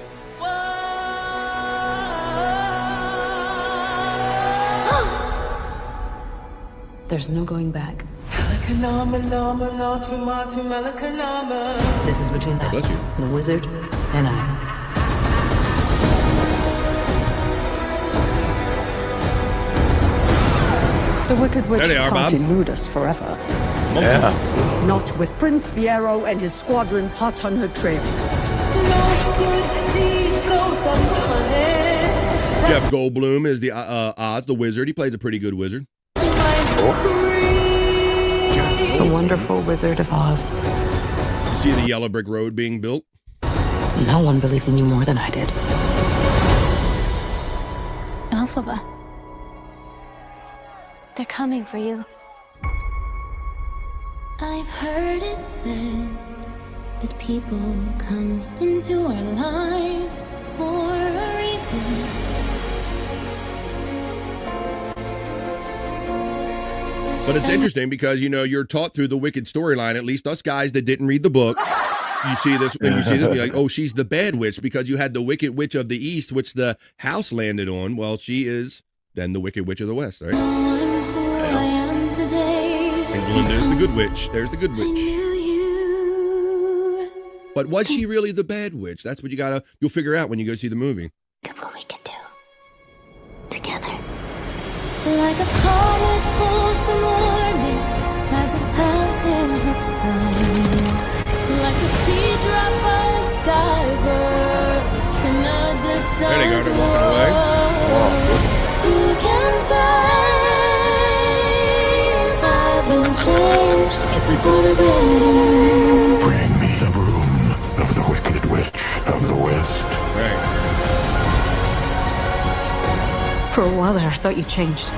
There's no going back. This is between us, the wizard, and I. The Wicked Witch can't elude us forever. Yeah. Not with Prince Fiero and his squadron hot on her trail. Jeff Goldblum is the Oz, the wizard. He plays a pretty good wizard. The wonderful Wizard of Oz. You see the yellow brick road being built? No one believed in you more than I did. Alphaba. They're coming for you. I've heard it said that people come into our lives for a reason. But it's interesting because, you're taught through the Wicked storyline, at least us guys that didn't read the book. You see this, you're like, oh, she's the bad witch because you had the Wicked Witch of the East, which the house landed on. Well, she is then the Wicked Witch of the West, right? And there's the good witch. There's the good witch. But was she really the bad witch? That's what you'll figure out when you go see the movie. Look what we could do. Together. Like a comet pulled from orbit as it passes the sun. Like a sea drop by a skybird in a distant There they go, they're walking away. Who can save? I've been changed for the better. Bring me the room of the Wicked Witch of the West. For a while there, I thought you changed.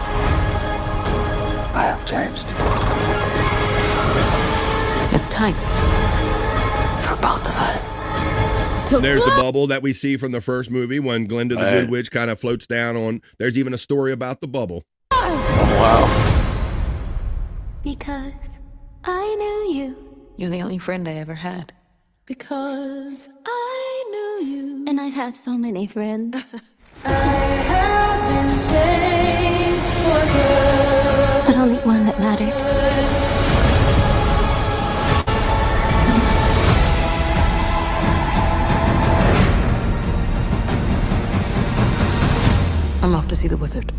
I have changed. It's time. For both of us. There's the bubble that we see from the first movie when Glinda the Good Witch kind of floats down on. There's even a story about the bubble. Oh, wow. Because I knew you. You're the only friend I ever had. Because I knew you. And I've had so many friends. I have been changed for good. But only one that mattered. I'm off to see the wizard.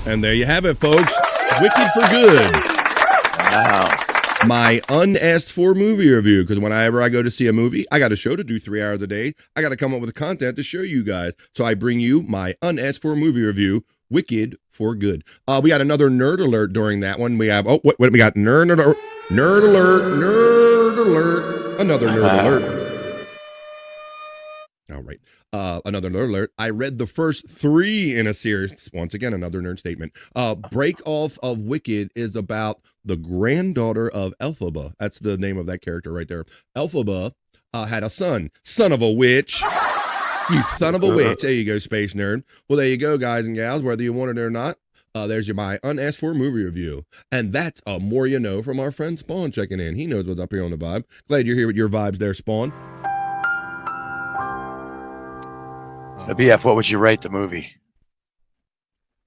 And there you have it, folks. Wicked for Good. Wow. My unasked for movie review, because whenever I go to see a movie, I got a show to do 3 hours a day. I got to come up with content to show you guys. So I bring you my unasked for movie review, Wicked for Good. We got another nerd alert during that one. We have, what we got? Nerd alert, another nerd alert. All right. Another nerd alert. I read the first 3 in a series. Once again, another nerd statement. Break Off of Wicked is about the granddaughter of Elphaba. That's the name of that character right there. Elphaba had a son of a witch. You son of a witch. There you go, space nerd. Well, there you go, guys and gals, whether you want it or not. There's my unasked for movie review. And that's more you know from our friend Spawn checking in. He knows what's up here on the vibe. Glad you're here with your vibes there, Spawn. BF, what would you rate the movie?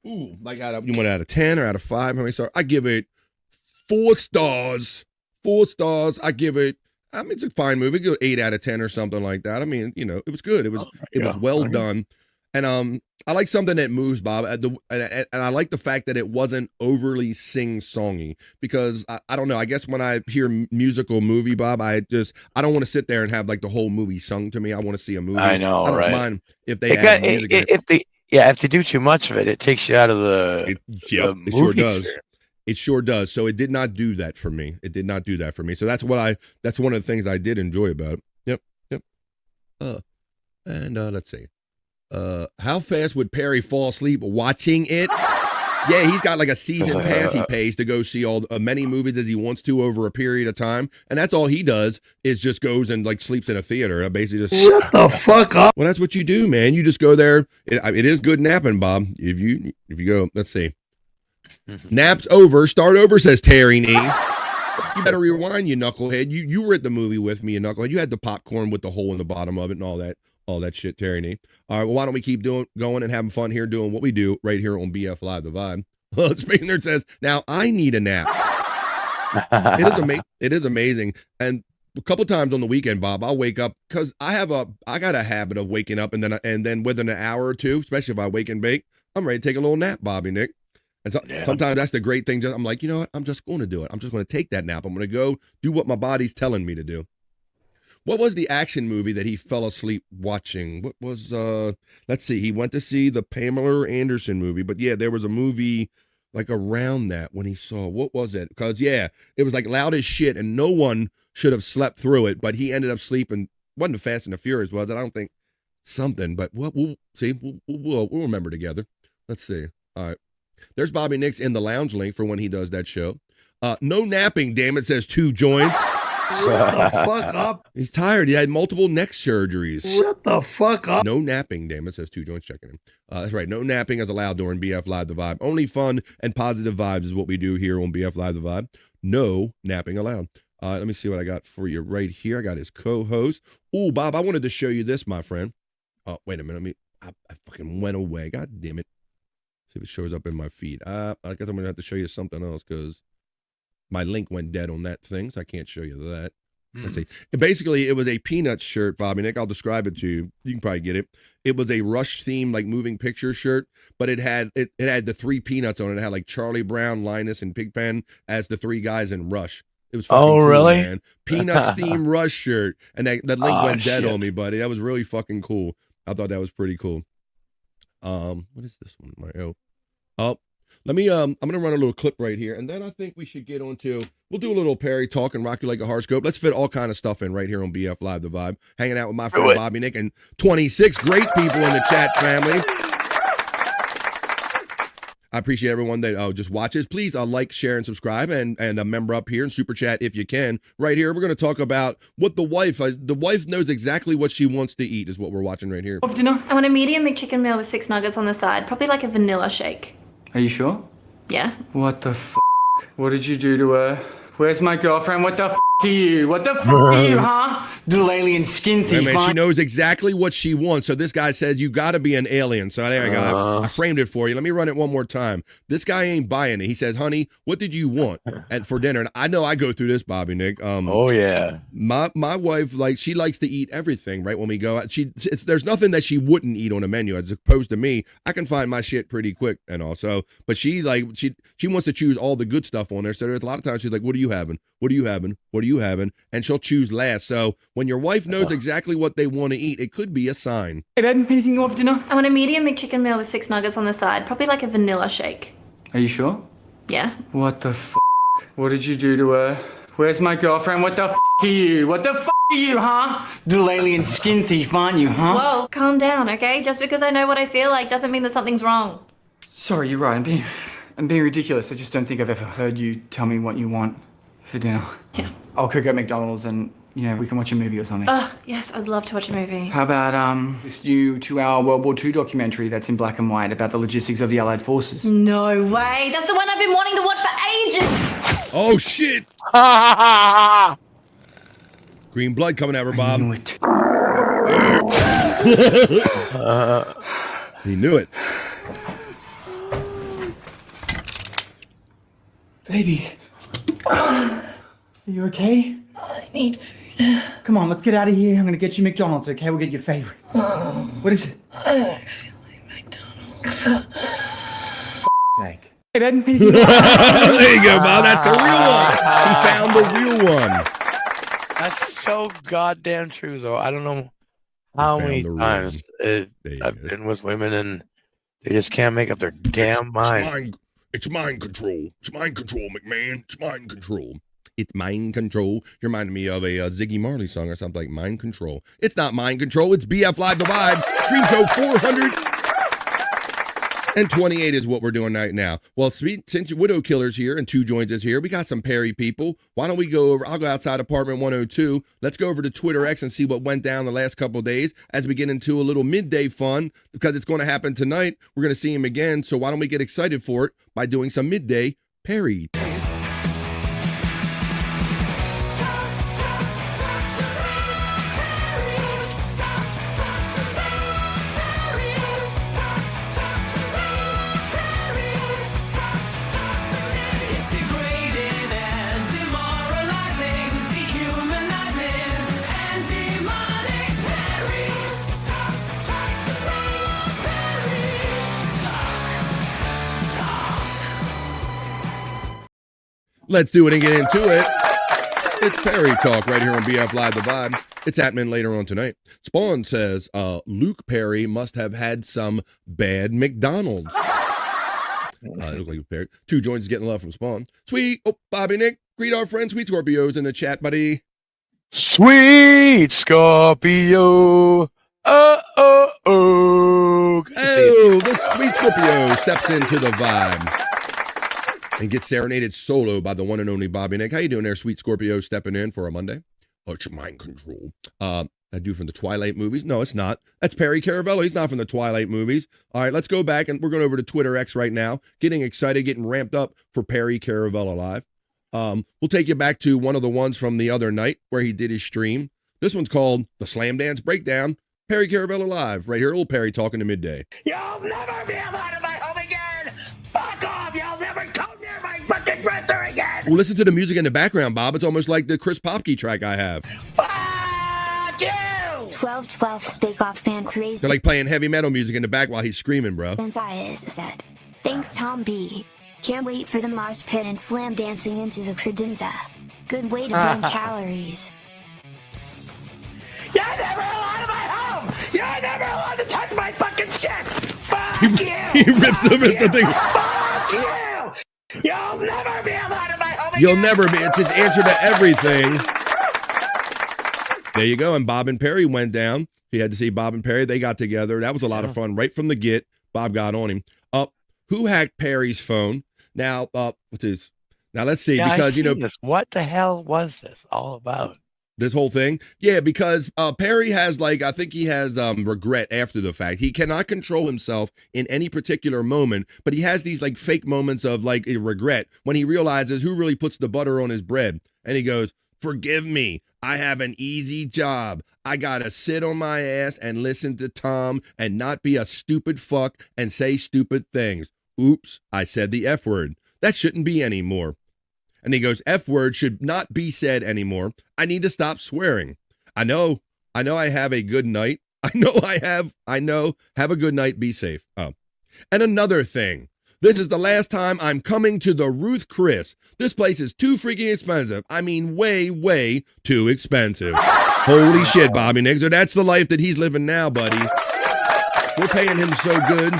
Ooh, like you want it out of 10 or out of 5? How many stars? I give it 4 stars. 4 stars. I give it, I mean, it's a fine movie. Go 8 out of 10 or something like that. I mean, you know, it was good. It was well done. And I like something that moves, Bob. And I like the fact that it wasn't overly sing-songy, because I don't know. I guess when I hear musical movie, Bob, I don't want to sit there and have like the whole movie sung to me. I want to see a movie. I know, I don't right? mind if they add music in it. If they do too much of it, it takes you out of the it sure does. Experience. It sure does. So it did not do that for me. It did not do that for me. So that's one of the things I did enjoy about it. Yep. And let's see. How fast would Perry fall asleep watching it? Yeah, he's got like a season pass he pays to go see all many movies as he wants to over a period of time, and that's all he does is just goes and like sleeps in a theater. I basically just shut the fuck up. Well, that's what you do, man. You just go there. It is good napping, Bob. If you go, let's see. Naps over, start over, says Terry Nee. You better rewind, you knucklehead. You were at the movie with me, you knucklehead. You had the popcorn with the hole in the bottom of it and all that shit, Terry Nee. All right, well, why don't we keep going and having fun here, doing what we do right here on BF Live, the vibe. Speaking Nerd says, now I need a nap. It is amazing. And a couple times on the weekend, Bob, I'll wake up because I got a habit of waking up and then within an hour or two, especially if I wake and bake, I'm ready to take a little nap, Bobby Nick. And sometimes that's the great thing. I'm like, you know what? I'm just going to do it. I'm just going to take that nap. I'm going to go do what my body's telling me to do. What was the action movie that he fell asleep watching? What was, let's see, he went to see the Pamela Anderson movie, but yeah, there was a movie like around that when he saw, what was it? Because yeah, it was like loud as shit and no one should have slept through it, but he ended up sleeping. Wasn't the Fast and the Furious, was it? I don't think something, but we'll see. We'll remember together. Let's see. All right. There's Bobby Nix in the lounge link for when he does that show. No napping, damn it, says 2 joints. Shut the fuck up. He's tired. He had multiple neck surgeries. Shut the fuck up. No napping, damn it, says 2 joints checking him. That's right. No napping is allowed during BF Live the Vibe. Only fun and positive vibes is what we do here on BF Live the Vibe. No napping allowed. Let me see what I got for you right here. I got his co-host. Oh, Bob, I wanted to show you this, my friend. Oh, wait a minute. I fucking went away. God damn it. See if it shows up in my feed. I guess I'm going to have to show you something else because my link went dead on that thing, so I can't show you that. Let's see. Basically, it was a Peanuts shirt, Bobby Nick. I'll describe it to you. You can probably get it. It was a Rush themed, like moving picture shirt, but it had the 3 Peanuts on it. It had like Charlie Brown, Linus, and Pigpen as the 3 guys in Rush. It was fucking cool, really? Man. Peanuts themed Rush shirt, and that link went dead on me, buddy. That was really fucking cool. I thought that was pretty cool. What is this one? Let me I'm gonna run a little clip right here, and then I think we should get on to, we'll do a little Perry talk and rock you like a horoscope. Let's fit all kind of stuff in right here on BF Live The Vibe. Hanging out with my friend Bobby Nick and 26 great people in the chat family. I appreciate everyone that just watches. Please like, share, and subscribe, and a member up here and super chat if you can. Right here, we're going to talk about what the wife knows exactly what she wants to eat is what we're watching right here. Dinner? I want a medium McChicken meal with 6 nuggets on the side, probably like a vanilla shake. Are you sure? Yeah. What the f***? What did you do to her? Where's my girlfriend? What the f*** are you? What the f*** are you, huh? Little alien skin thief. Man, she knows exactly what she wants. So this guy says, you got to be an alien. So there I go. I framed it for you. Let me run it one more time. This guy ain't buying it. He says, honey, what did you want for dinner? And I know I go through this, Bobby Nick. Oh, yeah. My wife, she likes to eat everything, right? When we go out, there's nothing that she wouldn't eat on a menu as opposed to me. I can find my shit pretty quick and also, but she wants to choose all the good stuff on there. So there's a lot of times she's like, what are you having? What are you having? What are you having? And she'll choose last. So when your wife knows exactly what they want to eat, it could be a sign. Hey, babe, anything you want for dinner? I want a medium McChicken meal with 6 nuggets on the side, probably like a vanilla shake. Are you sure? Yeah. What the f***? What did you do to her? Where's my girlfriend? What the f*** are you? What the f*** are you, huh? Little alien skin thief, aren't you, huh? Whoa, calm down, okay? Just because I know what I feel like doesn't mean that something's wrong. Sorry, you're right. I'm being ridiculous. I just don't think I've ever heard you tell me what you want for dinner. Yeah. I'll cook at McDonald's and, we can watch a movie or something. Oh, yes, I'd love to watch a movie. How about this new 2-hour World War II documentary that's in black and white about the logistics of the Allied forces? No way. That's the one I've been wanting to watch for ages. Oh, shit. Green blood coming at her, Bob. He knew it. Baby. Are you okay? I need food. Come on, let's get out of here. I'm gonna get you McDonald's, okay? We'll get your favorite. What is it? I don't feel like McDonald's. Sake. Hey, babe. There you go, Bob. That's the real one. He found the real one. That's so goddamn true, though. I don't know how many times I've been with women and they just can't make up their damn mind. It's mind control. It's mind control, McMahon. It's mind control. It's mind control. You're reminding me of a Ziggy Marley song or something like Mind Control. It's not mind control. It's BF Live The Vibe. Stream show 428 is what we're doing right now. Well, since Widow Killer's here and Two Joints is here, we got some Perry people. Why don't we go over? I'll go outside apartment 102. Let's go over to Twitter X and see what went down the last couple of days as we get into a little midday fun because it's going to happen tonight. We're going to see him again. So why don't we get excited for it by doing some midday Perry? Let's do it and get into it. It's Perry Talk right here on BF Live The Vibe. It's happening later on tonight. Spawn says, Luke Perry must have had some bad McDonald's. It looks like Perry. Two Joints is getting love from Spawn. Sweet. Oh, Bobby Nick. Greet our friend Sweet Scorpios in the chat, buddy. Sweet Scorpio. Oh, the Sweet Scorpio steps into the vibe and gets serenaded solo by the one and only Bobby Nick. How you doing there, Sweet Scorpio, stepping in for a Monday? Oh, it's mind control. That dude from the Twilight movies? No, it's not. That's Perry Caravello. He's not from the Twilight movies. All right, let's go back, and we're going over to Twitter X right now, getting excited, getting ramped up for Perry Caravello Live. We'll take you back to one of the ones from the other night where he did his stream. This one's called The Slam Dance Breakdown. Perry Caravello Live, right here. Little Perry talking to midday. You'll never be allowed in my home again! Fuck off! You'll never come near my fucking dresser again! Well, listen to the music in the background, Bob. It's almost like the Chris Popke track I have. Fuck you! 12/12 Bake Off Man crazy. They're like playing heavy metal music in the back while he's screaming, bro. Said. Thanks, Tom B. Can't wait for the mosh pit and slam dancing into the credenza. Good way to burn calories. You're never allowed in my home! You're never allowed to touch my fucking shit! Fuck! He rips the thing. You'll never be able to my home. You'll never be. It's his answer to everything. There you go. And Bob and Perry went down. He had to see Bob and Perry. They got together. That was a lot of fun. Right from the get, Bob got on him. Who hacked Perry's phone? Now, what's his? Now let's see, because this. What the hell was this all about? This whole thing? Yeah, because Perry has I think he has regret after the fact. He cannot control himself in any particular moment, but he has these fake moments of a regret when he realizes who really puts the butter on his bread. And he goes, "Forgive me. I have an easy job. I gotta sit on my ass and listen to Tom and not be a stupid fuck and say stupid things. Oops, I said the F word. That shouldn't be anymore." And he goes, "F word should not be said anymore. I need to stop swearing. I know I have a good night. Have a good night. Be safe." Oh. And another thing. This is the last time I'm coming to the Ruth Chris. This place is too freaking expensive. I mean, way, way too expensive. Holy shit, Bobby Nixon. That's the life that he's living now, buddy. We're paying him so good.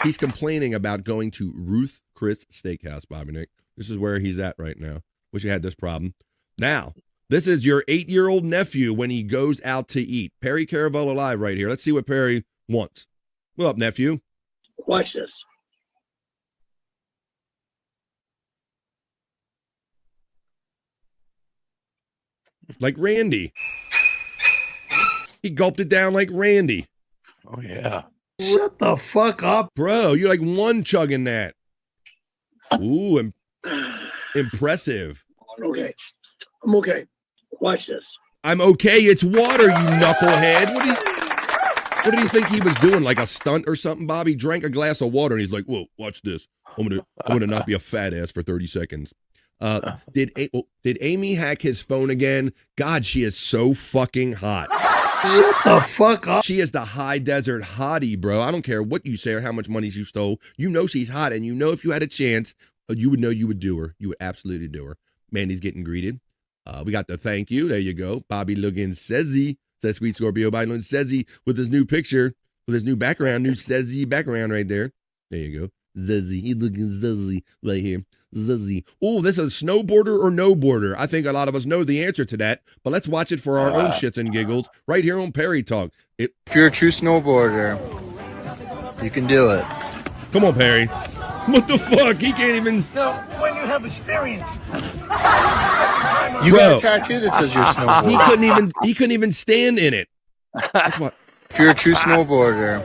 He's complaining about going to Ruth Chris Steakhouse, Bobby Nick. This is where he's at right now. Wish he had this problem. Now, this is your 8-year-old nephew when he goes out to eat. Perry Caravello live right here. Let's see what Perry wants. What up, nephew? Watch this. Like Randy. He gulped it down like Randy. Oh, yeah. Shut the fuck up. Bro, you're like one chugging that. Ooh, impressive. Okay. I'm okay. Watch this. I'm okay. It's water, you knucklehead. What did he think he was doing? Like a stunt or something, Bob? He drank a glass of water and he's like, "Whoa, watch this. I'm gonna not be a fat ass for 30 seconds. Did Amy hack his phone again? God, she is so fucking hot. Shut the fuck up. She is the high desert hottie, bro. I don't care what you say or how much money you stole. You know she's hot, and you know if you had a chance, you would know you would do her. You would absolutely do her. Mandy's getting greeted. We got the thank you. There you go. Bobby looking sezzy. Says Sweet Scorpio. Bobby looking sezzy with his new picture, with his new background, new sezzy background right there. There you go. Zezzy. He's looking zezzy right here. Zezzy. Oh, this is snowboarder or no border. I think a lot of us know the answer to that, but let's watch it for our own shits and giggles right here on Perry Talk. If you're a true snowboarder, you can do it. Come on, Perry. What the fuck? He can't even. No, when you have experience. You got a tattoo that says you're a snowboarder. He couldn't even stand in it. That's what. If you're a true snowboarder,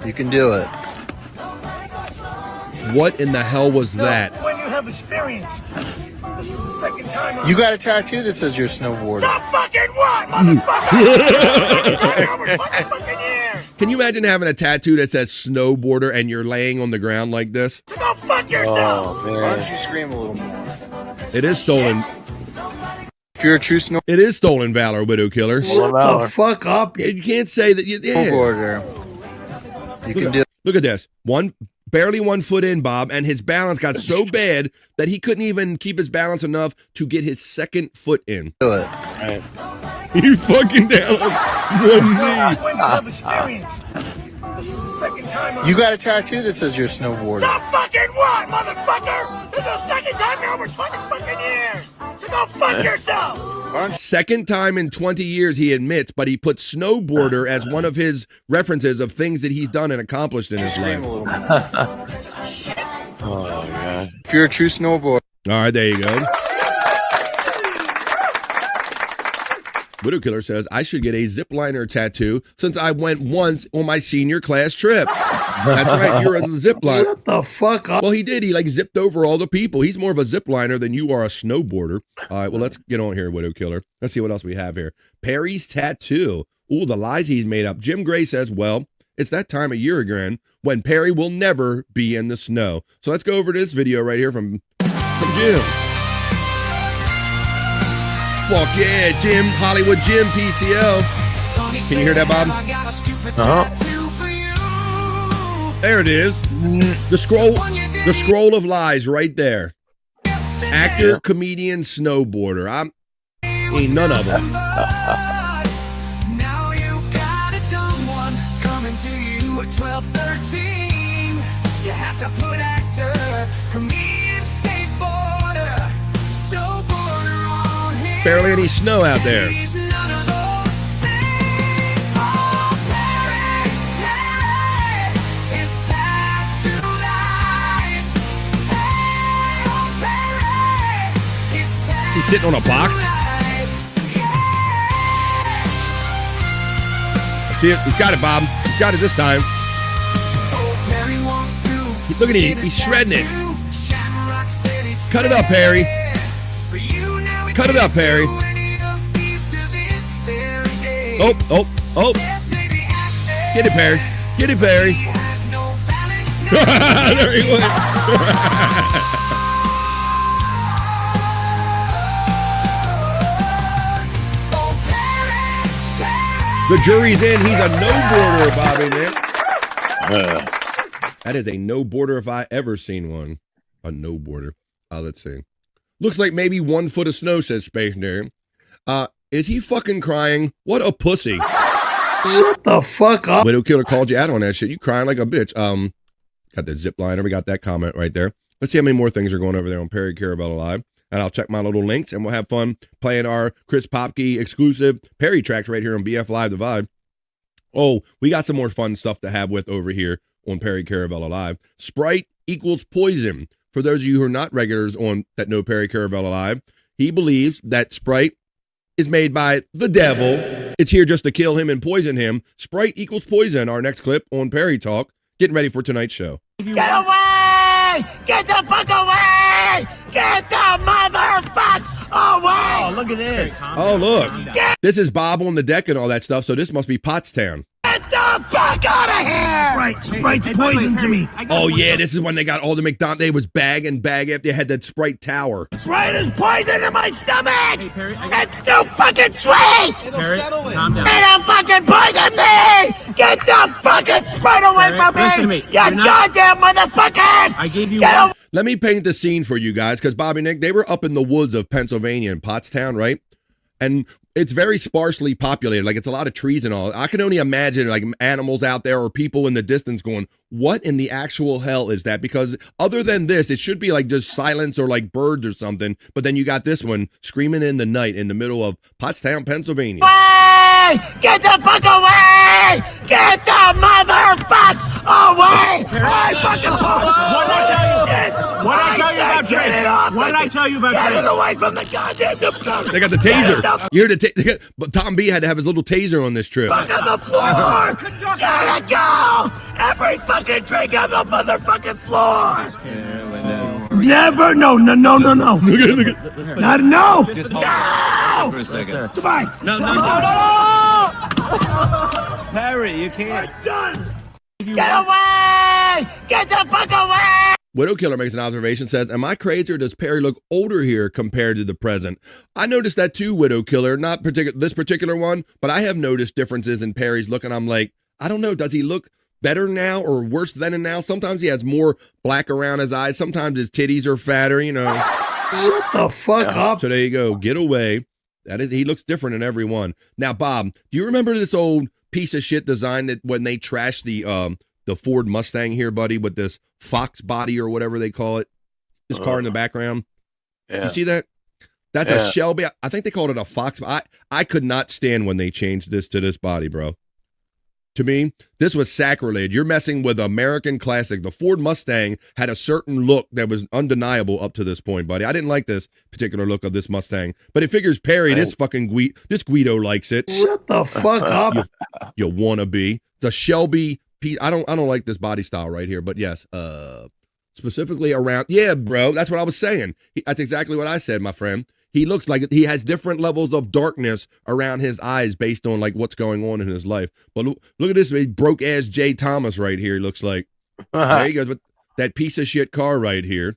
you can do it. What in the hell was that? When you have experience. This is the second time. You got a tattoo that says you're a snowboarder. Stop fucking what, motherfucker? Can you imagine having a tattoo that says snowboarder and you're laying on the ground like this? So go fuck yourself. Oh, man. Why don't you scream a little more? It is stolen. If you're a true snowboarder. It is stolen valor, Widow Killer. Shut the fuck up. You can't say that. Snowboarder. You can do it. Look at this. Barely 1 foot in, Bob, and his balance got so bad that he couldn't even keep his balance enough to get his second foot in. Do it. Right. He's fucking down on one knee. When you have experience. This is the second time. You got a tattoo that says you're a snowboarder. Stop fucking what, motherfucker? This is the second time in over 20 fucking years. So go fuck yourself. Second time in 20 years, he admits, but he puts snowboarder as one of his references of things that he's done and accomplished in his life. Oh, God. If you're a true snowboarder. All right, there you go. Widow Killer says, I should get a zip liner tattoo since I went once on my senior class trip. That's right, you're a zip liner. Shut the fuck up. Well, he did. He zipped over all the people. He's more of a zip liner than you are a snowboarder. All right, well, let's get on here, Widow Killer. Let's see what else we have here. Perry's tattoo. Ooh, the lies he's made up. Jim Gray says, well, it's that time of year again when Perry will never be in the snow. So let's go over to this video right here from Jim. Fuck yeah, Jim, Hollywood Jim, PCL. Can you hear that, Bob? There it is. The scroll of lies right there. Actor, comedian, snowboarder. Ain't none of them. put 12, 13. You have to put actor, comedian, skateboarder, snowboarder on here. Barely any snow out there. He's none of those things. Oh, Perry, Perry, his tattooed eyes. Hey, oh, Perry, his tattooed He's sitting on a box. eyes. See it? He's got it, Bob. He's got it this time. Perry wants to Look at him. He's shredding it. Cut it up, Perry. Cut it up, Perry. Oh, oh, oh. Get it, Perry. Get it, Perry. There he went. The jury's in. He's a no-border, Bobby, man. That is a no-border if I ever seen one. A no-border. Let's see. Looks like maybe 1 foot of snow, says Space Nerd. Is he fucking crying? What a pussy. Shut the fuck up. Widow Killer called you out on that shit. You crying like a bitch. Got the zip liner. We got that comment right there. Let's see how many more things are going over there on Perry Carabella Live. And I'll check my little links, and we'll have fun playing our Chris Popke exclusive Perry tracks right here on BF Live The Vibe. Oh, we got some more fun stuff to have with over here on Perry Carabella Live. Sprite equals poison. For those of you who are not regulars on that know Perry Carabella Live, he believes that Sprite is made by the devil. It's here just to kill him and poison him. Sprite equals poison. Our next clip on Perry Talk. Getting ready for tonight's show. Get away! Get the fuck away! Get the motherfucker away! Oh, look at this. Oh, look. This is Bob on the deck and all that stuff, so this must be Pottstown. Get the fuck out of here! Sprite's poison to me. Oh, yeah, this is when they got all the McDonald's. They was bag after they had that Sprite tower. Sprite is poison in my stomach! It's too fucking sweet! Perry, calm down. They don't fucking poison me! Get the fucking Sprite away from listen to me! me. You You're not- goddamn motherfucker! I gave you Get one. Let me paint the scene for you guys, because Bobby Nick, they were up in the woods of Pennsylvania in Pottstown, right? And it's very sparsely populated. Like, it's a lot of trees and all. I can only imagine, like, animals out there or people in the distance going, what in the actual hell is that? Because other than this, it should be, like, just silence or, like, birds or something. But then you got this one screaming in the night in the middle of Pottstown, Pennsylvania. Away! Get the fuck away! Get the motherfucker away! I fucking What did I tell you? What did I tell you about Get it Drake? off! What did I tell you about Get Drake? it away from the goddamn computer! They got the taser. You hear the but Tom B had to have his little taser on this trip. Fuck on the floor! Gotta go! Every fucking drink on the motherfucking floor! Never! No! Look at Not no! No! For a second. Goodbye! No. Perry, you can't. I'm done! Get away! Get the fuck away! Widow Killer makes an observation, says, am I crazy or does Perry look older here compared to the present? I noticed that too, Widow Killer. Not this particular one, but I have noticed differences in Perry's look, and I'm like, I don't know, does he look better now or worse than now? Sometimes he has more black around his eyes. Sometimes his titties are fatter, you know. Shut the fuck up. So there you go. Get away. That is, he looks different in every one. Now, Bob, do you remember this old piece of shit design that when they trashed the Ford Mustang here, buddy, with this Fox body or whatever they call it? This car in the background. Yeah. You see that? That's a Shelby. I think they called it a Fox. I could not stand when they changed this to this body, bro. To me, this was sacrilege. You're messing with American classic. The Ford Mustang had a certain look that was undeniable up to this point, buddy. I didn't like this particular look of this Mustang, but it figures Perry, this Guido likes it. Shut the fuck up. You wannabe. It's a Shelby piece. I don't like this body style right here, but yes, specifically around. Yeah, bro, that's what I was saying. That's exactly what I said, my friend. He looks like he has different levels of darkness around his eyes based on like what's going on in his life. But look at this broke ass Jay Thomas right here. He looks like there he goes with that piece of shit car right here.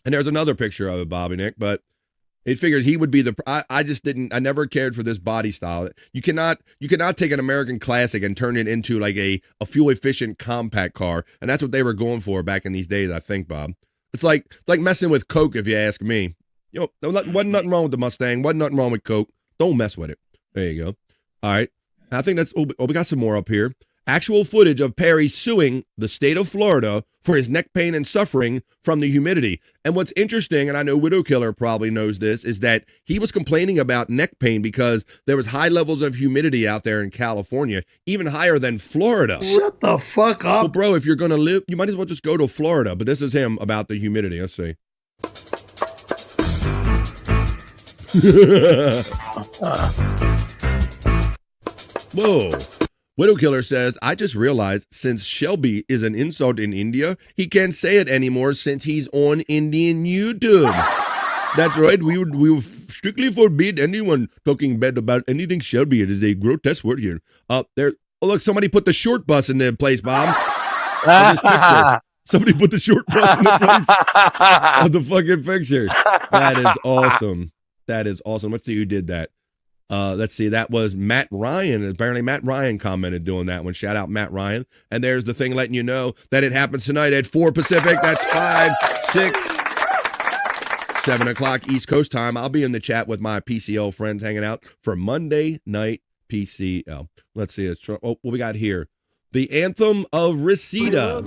And there's another picture of it, Bobby Nick. But it figures he would be I never cared for this body style. You cannot take an American classic and turn it into like a fuel efficient compact car. And that's what they were going for back in these days, I think, Bob. It's like messing with Coke, if you ask me. You know, wasn't nothing wrong with the Mustang. Wasn't nothing wrong with Coke. Don't mess with it. There you go. All right. I think that's, we got some more up here. actual footage of Perry suing the state of Florida for his neck pain and suffering from the humidity. And what's interesting, and I know Widow Killer probably knows this, is that he was complaining about neck pain because there was high levels of humidity out there in California, even higher than Florida. Shut the fuck up. Well, bro, if you're going to live, you might as well just go to Florida. But this is him about the humidity. Let's see. Whoa. Widow Killer says, I just realized since Shelby is an insult in India, he can't say it anymore since he's on Indian YouTube. That's right. We would strictly forbid anyone talking bad about anything Shelby. It is a grotesque word here. There. Oh, look, somebody put the short bus in the place, Bob. Somebody put the short bus in the place of the fucking picture. That is awesome. That is awesome. Let's see who did that. Let's see. That was Matt Ryan. Apparently Matt Ryan commented doing that one. Shout out Matt Ryan. And there's the thing letting you know that it happens tonight at 4 Pacific. That's 5, 6, 7 o'clock East Coast time. I'll be in the chat with my PCL friends hanging out for Monday Night PCL. Let's see. What we got here. The Anthem of Reseda.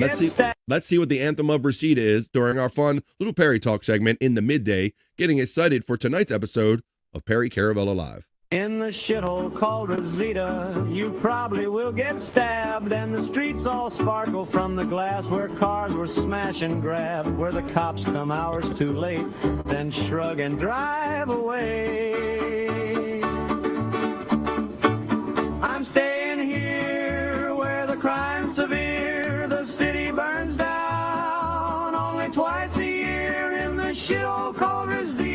Let's see what the Anthem of Reseda is during our fun little Perry Talk segment in the midday, getting excited for tonight's episode of Perry Caravella Live. In the shithole called Reseda, you probably will get stabbed, and the streets all sparkle from the glass where cars were smash and grab, where the cops come hours too late, then shrug and drive away. I'm staying here where the crime's severe, the city burns down only twice a year in the shithole called Reseda.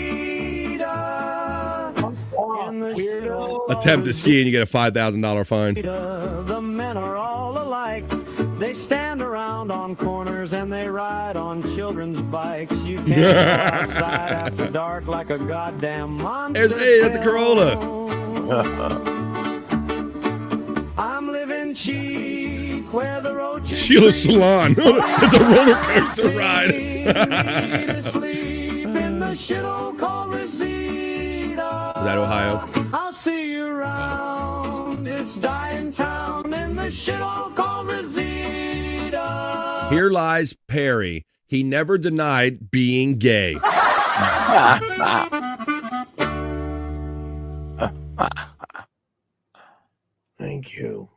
Attempt to ski and you get a $5,000 fine. The men are all alike. They stand around on corners and they ride on children's bikes. You can't go outside after dark like a goddamn monster. Hey, that's a Corolla. I'm living cheap where the roaches Sheila Salon. It's a roller coaster ride. sleep in the shithole called Reseda. Is that Ohio? I'll see you around this dying town in the shithole called Reseda. Here lies Perry. He never denied being gay. Thank you.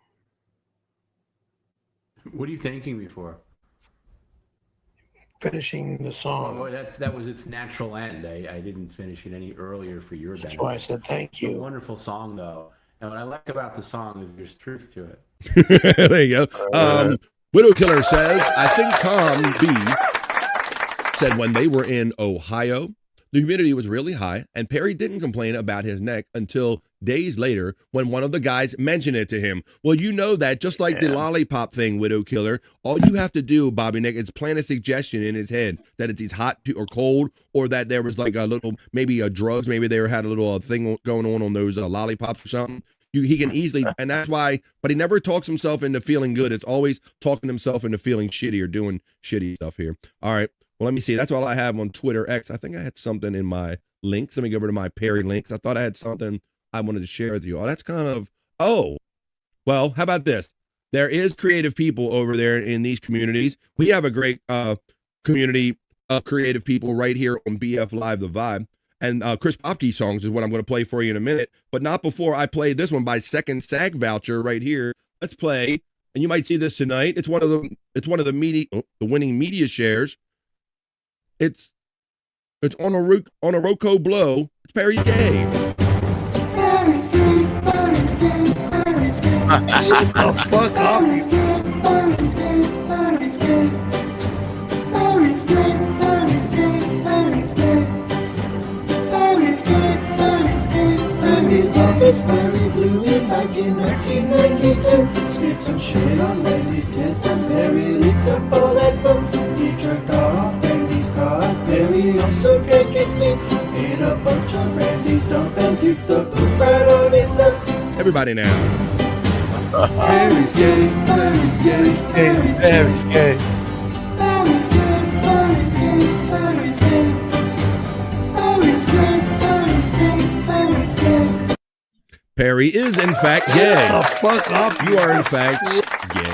What are you thanking me for? Finishing the song. Oh, that was its natural end. I didn't finish it any earlier for your benefit. That's why I said thank you. It's a wonderful song, though. And what I like about the song is there's truth to it. There you go. Widow Killer says, I think Tom B said when they were in Ohio, the humidity was really high, and Perry didn't complain about his neck until days later when one of the guys mentioned it to him. Well, you know that, just like the lollipop thing, Widow Killer, all you have to do, Bobby Nick, is plant a suggestion in his head that it's hot or cold, or that there was like a little, maybe drugs, maybe they had a little thing going on those lollipops or something. He can easily, and that's why, but he never talks himself into feeling good. It's always talking himself into feeling shitty or doing shitty stuff here. All right. Well, let me see. That's all I have on Twitter X. I think I had something in my links. Let me go over to my Perry links. I thought I had something I wanted to share with you. Oh, that's kind of, well, how about this? There is creative people over there in these communities. We have a great community of creative people right here on BF Live The Vibe. And Chris Popke songs is what I'm going to play for you in a minute, but not before I play this one by Second SAG Voucher right here. Let's play, and you might see this tonight. It's one of the the winning media shares. It's on a Rocco Blow. It's Perry's Gay. Perry's gay, Perry's gay, Perry's gay. Shut the fuck up. Perry's gay, Perry's gay, Perry's gay. Perry's gay, Perry's gay, Perry's gay. Perry's gay, Perry's gay, Perry's office, Perry blew him back in 1992. Spit some shit on Randy's tits and Perry licked up all that book. He jerked off Randy's car. Perry also drank his meat. Ate a bunch of Randy's dump and puked the poop right on his nuts. Everybody now. Perry's gay, Perry's gay, Perry's gay. Perry's gay. Perry's gay, Perry's gay, Perry's gay. Perry's gay, Perry's gay, Perry's gay. Perry is in fact gay. Shut the fuck up. You are in fact gay.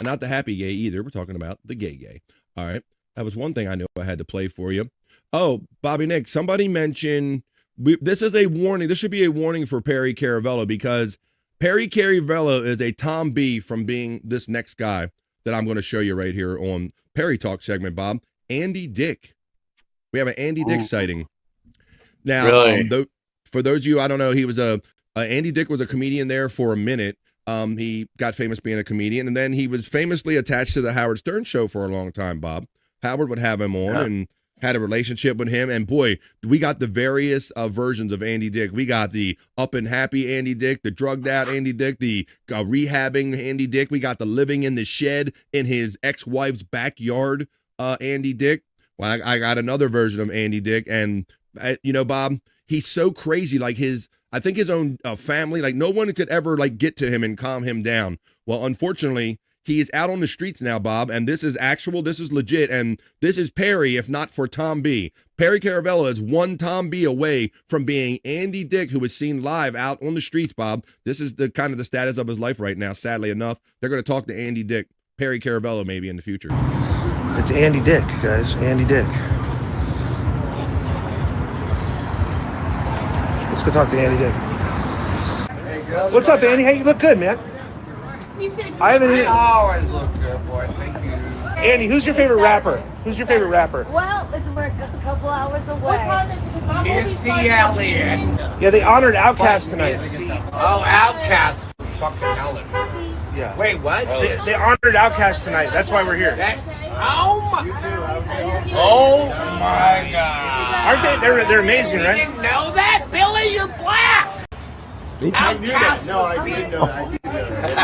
and not the happy gay either. We're talking about the gay. All right. That was one thing I know I had to play for you. Oh, Bobby Nick, somebody mentioned this is a warning. This should be a warning for Perry Caravello, because Perry Caravello is a Tom B from being this next guy that I'm going to show you right here on Perry Talk segment, Bob. Andy Dick. We have an Andy Dick sighting. Now, Really? For those of you, I don't know, he was Andy Dick was a comedian there for a minute. He got famous being a comedian, and then he was famously attached to the Howard Stern show for a long time, Bob. Howard would have him on and had a relationship with him. And boy, we got the various versions of Andy Dick. We got the up and happy Andy Dick, the drugged out Andy Dick, the rehabbing Andy Dick. We got the living in the shed in his ex-wife's backyard Andy Dick. Well, I got another version of Andy Dick. And, you know, Bob, he's so crazy. Like I think his own family, like no one could ever like get to him and calm him down. Well, unfortunately, he is out on the streets now, Bob, and this is legit, and this is Perry, if not for Tom B. Perry Caravello is one Tom B away from being Andy Dick, who was seen live out on the streets, Bob. This is the kind of the status of his life right now, sadly enough. They're going to talk to Andy Dick, Perry Caravello maybe in the future. It's Andy Dick, guys, Andy Dick. Let's go talk to Andy Dick. What's up, Andy? Hey, you look good, man. I haven't. Always look good, boy. Thank you. Andy, who's your favorite rapper? Who's your favorite rapper? Well, we're just a couple hours away. It's Elliott. Yeah, they honored Outkast tonight. Oh, Outkast. Fucking hell. Yeah. Wait, what? They honored Outkast tonight. That's why we're here. Oh my God. Aren't they? They're amazing, You right? didn't know that, Billy? You're black. I knew that. Outkast. No, I didn't know that.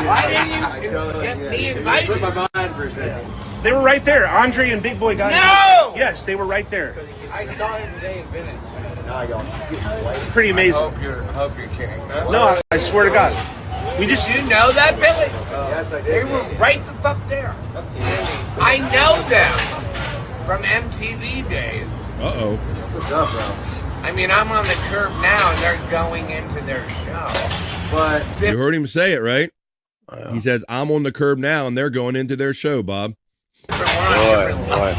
Why didn't you get me invited? Slipped my mind for a second. They were right there. Andre and Big Boy got No! Yes, they were right there. I saw him today in Venice. No, I don't. Pretty amazing. I hope you're kidding. No, I swear to God. We just. Did you know that, Billy? Yes, I did. They were right the fuck there. I know them from MTV days. Uh-oh. What's up, bro? I mean, I'm on the curb now, and they're going into their show. But You heard him say it, right? He says, I'm on the curb now, and they're going into their show, Bob. boy.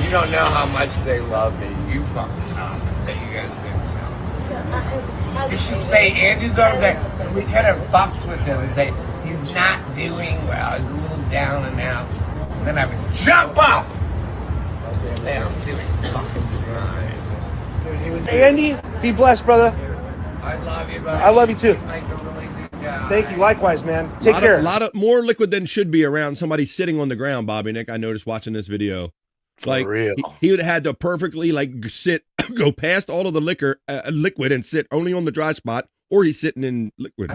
You don't know how much they love me. You fucking know that you guys didn't know. You should say Andy's over there. We could have fucked with him and say he's not doing well. He's a little down and out. And then I would jump up. Say I'm doing fucking fine. Andy, be blessed, brother. I love you, buddy. I love you too. Like a really good guy. Thank you. Likewise, man. Take care. A lot of more liquid than should be around somebody sitting on the ground, Bobby Nick. I noticed watching this video. Like real. He would have had to perfectly like sit, go past all of the liquid and sit only on the dry spot, or he's sitting in liquid.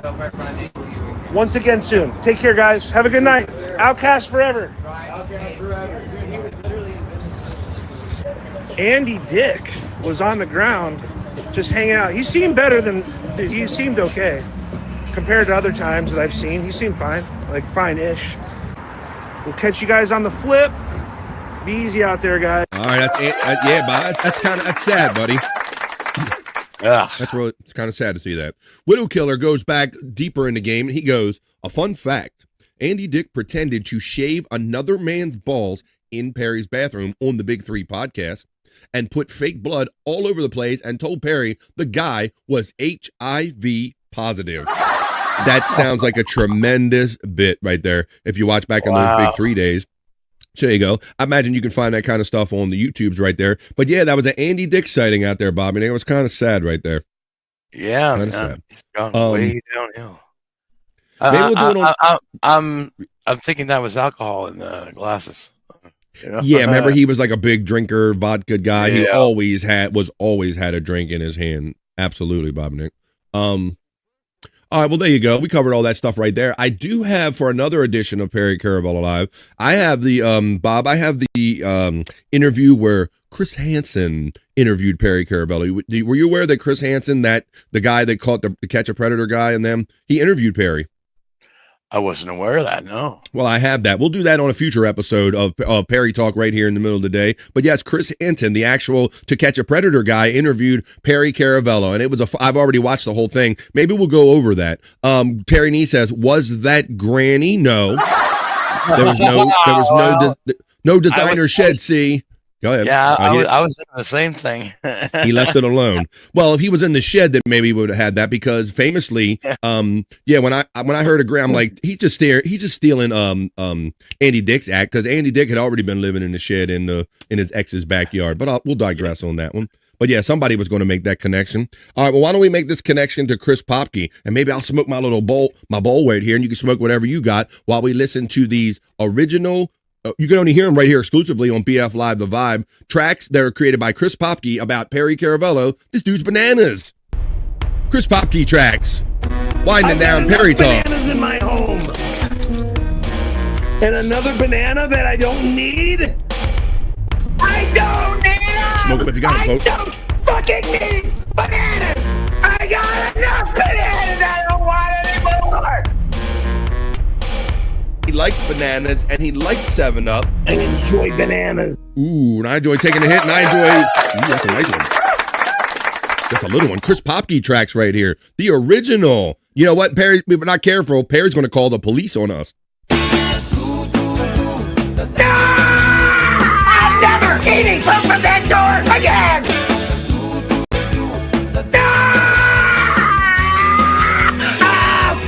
Once again soon. Take care, guys. Have a good night. Outkast forever. Andy Dick was on the ground just hanging out. He seemed okay compared to other times that I've seen. He seemed fine, like fine-ish. We'll catch you guys on the flip. Be easy out there, guys. All right, Bob. That's sad, buddy. That's really, it's kind of sad to see that. Widow Killer goes back deeper in the game, and he goes, a fun fact, Andy Dick pretended to shave another man's balls in Perry's bathroom on the Big Three podcast and put fake blood all over the place and told Perry the guy was HIV positive. That sounds like a tremendous bit right there. If you watch back on those Big 3 days. There you go. I imagine you can find that kind of stuff on the YouTubes right there. But yeah, that was an Andy Dick sighting out there, Bobby. It was kind of sad right there. Yeah, sad. It's gone way downhill. Maybe we'll do it on... I'm thinking that was alcohol in the glasses. You know? Yeah, remember he was like a big drinker, vodka guy. Yeah. He always had a drink in his hand. Absolutely, Bob Nick. All right, well, there you go. We covered all that stuff right there. I do have, for another edition of Perry Caravello Live, I have the interview where Chris Hansen interviewed Perry Caravello. Were you aware that Chris Hansen, that the guy that caught the Catch a Predator guy and them, he interviewed Perry? I wasn't aware of that, no. Well, I have that. We'll do that on a future episode of Perry Talk right here in the middle of the day. But yes, Chris Hinton, the actual To Catch a Predator guy, interviewed Perry Caravello, and it was I've already watched the whole thing. Maybe we'll go over that. Terry Nee says, was that Granny? No. no designer shed. See, go ahead. Yeah, I was thinking the same thing. He left it alone. Well, if he was in the shed, then maybe he would have had that because famously, when I heard of Graham, like he's just stealing Andy Dick's act because Andy Dick had already been living in the shed in his ex's backyard. But we'll digress on that one. But yeah, somebody was going to make that connection. All right, well, why don't we make this connection to Chris Popke? And maybe I'll smoke my bowl right here, and you can smoke whatever you got while we listen to these original, you can only hear them right here exclusively on BF Live The Vibe, tracks that are created by Chris Popke about Perry Caravello. This dude's bananas. Chris Popke tracks. Winding down Perry talk. Bananas in my home. And another banana that I don't need? I don't need them! Smoke them if you got them, folks. I don't fucking need bananas! I got enough bananas! I don't want any more! He likes bananas and he likes 7-Up. I enjoy bananas. Ooh, and I enjoy taking a hit and I enjoy... Ooh, that's a nice one. That's a little one. Chris Popke tracks right here. The original. You know what, Perry? If we're not careful, Perry's going to call the police on us. Eating food from that door again!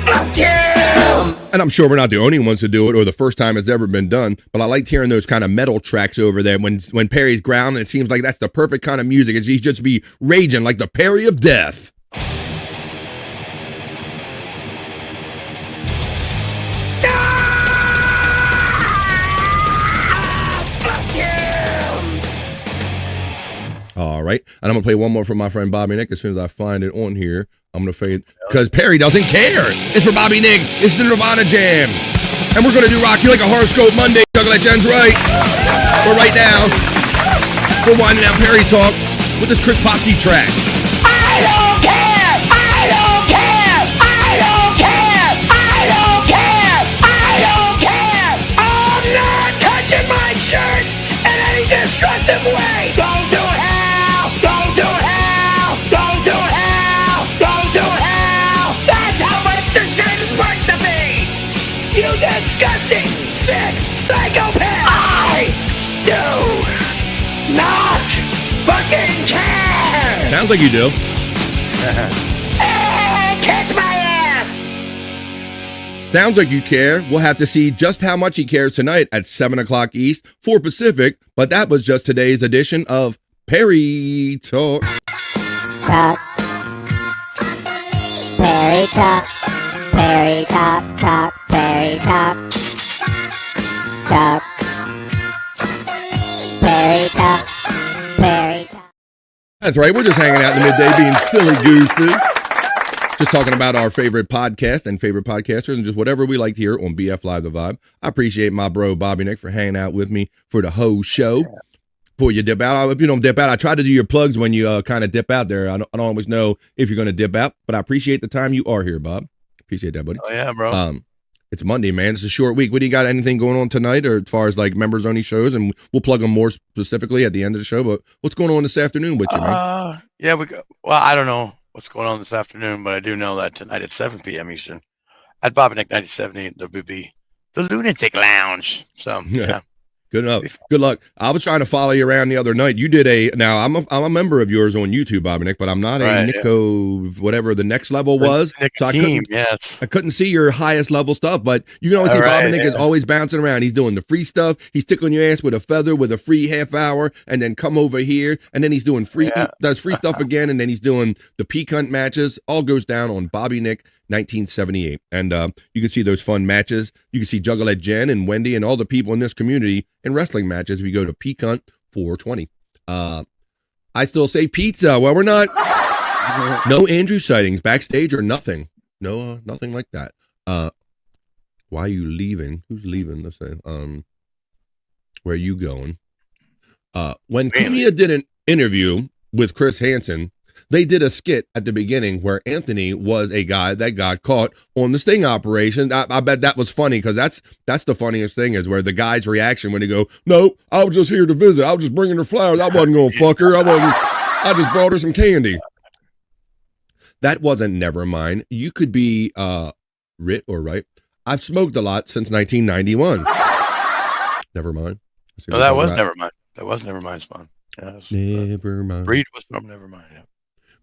Fuck you! And I'm sure we're not the only ones to do it or the first time it's ever been done, but I liked hearing those kind of metal tracks over there when Perry's growling. It seems like that's the perfect kind of music. He's just be raging like the Perry of Death. All right. And I'm going to play one more from my friend Bobby Nick as soon as I find it on here. I'm going to fade because Perry doesn't care. It's for Bobby Nick. It's the Nirvana Jam. And we're going to do Rock You Like a Horoscope Monday. Juggle that Jen's right. But right now, we're winding down Perry talk with this Chris Popke track. I don't care! I don't care! I don't care! I don't care! I don't care! I'm not touching my shirt in any destructive way! Don't do it! Don't do hell! Don't do hell! Don't do hell! That's how much the shit is worth to me! You disgusting, sick psychopath! I do not fucking care! Sounds like you do. Kick my ass! Sounds like you care. We'll have to see just how much he cares tonight at 7 o'clock East, 4 Pacific. But that was just today's edition of Perry Talk. Talk. Perry Talk. Perry Talk. Talk. Perry Talk. Talk. Perry Talk. Perry Talk. That's right. We're just hanging out in the midday being silly gooses. Just talking about our favorite podcast and favorite podcasters and just whatever we like here on BF Live The Vibe. I appreciate my bro Bobby Nick for hanging out with me for the whole show. Before you dip out, if you don't dip out, I try to do your plugs when you kind of dip out there. I don't always know if you're going to dip out, but I appreciate the time you are here, Bob. Appreciate that, buddy. Oh, yeah, bro. It's Monday, man. It's a short week. What do you got? Anything going on tonight or as far as like members only shows? And we'll plug them more specifically at the end of the show. But what's going on this afternoon with you, man? Yeah, well, I don't know what's going on this afternoon, but I do know that tonight at 7 p.m. Eastern at Bobby Nick 97.8, there will be the Lunatic Lounge. So, yeah. Good enough. Good luck. I was trying to follow you around the other night. You did now I'm a member of yours on YouTube, Bobby Nick, but I'm not a Nico, whatever the next level was. So I couldn't see your highest level stuff, but you can always see Bobby Nick is always bouncing around. He's doing the free stuff. He's tickling your ass with a feather with a free half hour and then come over here. And then he's doing does free stuff again. And then he's doing the peak hunt matches. All goes down on Bobby Nick 1978. And you can see those fun matches. You can see Juggalette Jen and Wendy and all the people in this community in wrestling matches if you go to Peak Hunt 420. I still say pizza. Well, we're not. No Andrew sightings backstage or nothing. No, nothing like that. Why are you leaving? Who's leaving? Let's say, where are you going? When Cumia did an interview with Chris Hansen, they did a skit at the beginning where Anthony was a guy that got caught on the sting operation. I bet that was funny because that's the funniest thing is where the guy's reaction when they go, "No, I was just here to visit. I was just bringing her flowers. I wasn't going to fuck her. I just brought her some candy." That wasn't never mind. You could be Rit or right. I've smoked a lot since 1991. Never mind. No, that was never mind. That was never mind, Spawn. Yeah, never mind. Breed was from never mind. Yeah.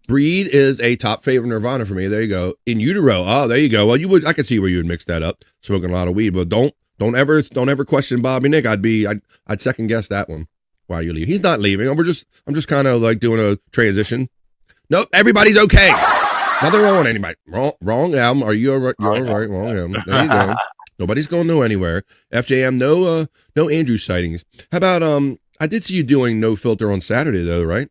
Breed is a top favorite Nirvana for me. There you go. In Utero. Oh, there you go. Well, I could see where you would mix that up. Smoking a lot of weed, but don't ever question Bobby Nick. I'd second guess that one. Why you leave? He's not leaving. I'm just kind of like doing a transition. Nope, everybody's okay. Nothing wrong with anybody. Wrong album. Are you all right? You're all right. Wrong album. There you go. Nobody's going anywhere. FJM, no Andrew sightings. How about I did see you doing No Filter on Saturday though, right?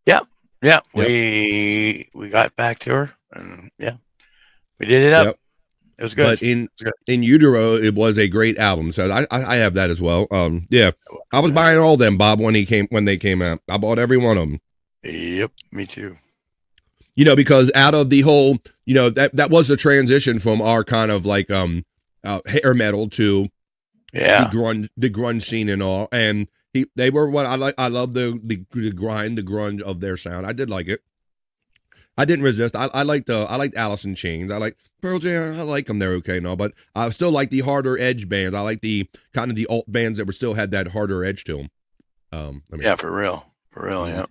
Yeah. We got back to her, and we did it up. Yep. It was good. But in Utero, it was a great album. So I have that as well. I was buying all them, Bob, when they came out. I bought every one of them. Yep, me too. Because out of the whole, that was the transition from our kind of like hair metal to the grunge scene and all. And they were what I like. I love the grind, the grunge of their sound. I did like it. I didn't resist. I liked Alice in Chains. I like Pearl Jam. I like them. They're okay now, but I still like the harder edge bands. I like the kind of the alt bands that still had that harder edge to them. For real. Yeah.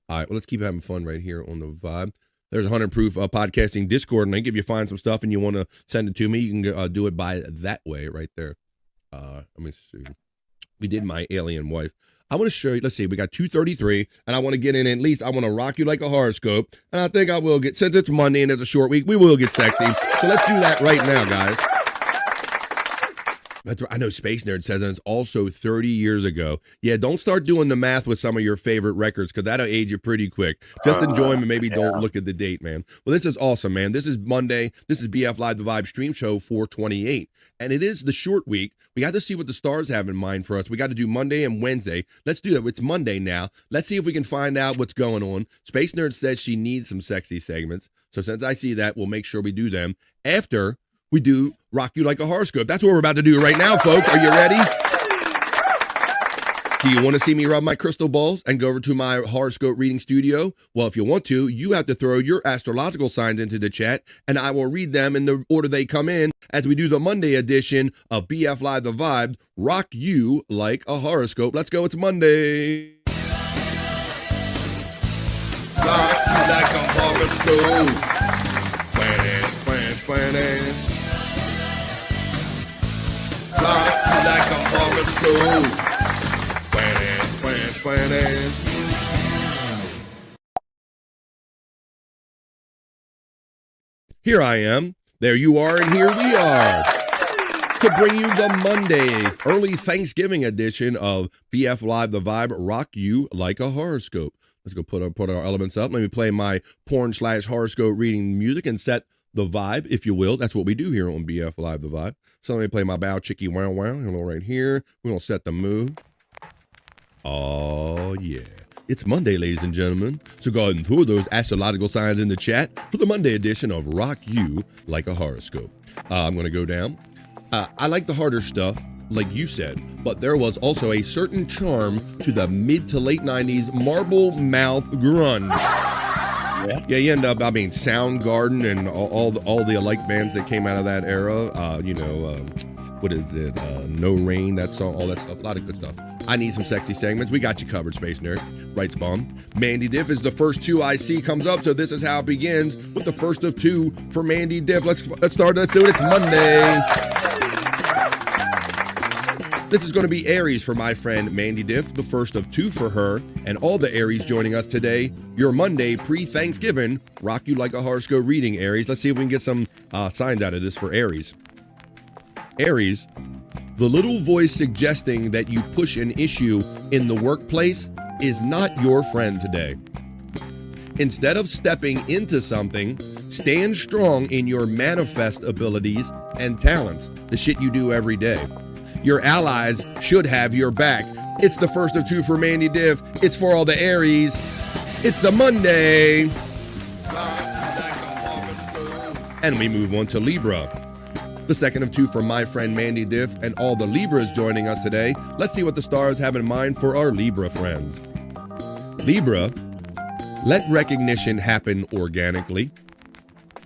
All right, well, let's keep having fun right here on the vibe. There's 100 Proof Podcasting Discord link. If you find some stuff and you want to send it to me, you can do it by that way right there. Let me see. We did my alien wife. I want to show you. Let's see. We got 233, and I want to get in at least. I want to rock you like a horoscope, and I think I will get. Since it's Monday and it's a short week, we will get sexy. So let's do that right now, guys. That's right. I know Space Nerd says, and it's also 30 years ago. Yeah, don't start doing the math with some of your favorite records, because that'll age you pretty quick. Just enjoy them and maybe don't look at the date, man. Well, this is awesome, man. This is Monday. This is BF Live The Vibe Stream Show 428. And it is the short week. We got to see what the stars have in mind for us. We got to do Monday and Wednesday. Let's do that. It's Monday now. Let's see if we can find out what's going on. Space Nerd says she needs some sexy segments. So since I see that, we'll make sure we do them after we do Rock You Like a Horoscope. That's what we're about to do right now, folks. Are you ready? Do you want to see me rub my crystal balls and go over to my horoscope reading studio? Well, if you want to, you have to throw your astrological signs into the chat, and I will read them in the order they come in as we do the Monday edition of BF Live The Vibe, Rock You Like a Horoscope. Let's go. It's Monday. Rock you like a horoscope. Plan. Rock you like a horoscope. Plan. Here I am. There you are, and here we are to bring you the Monday early Thanksgiving edition of BF Live The Vibe, Rock You Like a Horoscope. Let's go put our elements up. Let me play my porn/horoscope reading music and set the vibe, if you will. That's what we do here on BF Live The Vibe. So let me play my bow chicky wow wow. Hello right here. We're going to set the mood. Oh, yeah. It's Monday, ladies and gentlemen. So go ahead and throw those astrological signs in the chat for the Monday edition of Rock You Like a Horoscope. I'm going to go down. I like the harder stuff, like you said, but there was also a certain charm to the mid to late 90s marble mouth grunge. Yeah, you end up, Soundgarden and all the alike bands that came out of that era. What is it? No Rain, that song, all that stuff. A lot of good stuff. I need some sexy segments. We got you covered, Space Nerd. Right, Spawn. Mandy Diff is the first two I see comes up, so this is how it begins with the first of two for Mandy Diff. Let's start. Let's do it. It's Monday. This is going to be Aries for my friend Mandy Diff, the first of two for her, and all the Aries joining us today. Your Monday pre-Thanksgiving Rock You Like a Horoscope reading, Aries. Let's see if we can get some signs out of this for Aries. Aries, the little voice suggesting that you push an issue in the workplace is not your friend today. Instead of stepping into something, stand strong in your manifest abilities and talents, the shit you do every day. Your allies should have your back. It's the first of two for Mandy Diff. It's for all the Aries. It's the Monday. And we move on to Libra. The second of two for my friend Mandy Diff and all the Libras joining us today. Let's see what the stars have in mind for our Libra friends. Libra, let recognition happen organically.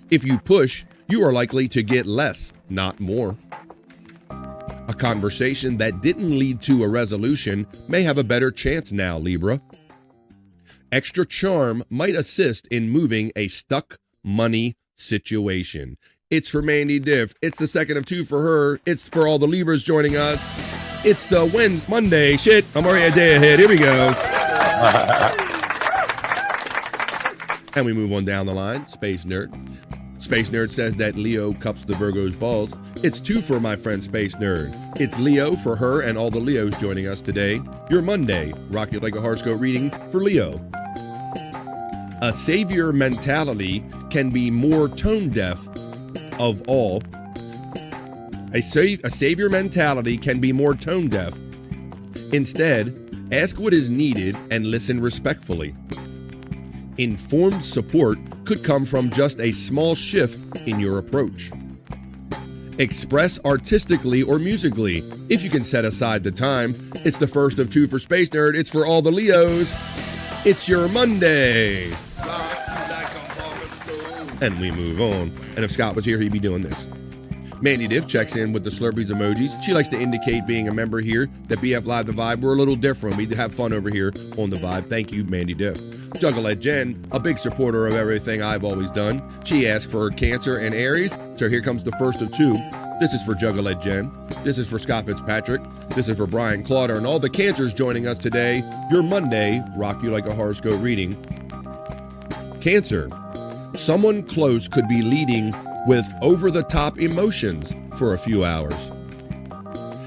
If you push, you are likely to get less, not more. A conversation that didn't lead to a resolution may have a better chance now, Libra. Extra charm might assist in moving a stuck money situation. It's for Mandy Diff. It's the second of two for her. It's for all the Libras joining us. It's the Monday. Shit, I'm already a day ahead. Here we go. And we move on down the line. Space Nerd. Space Nerd says that Leo cups the Virgo's balls. It's two for my friend Space Nerd. It's Leo for her and all the Leos joining us today. Your Monday. Rock You Like a Horoscope reading for Leo. A savior mentality can be more tone deaf of all. A savior mentality can be more tone deaf. Instead, ask what is needed and listen respectfully. Informed support could come from just a small shift in your approach. Express artistically or musically if you can set aside the time. It's the first of two for Space Nerd. It's for all the Leos. It's your Monday. And we move on. And if Scott was here, he'd be doing this. Mandy Diff checks in with the Slurpees emojis. She likes to indicate being a member here that BF Live The Vibe, we're a little different. We have fun over here on The Vibe. Thank you, Mandy Diff. Juggalette Jen, a big supporter of everything I've always done. She asked for Cancer and Aries. So here comes the first of two. This is for Juggalette Jen. This is for Scott Fitzpatrick. This is for Brian Clauder and all the Cancers joining us today. Your Monday, Rock You Like a Horoscope reading. Cancer. Someone close could be leading with over-the-top emotions for a few hours.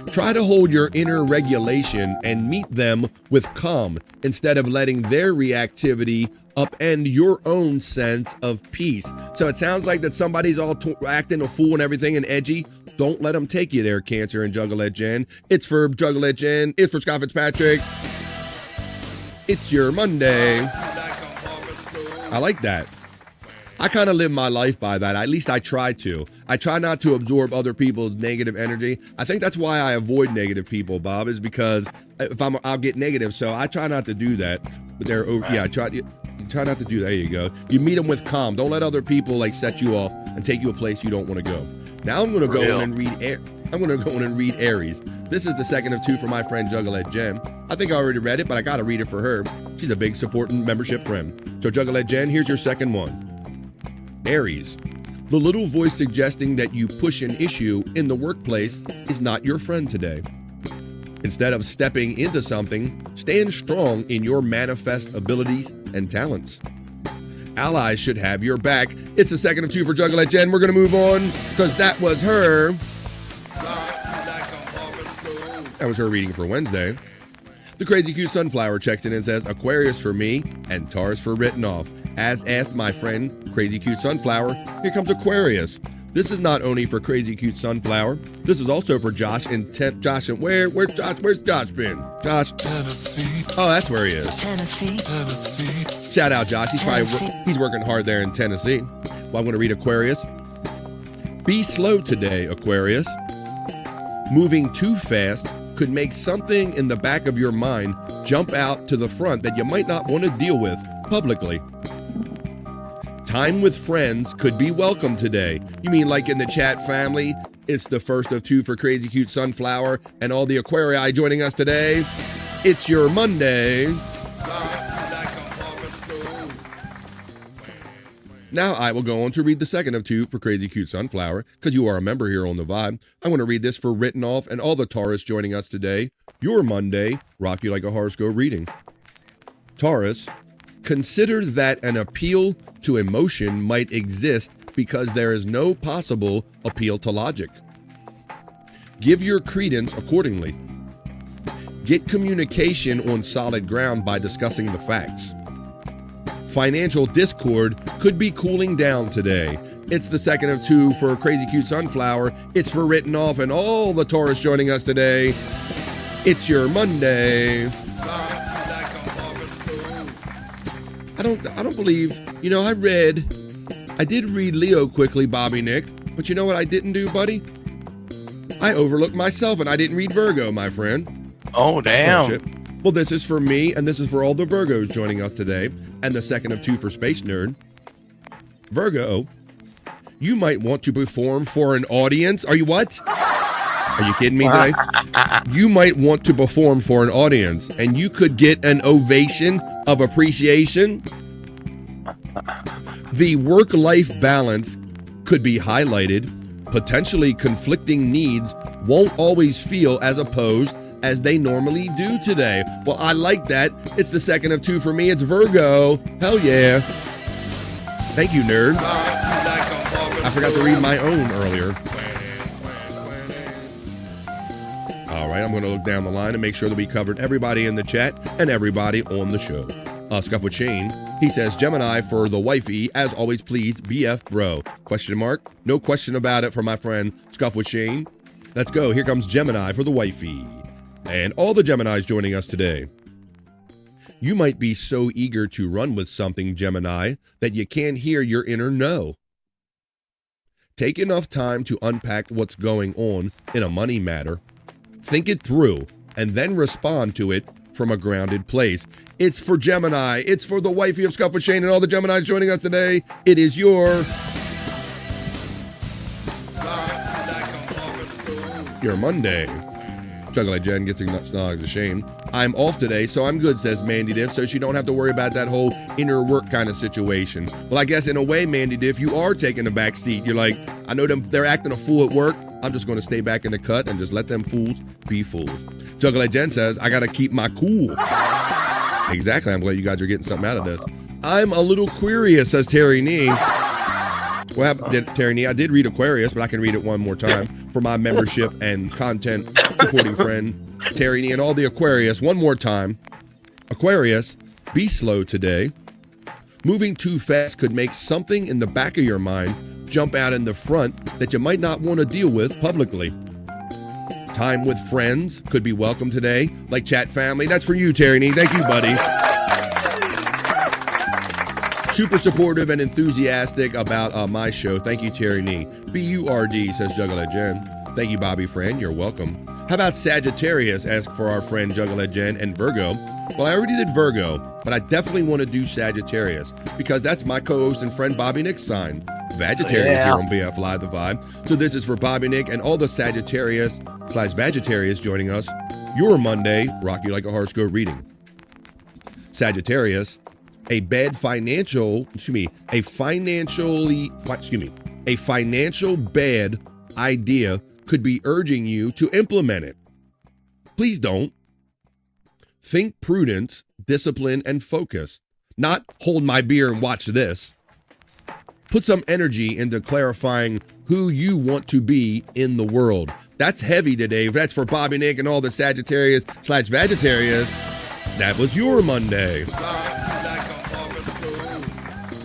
Try to hold your inner regulation and meet them with calm instead of letting their reactivity upend your own sense of peace. So it sounds like that somebody's all acting a fool and everything and edgy. Don't let them take you there, Cancer and Juggalette Jen. It's for Juggalette Jen. It's for Scott Fitzpatrick. It's your Monday. I like that. I kind of live my life by that. At least I try to. I try not to absorb other people's negative energy. I think that's why I avoid negative people, Bob, is because I'll get negative. So I try not to do that. But they're over. Yeah, try not to do that. There you go. You meet them with calm. Don't let other people like set you off and take you a place you don't want to go. Now I'm going to go in and read. I'm going to go in and read Aries. This is the second of two for my friend Juggalette Jen. I think I already read it, but I got to read it for her. She's a big supporting membership friend. So Juggalette Jen, here's your second one. Aries, the little voice suggesting that you push an issue in the workplace is not your friend today. Instead of stepping into something, stand strong in your manifest abilities and talents. Allies should have your back. It's the second of two for Juggalette Jen. We're going to move on because that was her. That was her reading for Wednesday. The Crazy Cute Sunflower checks in and says, Aquarius for me and Taurus for written off. As asked my friend, Crazy Cute Sunflower, here comes Aquarius. This is not only for Crazy Cute Sunflower, this is also for Josh and Josh and where's Josh been? Josh? Tennessee. Oh, that's where he is. Tennessee. Shout out Josh. He's working hard there in Tennessee. Well, I'm going to read Aquarius. Be slow today, Aquarius. Moving too fast could make something in the back of your mind jump out to the front that you might not want to deal with publicly. Time with friends could be welcome today. You mean like in the chat family? It's the first of two for Crazy Cute Sunflower and all the Aquarii joining us today. It's your Monday. Now I will go on to read the second of two for Crazy Cute Sunflower, because you are a member here on The Vibe. I want to read this for Written Off and all the Taurus joining us today. Your Monday, Rock You Like a Horoscope reading. Taurus, consider that an appeal to emotion might exist because there is no possible appeal to logic. Give your credence accordingly. Get communication on solid ground by discussing the facts. Financial discord could be cooling down today. It's the second of two for Crazy Cute Sunflower. It's for Written Off and all the Taurus joining us today. It's your Monday. I don't believe, I did read Leo quickly, Bobby Nick, but you know what I didn't do, buddy? I overlooked myself and I didn't read Virgo, my friend. Oh, damn. Bullshit. Well, this is for me, and this is for all the Virgos joining us today, and the second of two for Space Nerd. Virgo, you might want to perform for an audience. Are you what? Are you kidding me today? You might want to perform for an audience, and you could get an ovation of appreciation. The work-life balance could be highlighted. Potentially conflicting needs won't always feel as opposed as they normally do today. Well, I like that. It's the second of two for me. It's Virgo. Hell yeah. Thank you, nerd. I forgot to read my own earlier. All right, I'm going to look down the line and make sure that we covered everybody in the chat and everybody on the show. Scuff with Shane. He says, Gemini for the wifey. As always, please, BF bro. Question mark? No question about it for my friend Scuff with Shane. Let's go. Here comes Gemini for the wifey. And all the Geminis joining us today. You might be so eager to run with something, Gemini, that you can't hear your inner no. Take enough time to unpack what's going on in a money matter. Think it through and then respond to it from a grounded place. It's for Gemini. It's for the wifey of Scuff with Shane and all the Geminis joining us today. It is your Monday. Juggle like Jen gets a snog to Shane. I'm off today, so I'm good, says Mandy Diff, so she don't have to worry about that whole inner work kind of situation. Well, I guess in a way, Mandy Diff, you are taking the back seat. You're like, I know them, they're acting a fool at work. I'm just going to stay back in the cut and just let them fools be fools. Juggle like Jen says, I got to keep my cool. Exactly. I'm glad you guys are getting something out of this. I'm a little curious, says Terry Nee. Well, Terry Nee, I did read Aquarius, but I can read it one more time for my membership and content supporting friend, Terry Nee, and all the Aquarius. One more time. Aquarius, be slow today. Moving too fast could make something in the back of your mind jump out in the front that you might not want to deal with publicly. Time with friends could be welcome today, like chat family. That's for you, Terry Nee. Thank you, buddy. Super supportive and enthusiastic about my show. Thank you, Terry Nee. B-U-R-D, says Juggalette Jen. Thank you, Bobby Friend. You're welcome. How about Sagittarius? Ask for our friend Juggalette Jen and Virgo. Well, I already did Virgo, but I definitely want to do Sagittarius because that's my co-host and friend Bobby Nick's sign. Sagittarius here on BF Live The Vibe. So this is for Bobby Nick and all the Sagittarius/Vagittarius joining us. Your Monday, rock you like a horoscope reading. Sagittarius, a financial bad idea could be urging you to implement it. Please don't. Think prudence, discipline, and focus. Not hold my beer and watch this. Put some energy into clarifying who you want to be in the world. That's heavy today. That's for Bobby Nick and all the Sagittarius/Vagittarius. That was your Monday.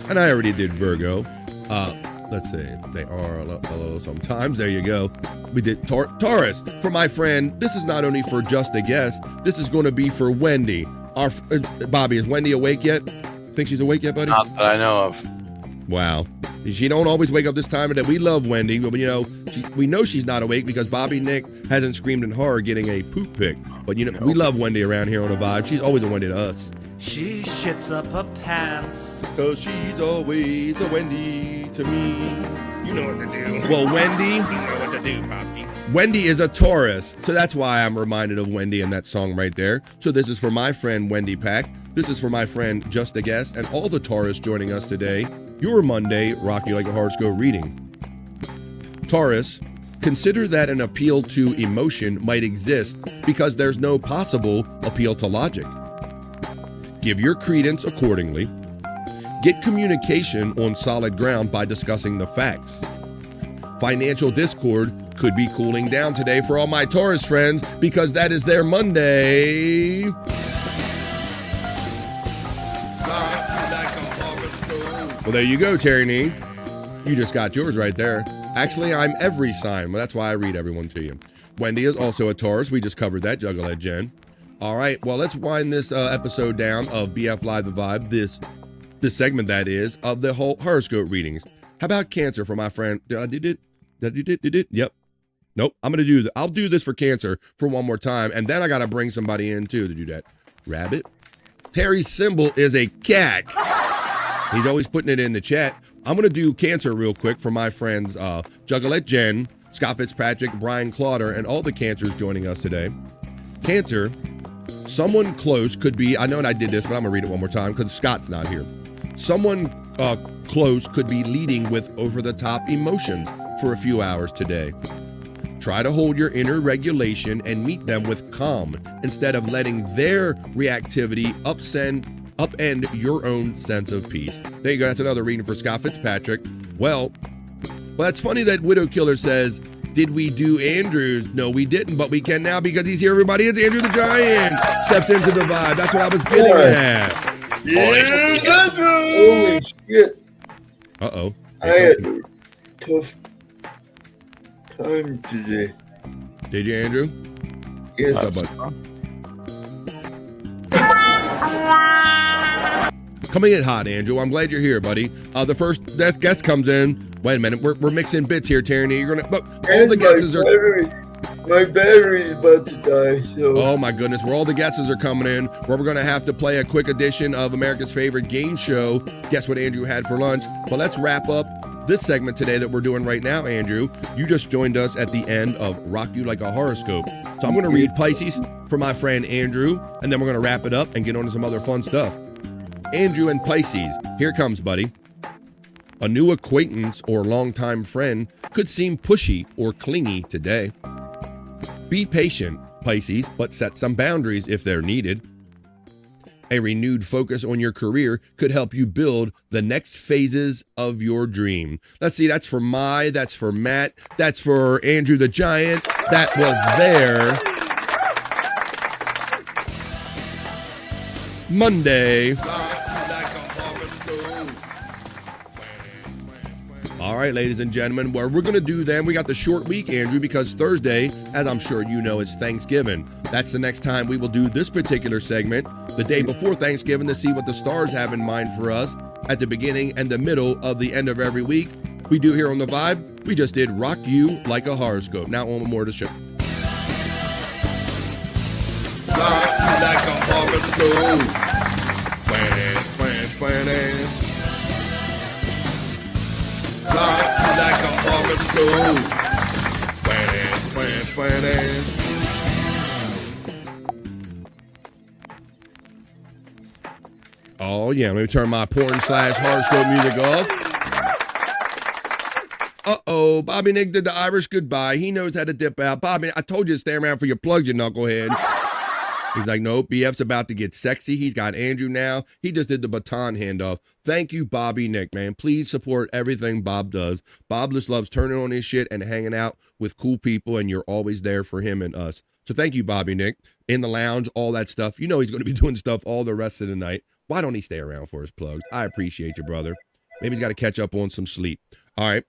And I already did Virgo. Let's see. They are hello sometimes. There you go. We did Taurus. For my friend, this is not only for just a guess. This is going to be for Wendy. Bobby, is Wendy awake yet? Think she's awake yet, buddy? Not that I know of. Wow. She don't always wake up this time of day. We love Wendy, but we know she's not awake because Bobby Nick hasn't screamed in horror getting a poop pick. But we love Wendy around here on the Vibe. She's always a Wendy to us. She shits up her pants. Cause she's always a Wendy to me. You know what to do. Well, Wendy, you know what to do, Poppy. Wendy is a Taurus, so that's why I'm reminded of Wendy in that song right there. So this is for my friend Wendy Pack. This is for my friend Just a Guess and all the Taurus joining us today. Your Monday, rock you like a horoscope reading. Taurus, consider that an appeal to emotion might exist because there's no possible appeal to logic. Give your credence accordingly. Get communication on solid ground by discussing the facts. Financial discord could be cooling down today for all my Taurus friends because that is their Monday. Well, there you go, Terry Nee. You just got yours right there. Actually, I'm every sign. Well, that's why I read everyone to you. Wendy is also a Taurus. We just covered that, Juggalette Jen. All right, well, let's wind this episode down of BF Live The Vibe, this segment that is, of the whole horoscope readings. How about Cancer for my friend? Did I do it? Yep. Nope, I'll do this for Cancer for one more time, and then I got to bring somebody in, too, to do that. Rabbit. Terry's symbol is a cat. He's always putting it in the chat. I'm going to do Cancer real quick for my friends Juggalette Jen, Scott Fitzpatrick, Brian Clauder, and all the Cancers joining us today. Cancer, someone close could be, I know I did this, but I'm going to read it one more time because Scott's not here. Someone close could be leading with over-the-top emotions for a few hours today. Try to hold your inner regulation and meet them with calm instead of letting their reactivity upend your own sense of peace. There you go. That's another reading for Scott Fitzpatrick. Well, it's funny that Widow Killer says, did we do Andrew's? No, we didn't, but we can now because he's here, everybody. It's Andrew the Giant. Stepped into the vibe. That's what I was getting at. Yeah, holy shit. Uh-oh. I had a tough time today. Did you, Andrew? Yes. What's up, bud? Coming in hot, Andrew. I'm glad you're here, buddy. The first guest comes in. Wait a minute. We're mixing bits here, Tierney. You're gonna. But all the guesses are. My battery's about to die. So. Oh my goodness! Where all the guesses are coming in. Where we're gonna have to play a quick edition of America's favorite game show. Guess what Andrew had for lunch? But let's wrap up this segment today that we're doing right now, Andrew. You just joined us at the end of Rock You Like a Horoscope. So I'm gonna read Pisces for my friend Andrew, and then we're gonna wrap it up and get on to some other fun stuff. Andrew and Pisces, here comes, buddy. A new acquaintance or longtime friend could seem pushy or clingy today. Be patient, Pisces, but set some boundaries if they're needed. A renewed focus on your career could help you build the next phases of your dream. Let's see, that's for that's for Matt, that's for Andrew the Giant. That was there. Monday. All right, ladies and gentlemen, where we're going to do then, we got the short week, Andrew, because Thursday, as I'm sure you know, is Thanksgiving. That's the next time we will do this particular segment, the day before Thanksgiving, to see what the stars have in mind for us at the beginning and the middle of the end of every week. We do here on The Vibe, we just did Rock You Like a Horoscope. Now on more to show. Rock you like a horoscope. Rock you like a horoscope. Oh, yeah. Let me turn my porn/horoscope music off. Uh-oh. Bobby Nick did the Irish goodbye. He knows how to dip out. Bobby, I told you to stay around for your plugs, you knucklehead. He's like, no, BF's about to get sexy. He's got Andrew now. He just did the baton handoff. Thank you, Bobby Nick, man. Please support everything Bob does. Bob just loves turning on his shit and hanging out with cool people, and you're always there for him and us. So thank you, Bobby Nick. In the lounge, all that stuff. You know he's going to be doing stuff all the rest of the night. Why don't he stay around for his plugs? I appreciate you, brother. Maybe he's got to catch up on some sleep. All right.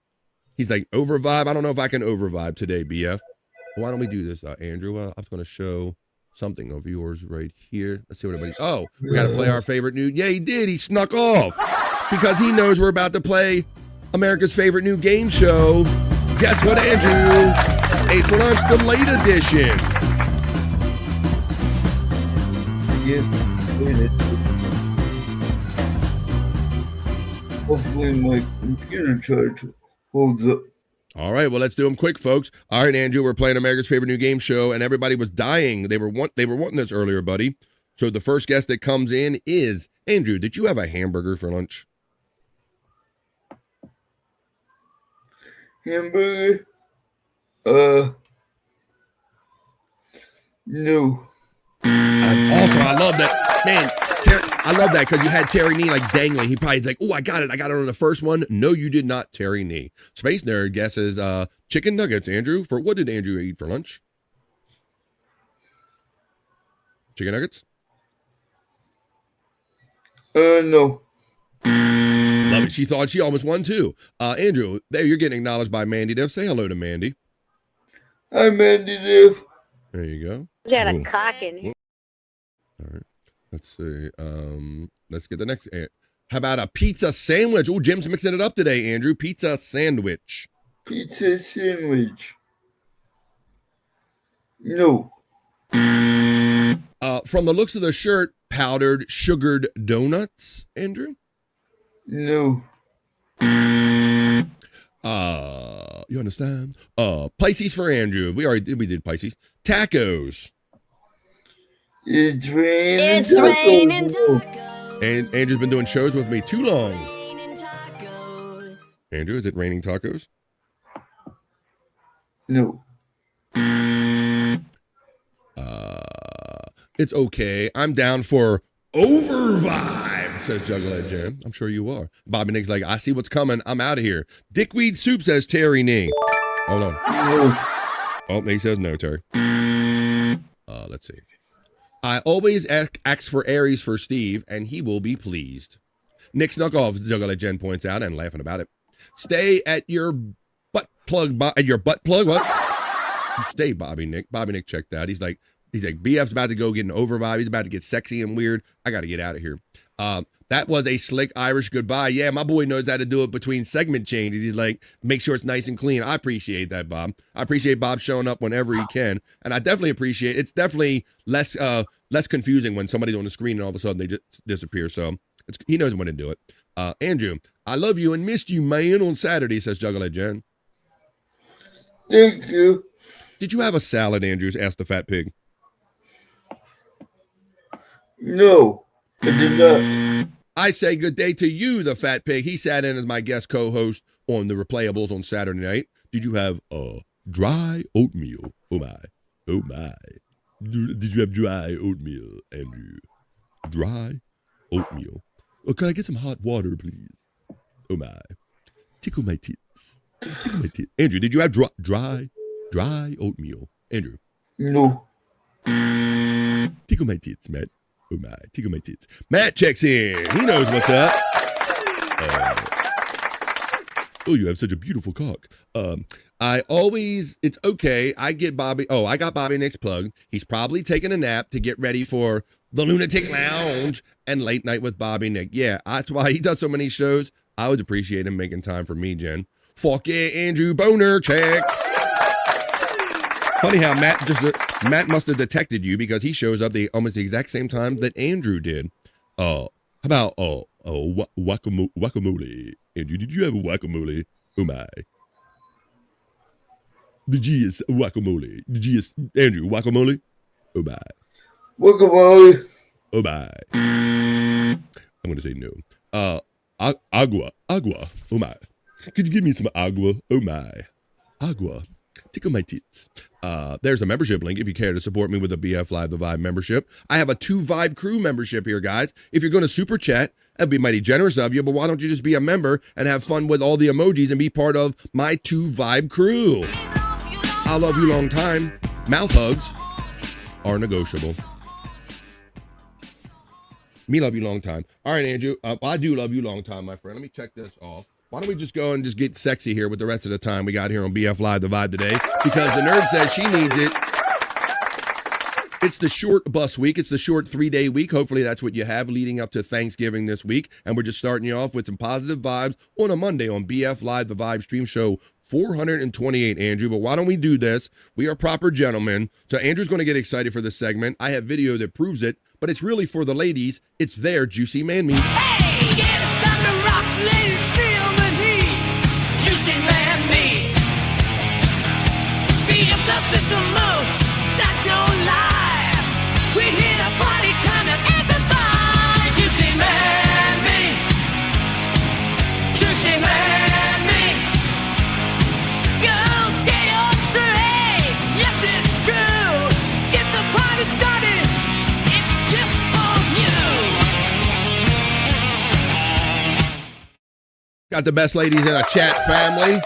He's like, over vibe. I don't know if I can over vibe today, BF. Why don't we do this, Andrew? I was going to show something of yours right here. Let's see what everybody's. Oh, we got to play our favorite new. Yeah, he did. He snuck off because he knows we're about to play America's favorite new game show. Guess what, Andrew? Ate for lunch, the late edition. Hopefully my computer charge holds up. All right, well, let's do them quick, folks. All right, Andrew, we're playing America's favorite new game show, and everybody was dying. They were wanting this earlier, buddy. So the first guest that comes in is Andrew. Did you have a hamburger for lunch? Hamburger? No. Awesome, I love that. Man, I love that because you had Terry Nee like dangling. He probably like, oh, I got it on the first one. No, you did not, Terry Nee. Space Nerd guesses chicken nuggets, Andrew. For what did Andrew eat for lunch? Chicken nuggets? No. Love it. She thought she almost won too. Andrew, there you're getting acknowledged by Mandy Diff. Say hello to Mandy. Hi, Mandy Diff. There you go. We got a cock in here. All right. Let's see. Let's get the next. How about a pizza sandwich? Oh, Jim's mixing it up today, Andrew. Pizza sandwich. Pizza sandwich. No. From the looks of the shirt, powdered sugared donuts, Andrew? No. You understand? Pisces for Andrew. We did Pisces. Tacos. It's raining. It's raining tacos. And Andrew's been doing shows with me too long. Andrew, is it raining tacos? No. It's okay. I'm down for over vibe, says Juggler Jim. I'm sure you are. Bobby Nick's like, I see what's coming. I'm out of here. Dickweed Soup says Terry Nee. Hold on. No. Oh, he says no, Terry. Let's see. I always ask for Aries for Steve, and he will be pleased. Nick snuck off, Juggler Jen points out, and laughing about it. Stay at your butt plug. What? Stay, Bobby Nick. Bobby Nick checked out. He's like, BF's about to go get an over vibe. He's about to get sexy and weird. I got to get out of here. That was a slick Irish goodbye. Yeah, my boy knows how to do it between segment changes. He's like, make sure it's nice and clean. I appreciate that, Bob. I appreciate Bob showing up whenever he can. And I definitely appreciate it's definitely less confusing when somebody's on the screen and all of a sudden they just disappear. So he knows when to do it. Andrew, I love you and missed you, man, on Saturday, says Juggler Jen. Thank you. Did you have a salad, Andrews? Asked the fat pig. No, I did not. I say good day to you, the fat pig. He sat in as my guest co-host on the Replayables on Saturday night. Did you have dry oatmeal? Oh, my. Oh, my. Did you have dry oatmeal, Andrew? Dry oatmeal. Oh, can I get some hot water, please? Oh, my. Tickle my tits. Tickle my tits. Andrew, did you have dry oatmeal? Andrew? No. Tickle my tits, Matt. Oh my, tickle my tits. Matt checks in. He knows what's up. Oh, you have such a beautiful cock. It's okay. I got Bobby Nick's plug. He's probably taking a nap to get ready for the Lunatic Lounge and Late Night with Bobby Nick. Yeah, that's why he does so many shows. I would appreciate him making time for me, Jen. Fuck yeah, Andrew Boner, check. Funny how Matt must have detected you because he shows up almost the exact same time that Andrew did. How about guacamole? Andrew, did you have a guacamole? Oh my. The G is guacamole. The G is Andrew, guacamole? Oh my. Guacamole. Oh my. I'm gonna say no. Agua. Oh my. Could you give me some agua? Oh my. Agua. Tickle my tits. There's a membership link if you care to support me with a BF Live the Vibe membership. I have a 2 Vibe Crew membership here, guys. If you're going to super chat, that'd be mighty generous of you, but why don't you just be a member and have fun with all the emojis and be part of my 2 Vibe Crew? I love you long time. Mouth hugs are negotiable. Me love you long time. All right, Andrew. I do love you long time, my friend. Let me check this off. Why don't we just go and just get sexy here with the rest of the time we got here on BF Live the Vibe today? Because the nerd says she needs it. It's the short bus week. It's the short 3-day week. Hopefully that's what you have leading up to Thanksgiving this week. And we're just starting you off with some positive vibes on a Monday on BF Live the Vibe stream show 428, Andrew. But why don't we do this? We are proper gentlemen. So Andrew's going to get excited for this segment. I have video that proves it, but it's really for the ladies. It's their juicy man meat. Hey, yeah, it's time to rock, ladies. Juicy man meat. BF loves it the most, that's no lie. We hit a party time and everybody. Juicy man meat. Juicy man meat. Go get yours straight. Yes, it's true. Get the party started. It's just for you. Got the best ladies in a chat family.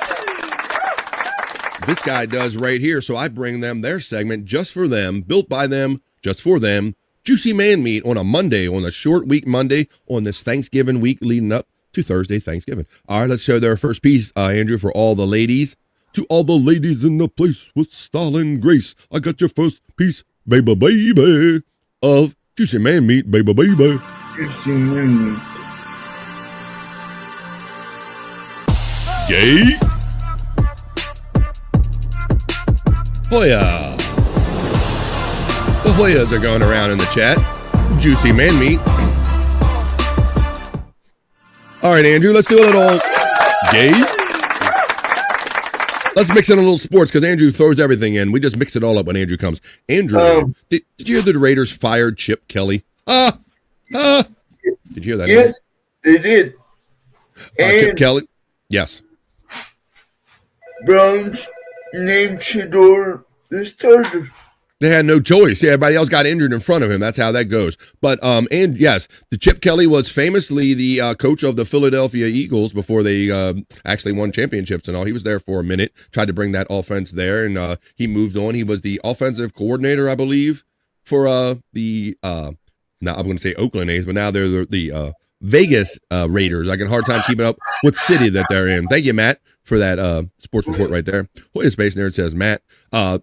This guy does right here, so I bring them their segment just for them, built by them, just for them. Juicy Man Meat on a Monday, on a short week Monday, on this Thanksgiving week leading up to Thursday, Thanksgiving. All right, let's show their first piece, Andrew, for all the ladies. To all the ladies in the place with style and grace, I got your first piece, baby, baby, of Juicy Man Meat, baby, baby. Juicy Man Meat. Gay. Hoya. The Hoyas are going around in the chat. Juicy Man Meat. All right, Andrew, let's do a little gay. Let's mix in a little sports because Andrew throws everything in. We just mix it all up when Andrew comes. Andrew, did you hear that the Raiders fired Chip Kelly? Did you hear that? Yes, they did. Chip Kelly? Yes. Browns named Shador the starter. They had no choice. Yeah, everybody else got injured in front of him. That's how that goes. But and yes, the Chip Kelly was famously the coach of the Philadelphia Eagles before they actually won championships and all. He was there for a minute, tried to bring that offense there, and he moved on. He was the offensive coordinator, I believe, for the now I'm going to say Oakland A's, but now they're the Vegas Raiders. I get a hard time keeping up what city that they're in. Thank you, Matt, for that sports report right there. What is Space Nerd says, Matt.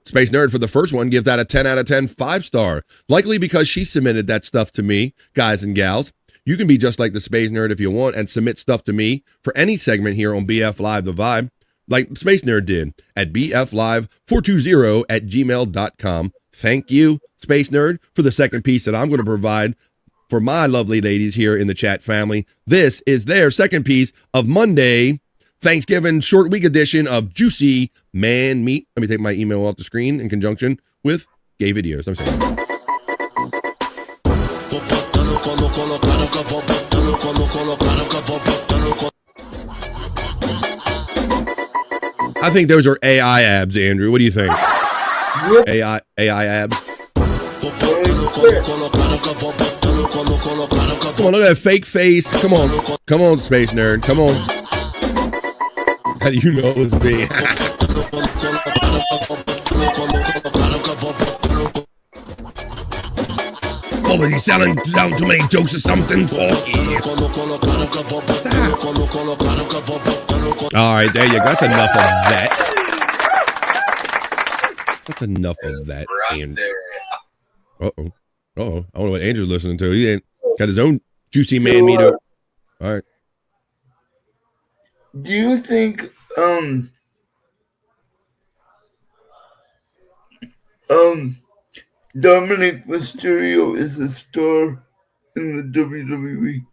Space Nerd for the first one gives that a 10 out of 10, 5-star. Likely because she submitted that stuff to me, guys and gals. You can be just like the Space Nerd if you want and submit stuff to me for any segment here on BF Live The Vibe, like Space Nerd did at bflive420@gmail.com. Thank you, Space Nerd, for the second piece that I'm going to provide for my lovely ladies here in the chat family. This is their second piece of Monday, Thanksgiving short week edition of Juicy Man Meat. Let me take my email off the screen in conjunction with gay videos. I'm saying. I think those are AI abs, Andrew. What do you think? AI abs. Come on, look at that fake face. Come on, Space Nerd. Come on. How do you know it's me? Oh, was he selling down too many jokes or something? All right, there you go. That's enough of that. That's enough of that. Uh-oh. I don't know what Andrew's listening to. He ain't got his own juicy man meat up. All right. Do you think Dominic Mysterio is a star in the WWE?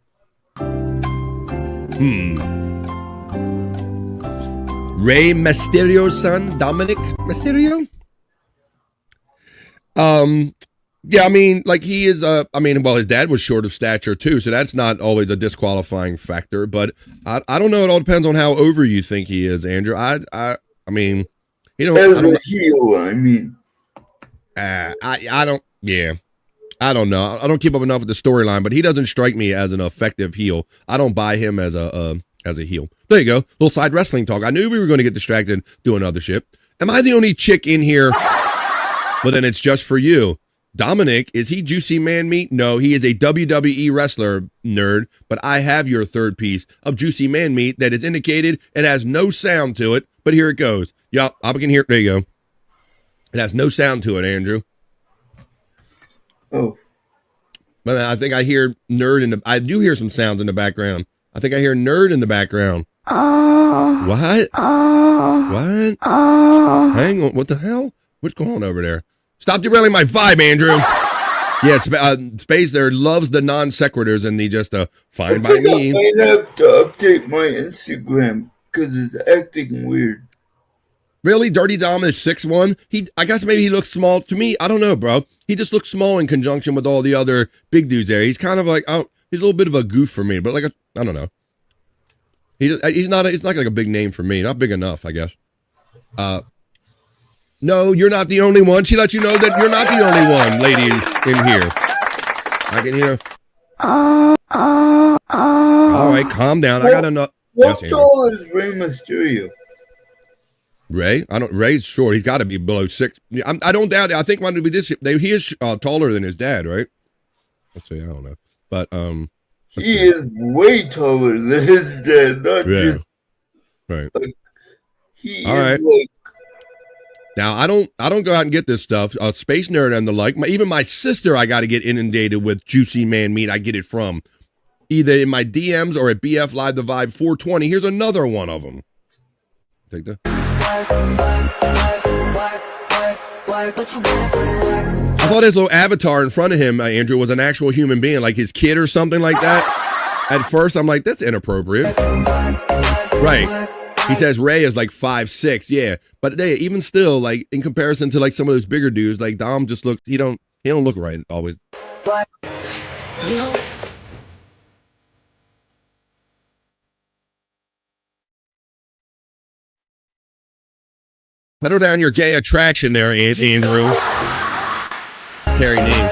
Rey Mysterio's son, Dominic Mysterio? Yeah, I mean, like he is, well, his dad was short of stature too, so that's not always a disqualifying factor, but I don't know. It all depends on how over you think he is, Andrew. I mean, you know, as a heel, I mean. I don't know. I don't keep up enough with the storyline, but he doesn't strike me as an effective heel. I don't buy him as a heel. There you go. Little side wrestling talk. I knew we were going to get distracted doing other shit. Am I the only chick in here? Well, then it's just for you. Dominic, is he juicy man meat? No, he is a WWE wrestler, nerd, but I have your third piece of juicy man meat that is indicated. It has no sound to it, but here it goes. Yup, I can hear it. There you go. It has no sound to it, Andrew. Oh. But I think I hear nerd I do hear some sounds in the background. I think I hear nerd in the background. What? What? Hang on. What the hell? What's going on over there? Stop derailing my vibe, Andrew. Yes, Space there loves the non sequiturs and the just fine by me. I might have to update my Instagram because it's acting weird. Really? Dirty Dom is 6'1"? I guess maybe he looks small to me. I don't know, bro. He just looks small in conjunction with all the other big dudes there. He's kind of like, he's a little bit of a goof for me, but like, I don't know. He's not like a big name for me. Not big enough, I guess. No, you're not the only one. She lets you know that you're not the only one, ladies, in here. I can hear. All right, calm down. I got enough. What tall is Rey Mysterio? Ray? Ray's short. He's got to be below 6. I don't doubt it. I think he is taller than his dad, right? Let's see. I don't know, but he is way taller than his dad. Not just right. Like, he all is right. like. Now I don't go out and get this stuff. Space Nerd and the like. Even my sister, I got to get inundated with juicy man meat. I get it from either in my DMs or at BF Live The Vibe 420. Here's another one of them. Take that. I thought his little avatar in front of him, Andrew, was an actual human being, like his kid or something like that. At first, I'm like, that's inappropriate. Right. He says Ray is like 5'6", yeah. But even still, like in comparison to like some of those bigger dudes, like Dom just looks. He don't look right always. Settle down your gay attraction there, Andrew. Terry name.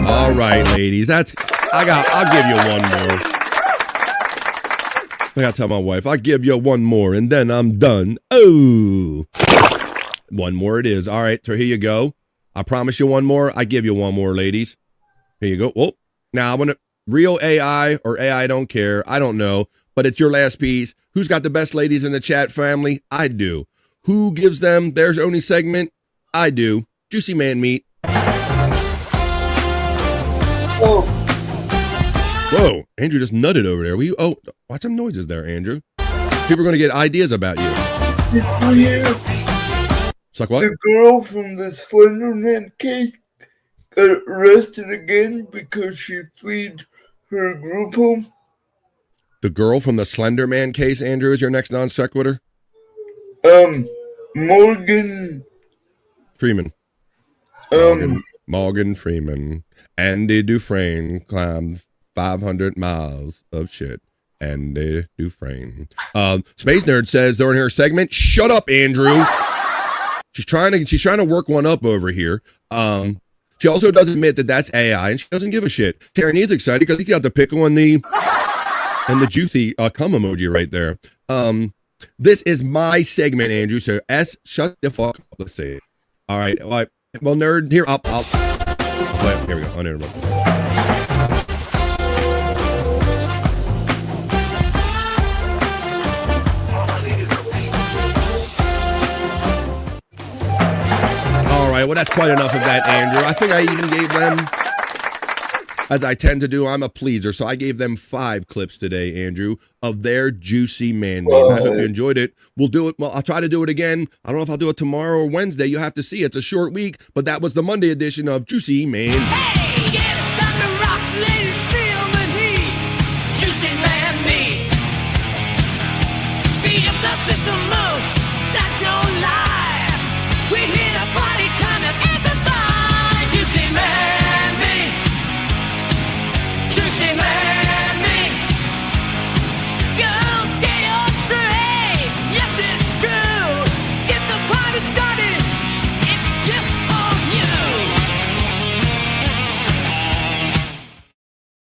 All right, ladies. I'll give you one more. I gotta tell my wife, I'll give you one more and then I'm done. Oh. One more it is. All right, so here you go. I promise you one more. I give you one more, ladies. Here you go. Oh, now I want to real AI or AI don't care. I don't know, but it's your last piece. Who's got the best ladies in the chat family? I do. Who gives them their only segment? I do. Juicy Man Meat. Oh. Whoa, Andrew just nutted over there. Watch some noises there, Andrew. People are going to get ideas about you. It's like what? The girl from the Slender Man case got arrested again because she fled her group home. The girl from the Slender Man case, Andrew, is your next non sequitur? Morgan Freeman. Morgan Freeman. Andy Dufresne climbed 500 miles of shit. Andy Dufresne. Space Nerd says during her segment, shut up, Andrew. She's trying to work one up over here. She also does admit that that's AI, and she doesn't give a shit. Terry needs excited because he got the pickle and the juicy cum emoji right there. This is my segment, Andrew. So shut the fuck up. Let's see. All right. Well, nerd, here I'll play it. Here we go. Uninterrupted. All right, well, that's quite enough of that, Andrew. I think I even gave them, as I tend to do, I'm a pleaser, so I gave them 5 clips today, Andrew, of their juicy man name. I hope you enjoyed it. We'll do it. Well, I'll try to do it again. I don't know if I'll do it tomorrow or Wednesday. You have to see. It's a short week, but that was the Monday edition of Juicy Man. Hey, yeah, it's time to rock, ladies, feel the heat. Juicy Man meat. BFF's it the most, that's no lie. We hit a party time and everybody. Juicy Man meat. Juicy Man meat. Go get your straight. Yes, it's true. Get the party started. It's just for you.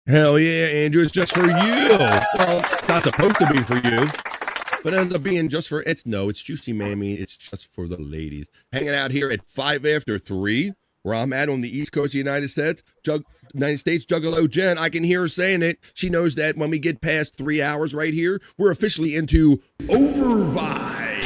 Hell yeah, Andrew, it's just for you. Well, it's not supposed to be for you, but it ends up being just for, it's Juicy Mammy. It's just for the ladies. Hanging out here at 5 after 3, where I'm at on the East Coast of the United States. Juggalo Jen, I can hear her saying it. She knows that when we get past 3 hours right here, we're officially into Overvibe.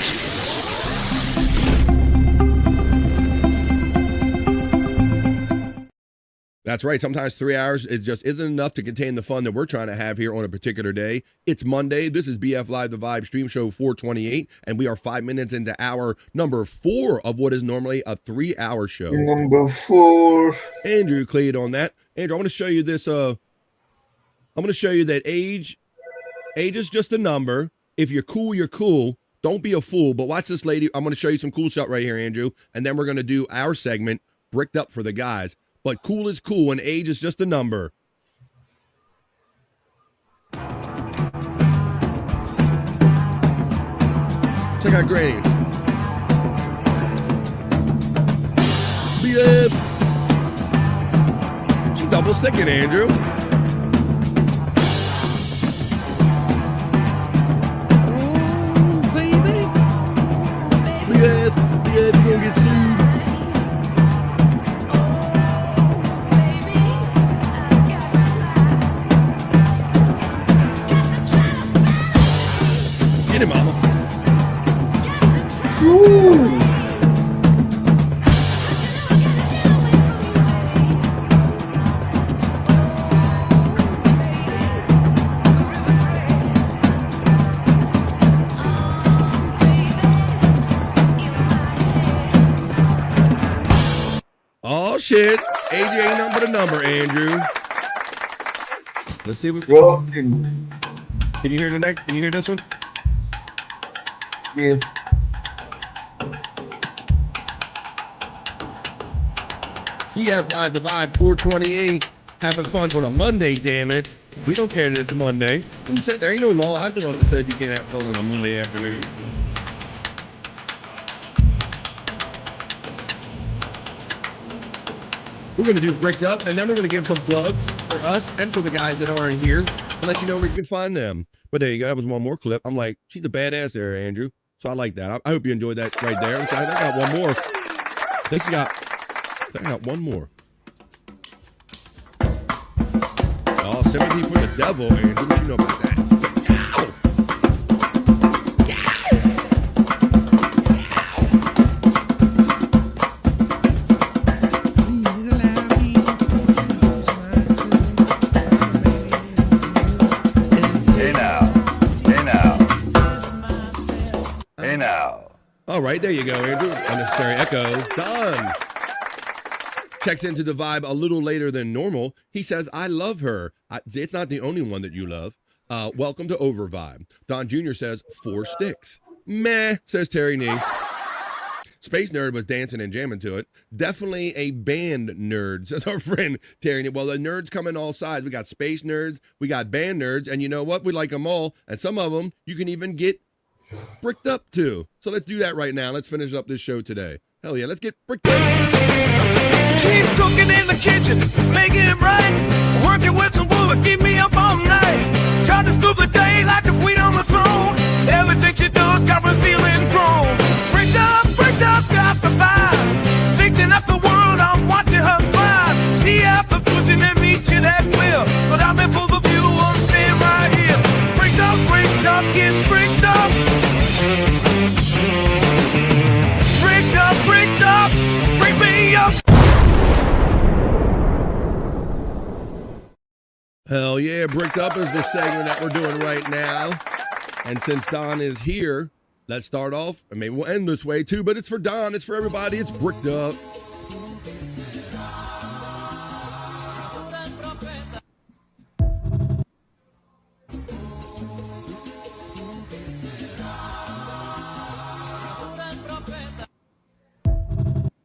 That's right. Sometimes 3 hours just isn't enough to contain the fun that we're trying to have here on a particular day. It's Monday. This is BF Live The Vibe Stream Show 428, and we are 5 minutes into hour number 4 of what is normally a 3-hour show. Number 4. Andrew cleared on that. Andrew, I'm going to show you this. I'm going to show you that age is just a number. If you're cool, you're cool. Don't be a fool. But watch this, lady. I'm going to show you some cool shit right here, Andrew, and then we're going to do our segment, Bricked Up for the Guys. But cool is cool, and age is just a number. Check out Granny. BF. She's double sticking, Andrew. Ooh, baby. BF, you gonna get sued. Get him, mama. Ooh. Oh shit! AJ ain't nothing but a number, Andrew. Let's see what. Can you hear the next? Can you hear this one? Yeah. BF the Vibe 428. Having fun on a Monday, damn it. We don't care that it's a Monday. Who said there ain't no law? I just said you can't have fun on a Monday afternoon. We're going to do Bricked Up, and then we're going to give some plugs for us and for the guys that aren't here and let you know where you can find them. But there you go. That was one more clip. I'm like, she's a badass there, Andrew. So I like that. I hope you enjoyed that right there. So I got one more. I think I got one more. Oh, sympathy for the devil, Andrew. What you know about that? All right, there you go, Andrew. Unnecessary echo. Done. Checks into the Vibe a little later than normal. He says, I love her. It's not the only one that you love. Welcome to Over Vibe. Don Jr. says, 4 sticks. Meh, says Terry Nee. Space Nerd was dancing and jamming to it. Definitely a band nerd, says our friend Terry Nee. Well, the nerds come in all sides. We got space nerds, we got band nerds, and you know what? We like them all. And some of them you can even get bricked up to. So let's do that right now. Let's finish up this show today. Hell yeah, let's get bricked up. She's cooking in the kitchen, making it right. Working with some wood, keep me up all night. Charging through the day like the queen on the throne. Everything she does got me feeling grown. Bricked up, got the vibe. Thinking up the world, I'm watching her thrive. See after pushing and meet you, that's clear. But I'm in for the view, I'm staying right here. Bricked up, get bricked up. Bricked up, bring me up. Hell yeah, Bricked Up is the segment that we're doing right now. And since Don is here, let's start off, and maybe we'll end this way too, but it's for Don, it's for everybody, it's Bricked Up.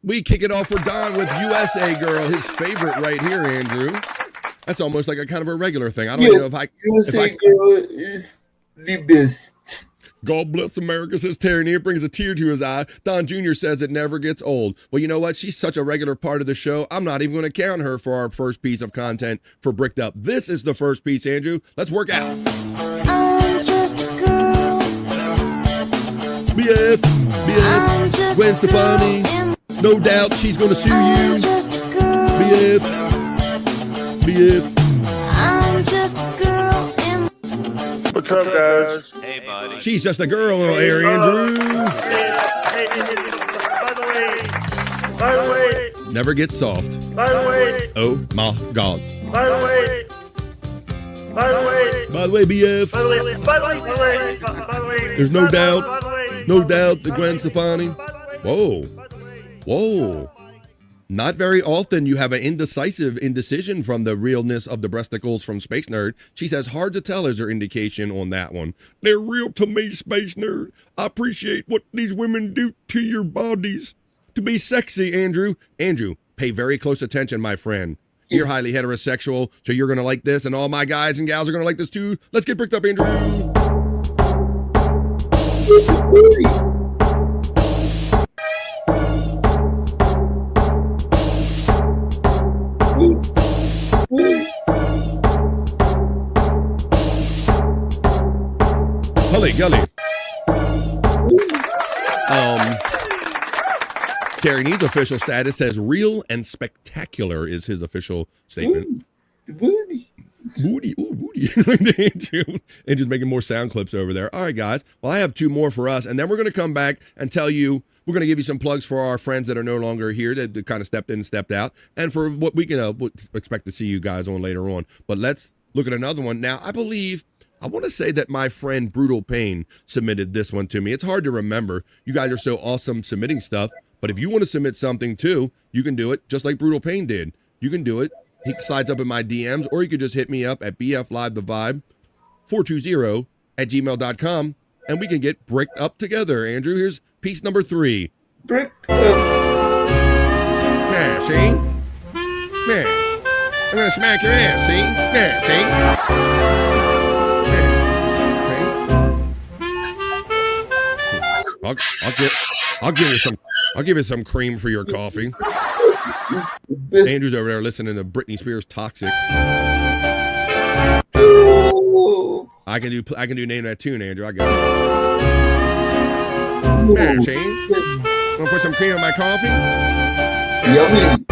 We kick it off for Don with USA Girl, his favorite right here, Andrew. That's almost like a kind of a regular thing. I don't know if I... USA Girl is the best. God bless America, says Terry Nee. It brings a tear to his eye. Don Jr. says it never gets old. Well, you know what? She's such a regular part of the show. I'm not even going to count her for our first piece of content for Bricked Up. This is the first piece, Andrew. Let's work out. I'm just a girl. BF. Gwen Stefani. No doubt she's going to sue you. BF. I'm just a girl. What's up, guys? Hey, buddy. She's just a girl, here, Andrew. By the way. Never gets soft. By the way. Oh my God. By the way. BF. By the way. There's no doubt. No doubt that Gwen Stefani. Whoa. Not very often you have an indecision from the realness of the breasticles from Space Nerd. She says, hard to tell is her indication on that one. They're real to me, Space Nerd. I appreciate what these women do to your bodies. To be sexy, Andrew. Andrew, pay very close attention, my friend. You're highly heterosexual, so you're going to like this, and all my guys and gals are going to like this too. Let's get bricked up, Andrew. Hully gully. Terry Nee's official status says real and spectacular is his official statement. Booty. Ooh, booty. Andrew's making more sound clips over there. All right, guys. Well, I have 2 more for us, and then we're going to come back and tell you, we're going to give you some plugs for our friends that are no longer here, that kind of stepped in and stepped out, and for what we can expect to see you guys on later on. But let's look at another one. Now, I want to say that my friend Brutal Pain submitted this one to me. It's hard to remember. You guys are so awesome submitting stuff. But if you want to submit something too, you can do it just like Brutal Pain did. You can do it. He slides up in my DMs, or you could just hit me up at BF Live The Vibe trespassing420@gmail.com, and we can get bricked up together. Andrew, here's piece number 3. Brick up. Yeah, see? Yeah. I'm gonna smack your ass, see? Yeah, see? Yeah, see? I'll give you some cream for your coffee. Andrew's over there listening to Britney Spears' "Toxic." I can do name that tune, Andrew. I got it. Yeah, see? Wanna put some cream in my coffee? Yummy.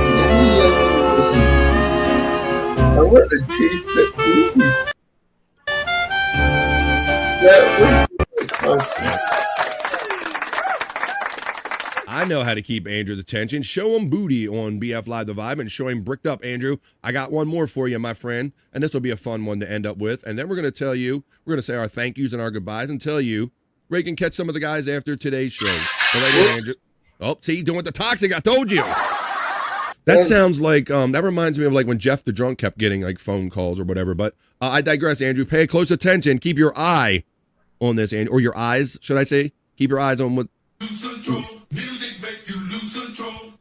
I want to taste that movie. That would be coffee. I know how to keep Andrew's attention. Show him booty on BF Live The Vibe and show him bricked up, Andrew. I got one more for you, my friend, and this will be a fun one to end up with. And then we're going to say our thank yous and our goodbyes and tell you where you can catch some of the guys after today's show. So right here, Andrew. Oh, see, doing the toxic. I told you. That sounds like, that reminds me of like when Jeff the Drunk kept getting like phone calls or whatever. But I digress, Andrew. Pay close attention. Keep your eye on this, Andrew. Or your eyes, should I say? Keep your eyes on what. Lose control. Music make you lose control.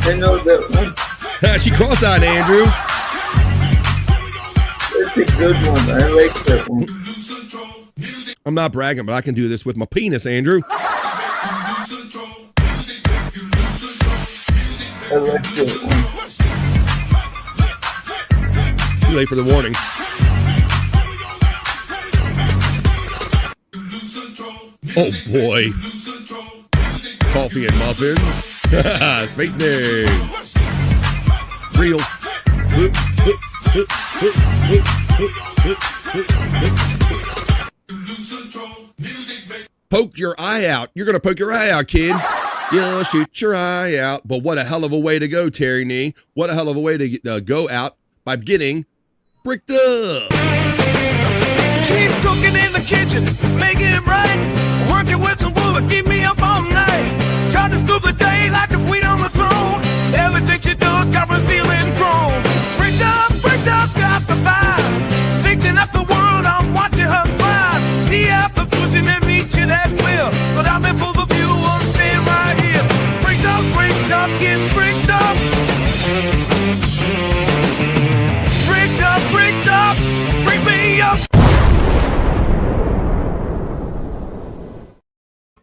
I know that one. She cross-eyed, Andrew. That's a good one. I like that one. I'm not bragging, but I can do this with my penis, Andrew. I like that one. Too late for the warning. Oh boy. Coffee and muffins. Space name. Real. Poke your eye out. You're going to poke your eye out, kid. Yeah, shoot your eye out. But what a hell of a way to go, Terry Nee. What a hell of a way to go out by getting bricked up. Keep cooking in the kitchen, making it right. Working with some wood, keep me up all night. Charging through the day like the queen on the throne. Everything she does got me feeling grown. Bricked up, got the vibe. Fixing up the world, I'm watching her thrive. See after pushing and meet you, that's clear. But I'm in full view, I'm staying right here. Bricked up, get bricked up. Bricked up, bring me up.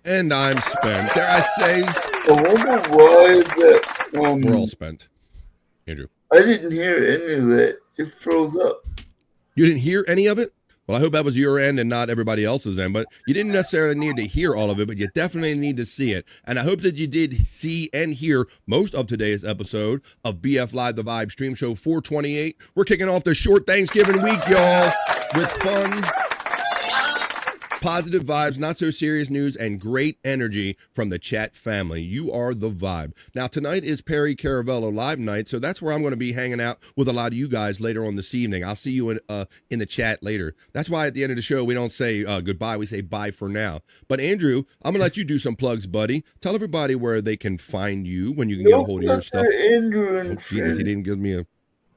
And I'm spent. Dare I say? I wonder why that. We're all spent. Andrew. I didn't hear any of that. It froze up. You didn't hear any of it? Well, I hope that was your end and not everybody else's end, but you didn't necessarily need to hear all of it, but you definitely need to see it. And I hope that you did see and hear most of today's episode of BF Live The Vibe Stream Show 428. We're kicking off the short Thanksgiving week, y'all, with fun, positive vibes, not so serious news, and great energy from the chat family. You are the vibe. Now, tonight is Perry Caravello live night, so that's where I'm going to be hanging out with a lot of you guys later on this evening. I'll see you in the chat later. That's why at the end of the show, we don't say goodbye. We say bye for now. But Andrew, I'm going to let you do some plugs, buddy. Tell everybody where they can find you when you can get a hold of your stuff. Andrew and Jesus, friends. he didn't give me a...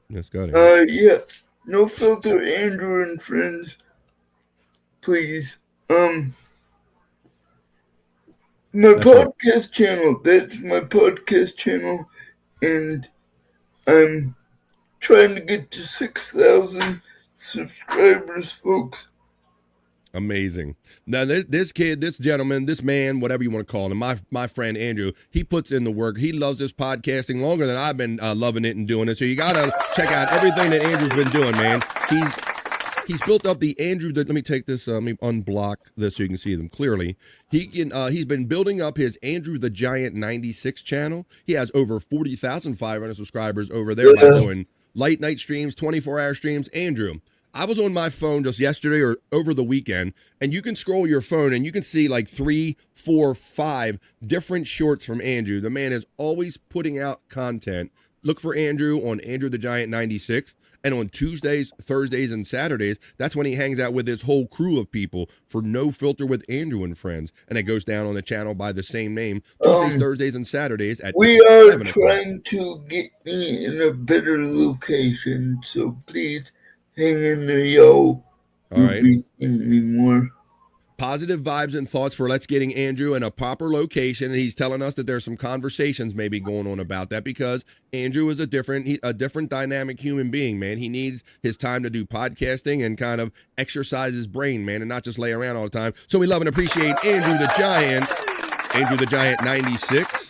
Yes, got it. Yeah. No filter, Andrew and friends. Please. My podcast channel, that's my podcast channel, and I'm trying to get to 6,000 subscribers, folks. Amazing. Now, this kid, this gentleman, this man, whatever you want to call him, my friend Andrew, he puts in the work. He loves this podcasting longer than I've been loving it and doing it. So you got to check out everything that Andrew's been doing, man. He's built up the Andrew. Let me take this. Let me unblock this so you can see them clearly. He's been building up his Andrew the Giant 96 channel. He has over 40,500 subscribers over there by doing late night streams, 24-hour streams. Andrew, I was on my phone just yesterday or over the weekend, and you can scroll your phone and you can see like 3, 4, 5 different shorts from Andrew. The man is always putting out content. Look for Andrew on Andrew the Giant 96. And on Tuesdays, Thursdays, and Saturdays, that's when he hangs out with his whole crew of people for No Filter with Andrew and Friends. And it goes down on the channel by the same name, Tuesdays, Thursdays, and Saturdays at We are 7 o'clock. trying to get me in a better location, so please hang in there, yo. All right. You'll be seeing me more. Positive vibes and thoughts for let's getting Andrew in a proper location. And he's telling us that there's some conversations maybe going on about that because Andrew is a different dynamic human being, man. He needs his time to do podcasting and kind of exercise his brain, man, and not just lay around all the time. So we love and appreciate Andrew the Giant 96.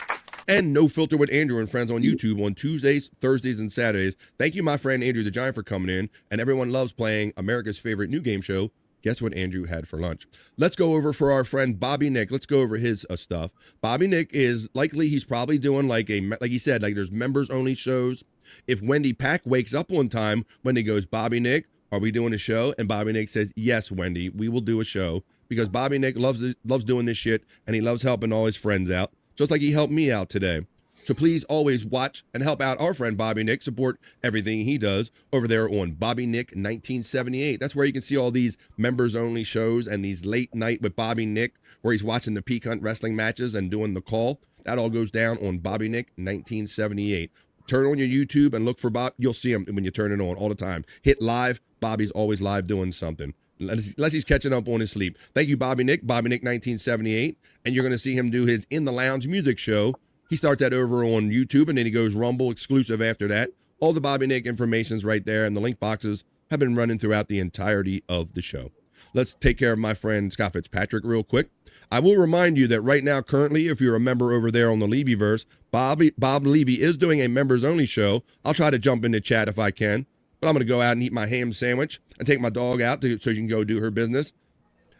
And No Filter with Andrew and Friends on YouTube on Tuesdays, Thursdays, and Saturdays. Thank you, my friend Andrew the Giant, for coming in. And everyone loves playing America's favorite new game show. Guess what Andrew had for lunch? Let's go over for our friend Bobby Nick. Let's go over his stuff. Bobby Nick is likely, he's probably doing like he said, like there's members only shows. If Wendy Pack wakes up one time, Wendy goes, Bobby Nick, are we doing a show? And Bobby Nick says, yes, Wendy, we will do a show because Bobby Nick loves doing this shit and he loves helping all his friends out, just like he helped me out today. So please always watch and help out our friend Bobby Nick. Support everything he does over there on Bobby Nick 1978. That's where you can see all these members-only shows and these late night with Bobby Nick where he's watching the Peak Hunt wrestling matches and doing the call. That all goes down on Bobby Nick 1978. Turn on your YouTube and look for Bob. You'll see him when you turn it on all the time. Hit live. Bobby's always live doing something. Unless he's catching up on his sleep. Thank you, Bobby Nick 1978. And you're going to see him do his In the Lounge music show. He starts that over on YouTube, and then he goes Rumble exclusive after that. All the Bobby Nick information's right there, and the link boxes have been running throughout the entirety of the show. Let's take care of my friend Scott Fitzpatrick real quick. I will remind you that right now, currently, if you're a member over there on the Levyverse, Bob Levy is doing a members-only show. I'll try to jump into chat if I can, but I'm going to go out and eat my ham sandwich and take my dog out so she can go do her business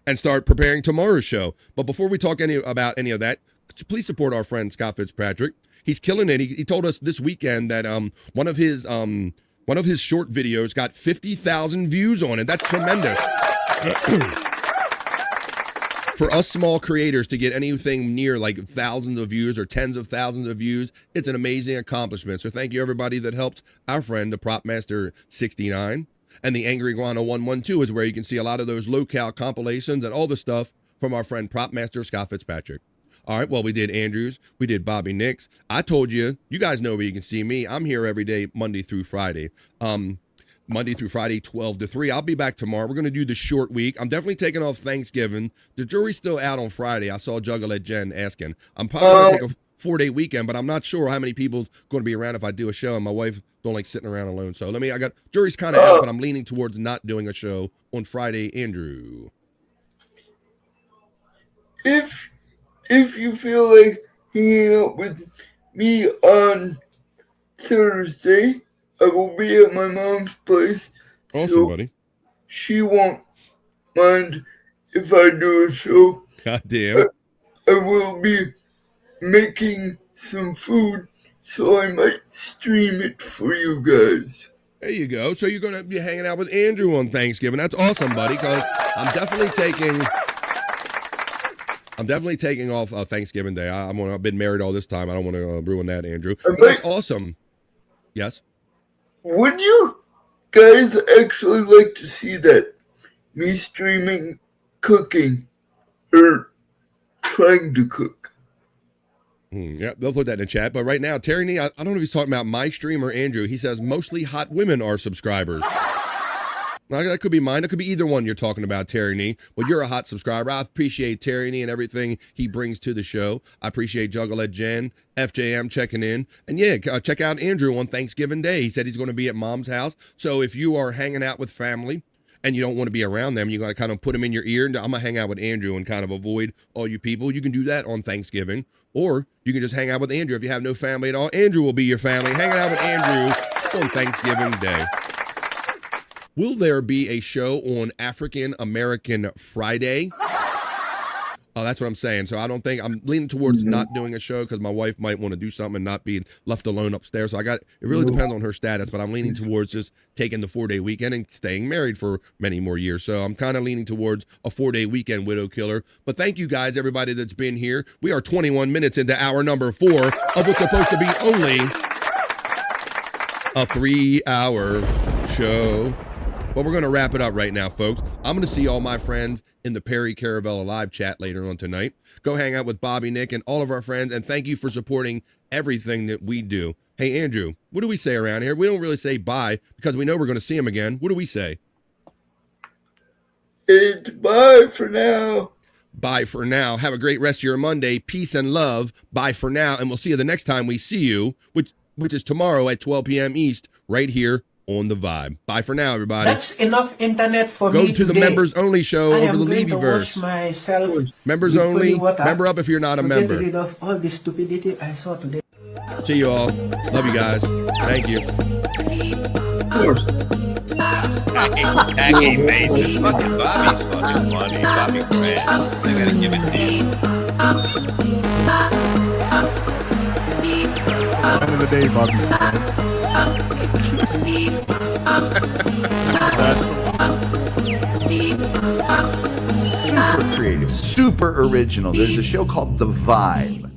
and start preparing tomorrow's show. But before we talk about any of that, please support our friend Scott Fitzpatrick. He's killing it. He told us this weekend that one of his short videos got 50,000 views on it. That's tremendous. For us small creators to get anything near like thousands of views or tens of thousands of views, it's an amazing accomplishment. So thank you everybody that helps our friend, the Prop Master 69. And the Angry Iguana 112 is where you can see a lot of those low-cal compilations and all the stuff from our friend Prop Master Scott Fitzpatrick. All right, well, we did Andrews. We did Bobby Nicks. I told you, you guys know where you can see me. I'm here every day, Monday through Friday. Monday through Friday, 12 to 3. I'll be back tomorrow. We're going to do the short week. I'm definitely taking off Thanksgiving. The jury's still out on Friday. I saw Juggalette Jen asking. I'm probably going to take a 4-day weekend, but I'm not sure how many people's going to be around if I do a show, and my wife don't like sitting around alone. So I got jury's kind of out, but I'm leaning towards not doing a show on Friday. Andrew. If you feel like hanging out with me on Thursday, I will be at my mom's place. Awesome, so buddy. She won't mind if I do a show. God damn. I will be making some food, so I might stream it for you guys. There you go. So you're going to be hanging out with Andrew on Thanksgiving. That's awesome, buddy, because I'm definitely taking off Thanksgiving Day. I've been married all this time. I don't want to ruin that, Andrew. But that's awesome. Yes? Would you guys actually like to see that? Me streaming cooking or trying to cook? Yeah, they'll put that in the chat. But right now, Terry Nee, I don't know if he's talking about my stream or Andrew. He says mostly hot women are subscribers. Now, that could be mine. It could be either one you're talking about, Terry Nee. But you're a hot subscriber. I appreciate Terry Nee and everything he brings to the show. I appreciate Juggalette Jen, FJM checking in. And yeah, check out Andrew on Thanksgiving Day. He said he's going to be at Mom's house. So if you are hanging out with family and you don't want to be around them, you're going to kind of put them in your ear. And I'm going to hang out with Andrew and kind of avoid all you people. You can do that on Thanksgiving. Or you can just hang out with Andrew. If you have no family at all, Andrew will be your family. Hanging out with Andrew on Thanksgiving Day. Will there be a show on African American Friday? Oh, that's what I'm saying. So I'm leaning towards not doing a show because my wife might want to do something and not be left alone upstairs. So it really depends on her status, but I'm leaning towards just taking the 4-day weekend and staying married for many more years. So I'm kind of leaning towards a 4-day weekend, Widow Killer. But thank you guys, everybody that's been here. We are 21 minutes into hour number 4 of what's supposed to be only a 3-hour show. But we're going to wrap it up right now, folks. I'm going to see all my friends in the Perry Caravella live chat later on tonight. Go hang out with Bobby, Nick, and all of our friends, and thank you for supporting everything that we do. Hey, Andrew, what do we say around here? We don't really say bye because we know we're going to see him again. What do we say? It's bye for now. Bye for now. Have a great rest of your Monday. Peace and love. Bye for now, and we'll see you the next time we see you, which is tomorrow at 12 p.m. East, right here on The Vibe. Bye for now, everybody. That's enough internet for me. me Go to the today. members only show over the Levyverse. Members only. Member up if you're not a member. Get rid of all the stupidity I saw today. See you all. Love you guys. Thank you. Tacky faces. Fucking Bobby's fucking funny. Bobby Grant. I gotta give it to you. End of the day, Bobby. Super creative, super original. There's a show called The Vibe.